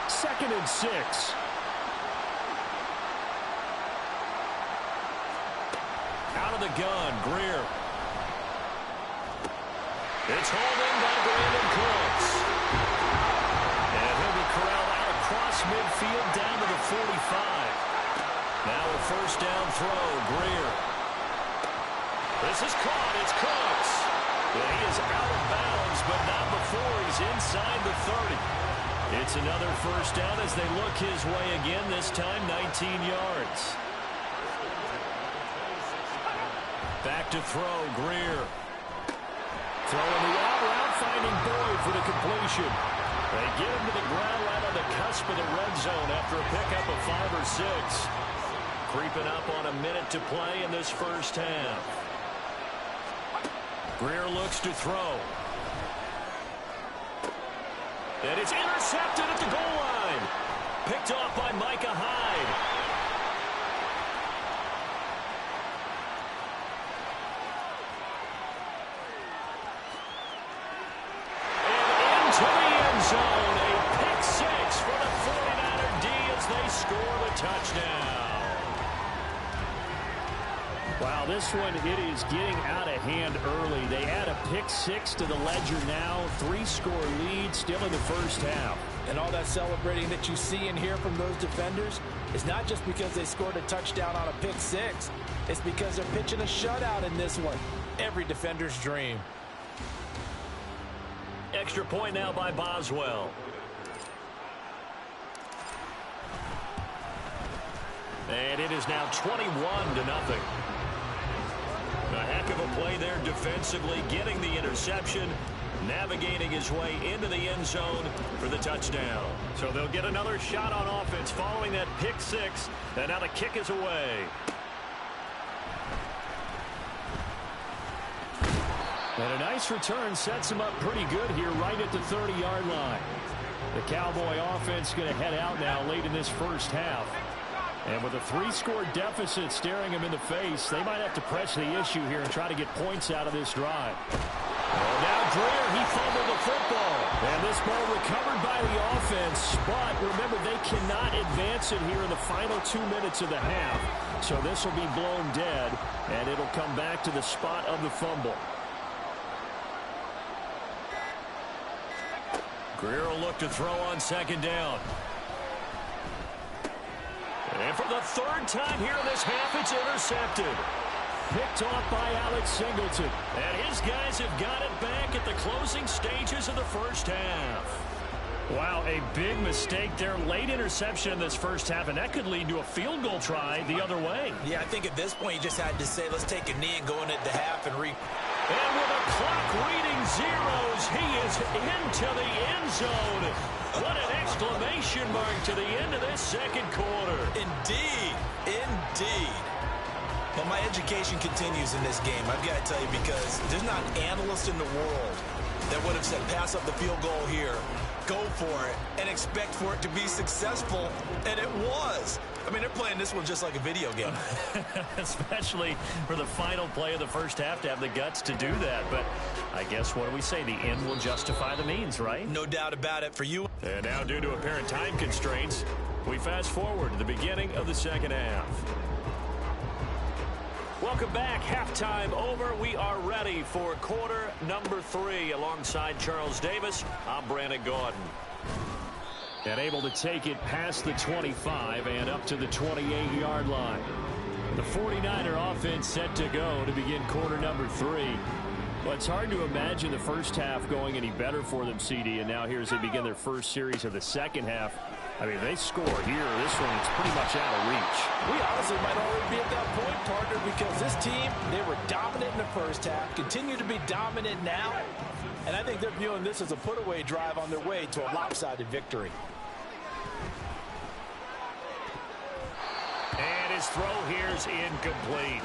2nd and 6. Out of the gun, Greer. It's holding by Brandon Cooks. And he'll be corralled out across midfield down to the 45. Now a first down throw, Greer. This is caught, it's Cooks. And he is out of bounds, but not before he's inside the 30. It's another first down as they look his way again, this time 19 yards. Back to throw, Greer. Throwing the out route, finding Boyd for the completion. They get him to the ground right on the cusp of the red zone after a pickup of 5 or 6. Creeping up on a minute to play in this first half. Greer looks to throw. And it's intercepted at the goal line. Picked off by Micah Hyde. Wow, this one, it is getting out of hand early. They add a pick six to the ledger now. 3-score lead still in the first half. And all that celebrating that you see and hear from those defenders is not just because they scored a touchdown on a pick six. It's because they're pitching a shutout in this one. Every defender's dream. Extra point now by Boswell. And it is now 21-0. A heck of a play there defensively, getting the interception, navigating his way into the end zone for the touchdown. So they'll get another shot on offense following that pick six, and now the kick is away. And a nice return sets him up pretty good here right at the 30-yard line. The Cowboy offense going to head out now late in this first half. And with a 3-score deficit staring him in the face, they might have to press the issue here and try to get points out of this drive. Well, now Greer, he fumbled the football. And this ball recovered by the offense. But remember, they cannot advance it here in the final 2 minutes of the half. So this will be blown dead, and it'll come back to the spot of the fumble. Greer will look to throw on second down. And for the third time here in this half, it's intercepted. Picked off by Alex Singleton. And his guys have got it back at the closing stages of the first half. Wow, a big mistake there. Late interception in this first half, and that could lead to a field goal try the other way. Yeah, I think at this point you just had to say, let's take a knee and go into the half and And with a clock reading zeros, he is into the end zone. What an exclamation mark to the end of this second quarter. Indeed. Indeed. But my education continues in this game. I've got to tell you, because there's not an analyst in the world that would have said pass up the field goal here, go for it, and expect for it to be successful. And it was. I mean, they're playing this one just like a video game. Especially for the final play of the first half to have the guts to do that. But I guess, what do we say? The end will justify the means, right? No doubt about it for you. And now, due to apparent time constraints, we fast forward to the beginning of the second half. Welcome back. Halftime over. We are ready for quarter number 3. Alongside Charles Davis, I'm Brandon Gordon. And able to take it past the 25 and up to the 28-yard line. The 49er offense set to go to begin quarter number 3. Well, it's hard to imagine the first half going any better for them, CD. And now here as they begin their first series of the second half. I mean, they score here. This one is pretty much out of reach. We honestly might already be at that point, partner, because this team, they were dominant in the first half, continue to be dominant now. And I think they're viewing this as a put-away drive on their way to a lopsided victory. And his throw here is incomplete.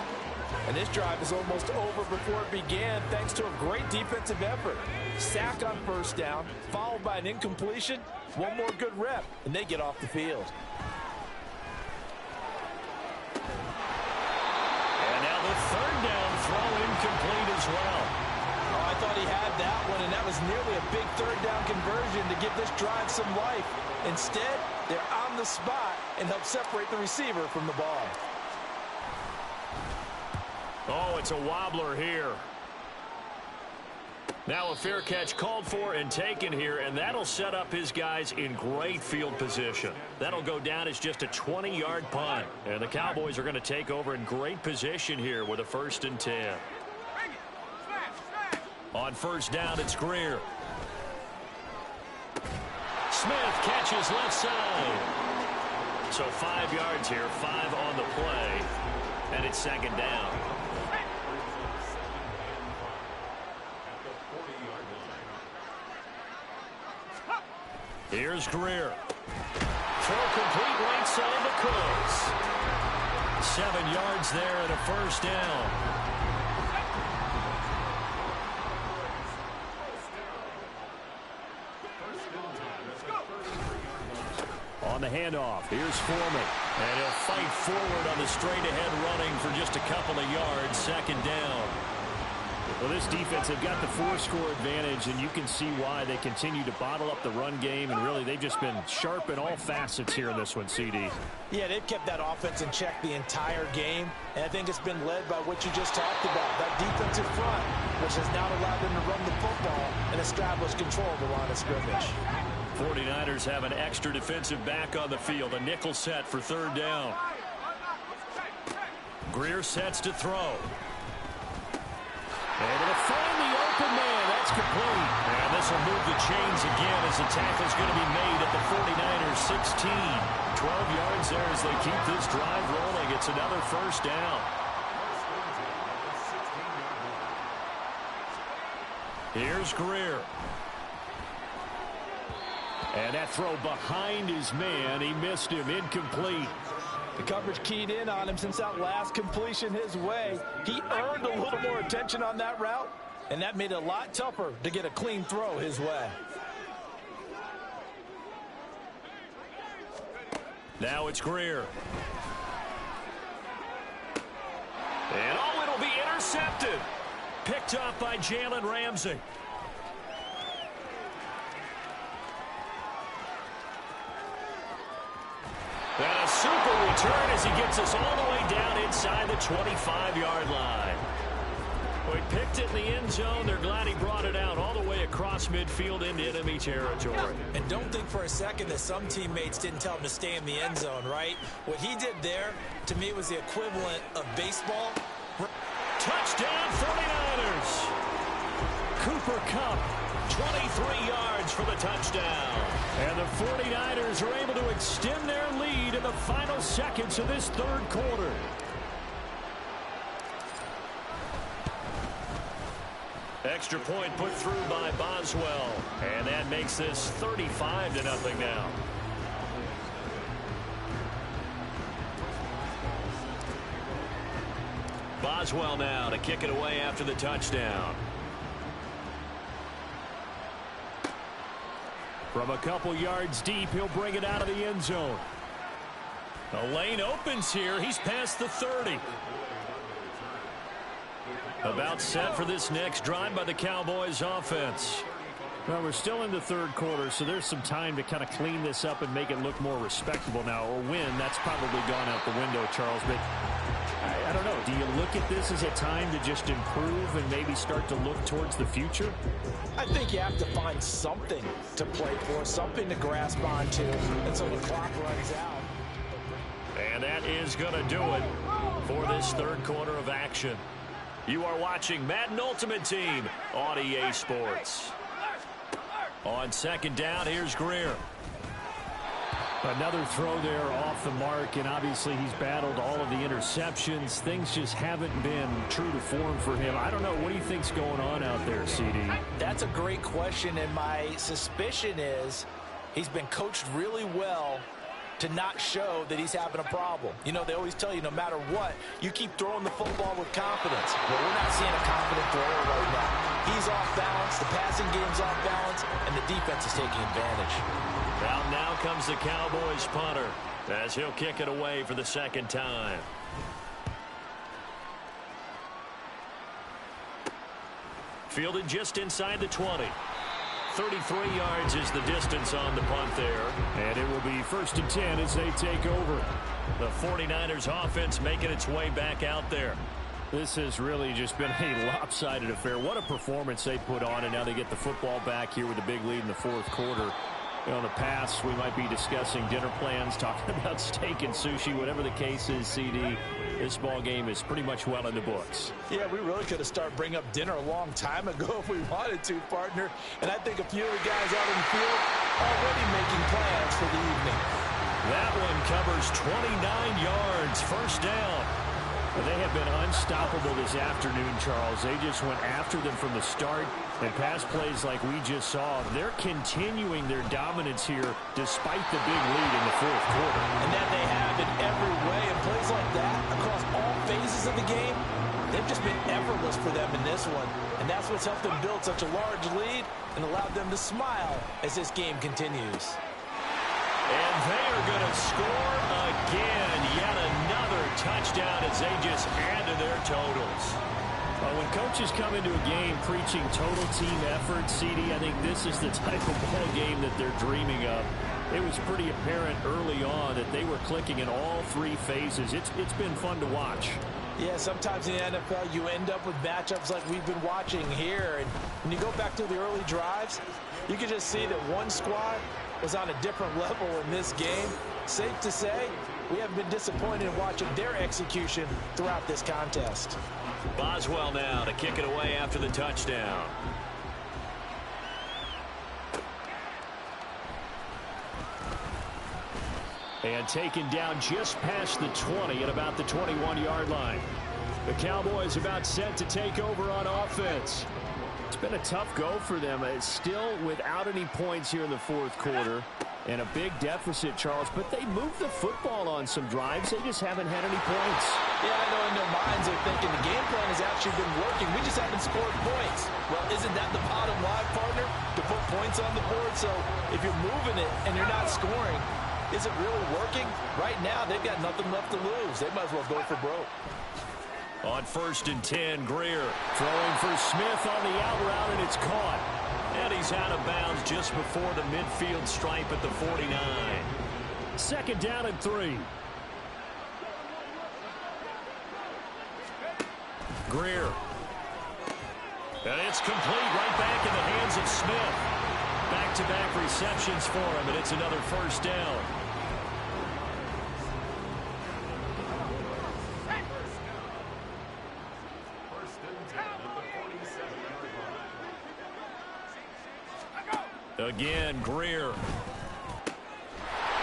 And this drive is almost over before it began, thanks to a great defensive effort. Sack on first down, followed by an incompletion. One more good rep, and they get off the field. And now the third down throw incomplete as well. Oh, I thought he had that one, and that was nearly a big third down conversion to give this drive some life. Instead, they're on the spot and help separate the receiver from the ball. Oh, it's a wobbler here. Now a fair catch called for and taken here, and that'll set up his guys in great field position. That'll go down as just a 20-yard punt. And the Cowboys are going to take over in great position here with a 1st and 10. On first down, it's Greer. Smith catches left side. So 5 yards here, 5 on the play, and it's second down. Here's Greer. Throw complete right side to Cooks. 7 yards there and a 1st down. On the handoff, here's Foreman. And he'll fight forward on the straight-ahead running for just a couple of yards. 2nd down. Well, this defense, they've got the 4-score advantage, and you can see why they continue to bottle up the run game, and really they've just been sharp in all facets here in this one, CD. Yeah, they've kept that offense in check the entire game, and I think it's been led by what you just talked about, that defensive front, which has now allowed them to run the football and establish control of the line of scrimmage. 49ers have an extra defensive back on the field, a nickel set for 3rd down. Greer sets to throw. Able to find the open man. That's complete. And this will move the chains again as the tackle's going to be made at the 49ers 16. 12 yards there as they keep this drive rolling. It's another 1st down. Here's Greer. And that throw behind his man. He missed him. Incomplete. The coverage keyed in on him since that last completion his way. He earned a little more attention on that route, and that made it a lot tougher to get a clean throw his way. Now it's Greer. And oh, it'll be intercepted. Picked off by Jalen Ramsey. And a super return as he gets us all the way down inside the 25-yard line. Well, he picked it in the end zone. They're glad he brought it out all the way across midfield into enemy territory. And don't think for a second that some teammates didn't tell him to stay in the end zone, right? What he did there, to me, was the equivalent of baseball. Touchdown 49ers. Cooper Kupp, 23 yards for the touchdown. And the 49ers are able to extend their lead in the final seconds of this 3rd quarter. Extra point put through by Boswell. And that makes this 35-0 now. Boswell now to kick it away after the touchdown. From a couple yards deep, he'll bring it out of the end zone. The lane opens here. He's past the 30. About set for this next drive by the Cowboys offense. Well, we're still in the 3rd quarter, so there's some time to kind of clean this up and make it look more respectable now. Or win, that's probably gone out the window, Charles. But I don't know. Do you look at this as a time to just improve and maybe start to look towards the future? I think you have to find something to play for, something to grasp onto, and so the clock runs out. And that is going to do it for this 3rd quarter of action. You are watching Madden Ultimate Team on EA Sports. On 2nd down, here's Greer. Another throw there off the mark, and obviously he's battled all of the interceptions. Things just haven't been true to form for him. I don't know. What do you think's going on out there, CD? That's a great question, and my suspicion is he's been coached really well to not show that he's having a problem. You know, they always tell you no matter what, you keep throwing the football with confidence. Well, we're not seeing a confident thrower right now. He's off balance, the passing game's off balance, and the defense is taking advantage. Well, now comes the Cowboys punter as he'll kick it away for the 2nd time. Fielded just inside the 20. 33 yards is the distance on the punt there. And it will be 1st and 10 as they take over. The 49ers offense making its way back out there. This has really just been a lopsided affair. What a performance they put on, and now they get the football back here with a big lead in the 4th quarter. You know, in the past, we might be discussing dinner plans, talking about steak and sushi, whatever the case is, CD. This ball game is pretty much well in the books. Yeah, we really could have started bringing up dinner a long time ago if we wanted to, partner. And I think a few of the guys out in the field already making plans for the evening. That one covers 29 yards, 1st down. They have been unstoppable this afternoon, Charles. They just went after them from the start. And pass plays like we just saw, they're continuing their dominance here despite the big lead in the 4th quarter. And that they have in every way. And plays like that across all phases of the game, they've just been effortless for them in this one. And that's what's helped them build such a large lead and allowed them to smile as this game continues. And they are going to score again. Yet another touchdown as they just add to their totals. When coaches come into a game preaching total team effort, CD, I think this is the type of ball game that they're dreaming of. It was pretty apparent early on that they were clicking in all three phases. It's been fun to watch. Yeah, sometimes in the NFL you end up with matchups like we've been watching here. And when you go back to the early drives, you can just see that one squad was on a different level in this game. Safe to say, we haven't been disappointed in watching their execution throughout this contest. Boswell now to kick it away after the touchdown. And taken down just past the 20 at about the 21-yard line. The Cowboys about set to take over on offense. It's been a tough go for them. It's still without any points here in the fourth quarter. And a big deficit, Charles. But they moved the football on some drives. They just haven't had any points. Yeah, I know in their minds they're thinking the game plan has actually been working. We just haven't scored points. Well, isn't that the bottom line, partner? To put points on the board. So if you're moving it and you're not scoring, is it really working? Right now, they've got nothing left to lose. They might as well go for broke. On 1st and 10, Greer throwing for Smith on the out route, and it's caught. And he's out of bounds just before the midfield stripe at the 49. 2nd down and 3. Greer. And it's complete right back in the hands of Smith. Back-to-back receptions for him, and it's another 1st down. Again, Greer.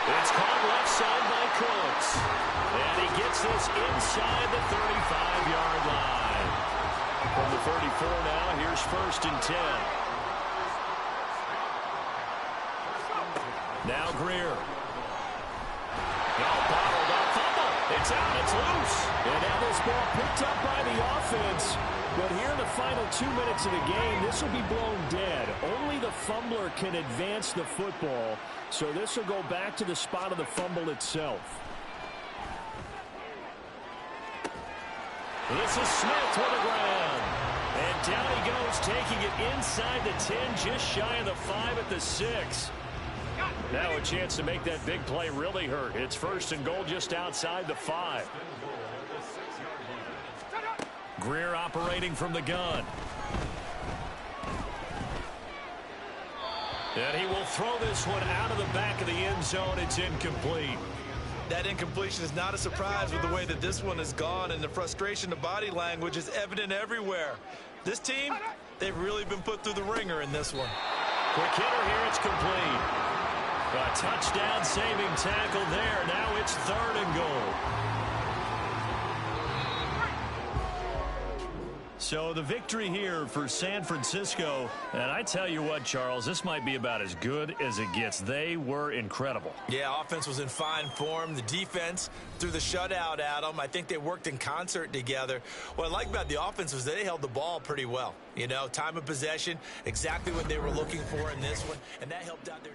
It's caught left side by Cooks. And he gets this inside the 35-yard line. From the 34 now, here's 1st and 10. Now Greer. Now bottled up, fumble. It's out, it's loose. And now this ball picked up by the offense. But here in the final 2 minutes of the game, this will be blown dead. Only the fumbler can advance the football, so this will go back to the spot of the fumble itself. This is Smith to the ground. And down he goes, taking it inside the 10, just shy of the 5 at the 6. Now a chance to make that big play really hurt. It's 1st and goal just outside the 5. Greer operating from the gun. And he will throw this one out of the back of the end zone. It's incomplete. That incompletion is not a surprise with the way that this one has gone, and the frustration of body language is evident everywhere. This team, they've really been put through the ringer in this one. Quick hitter here, it's complete. A touchdown saving tackle there. Now it's 3rd and goal. So the victory here for San Francisco. And I tell you what, Charles, this might be about as good as it gets. They were incredible. Yeah, offense was in fine form. The defense threw the shutout at them. I think they worked in concert together. What I like about the offense was they held the ball pretty well. You know, time of possession, exactly what they were looking for in this one. And that helped out their...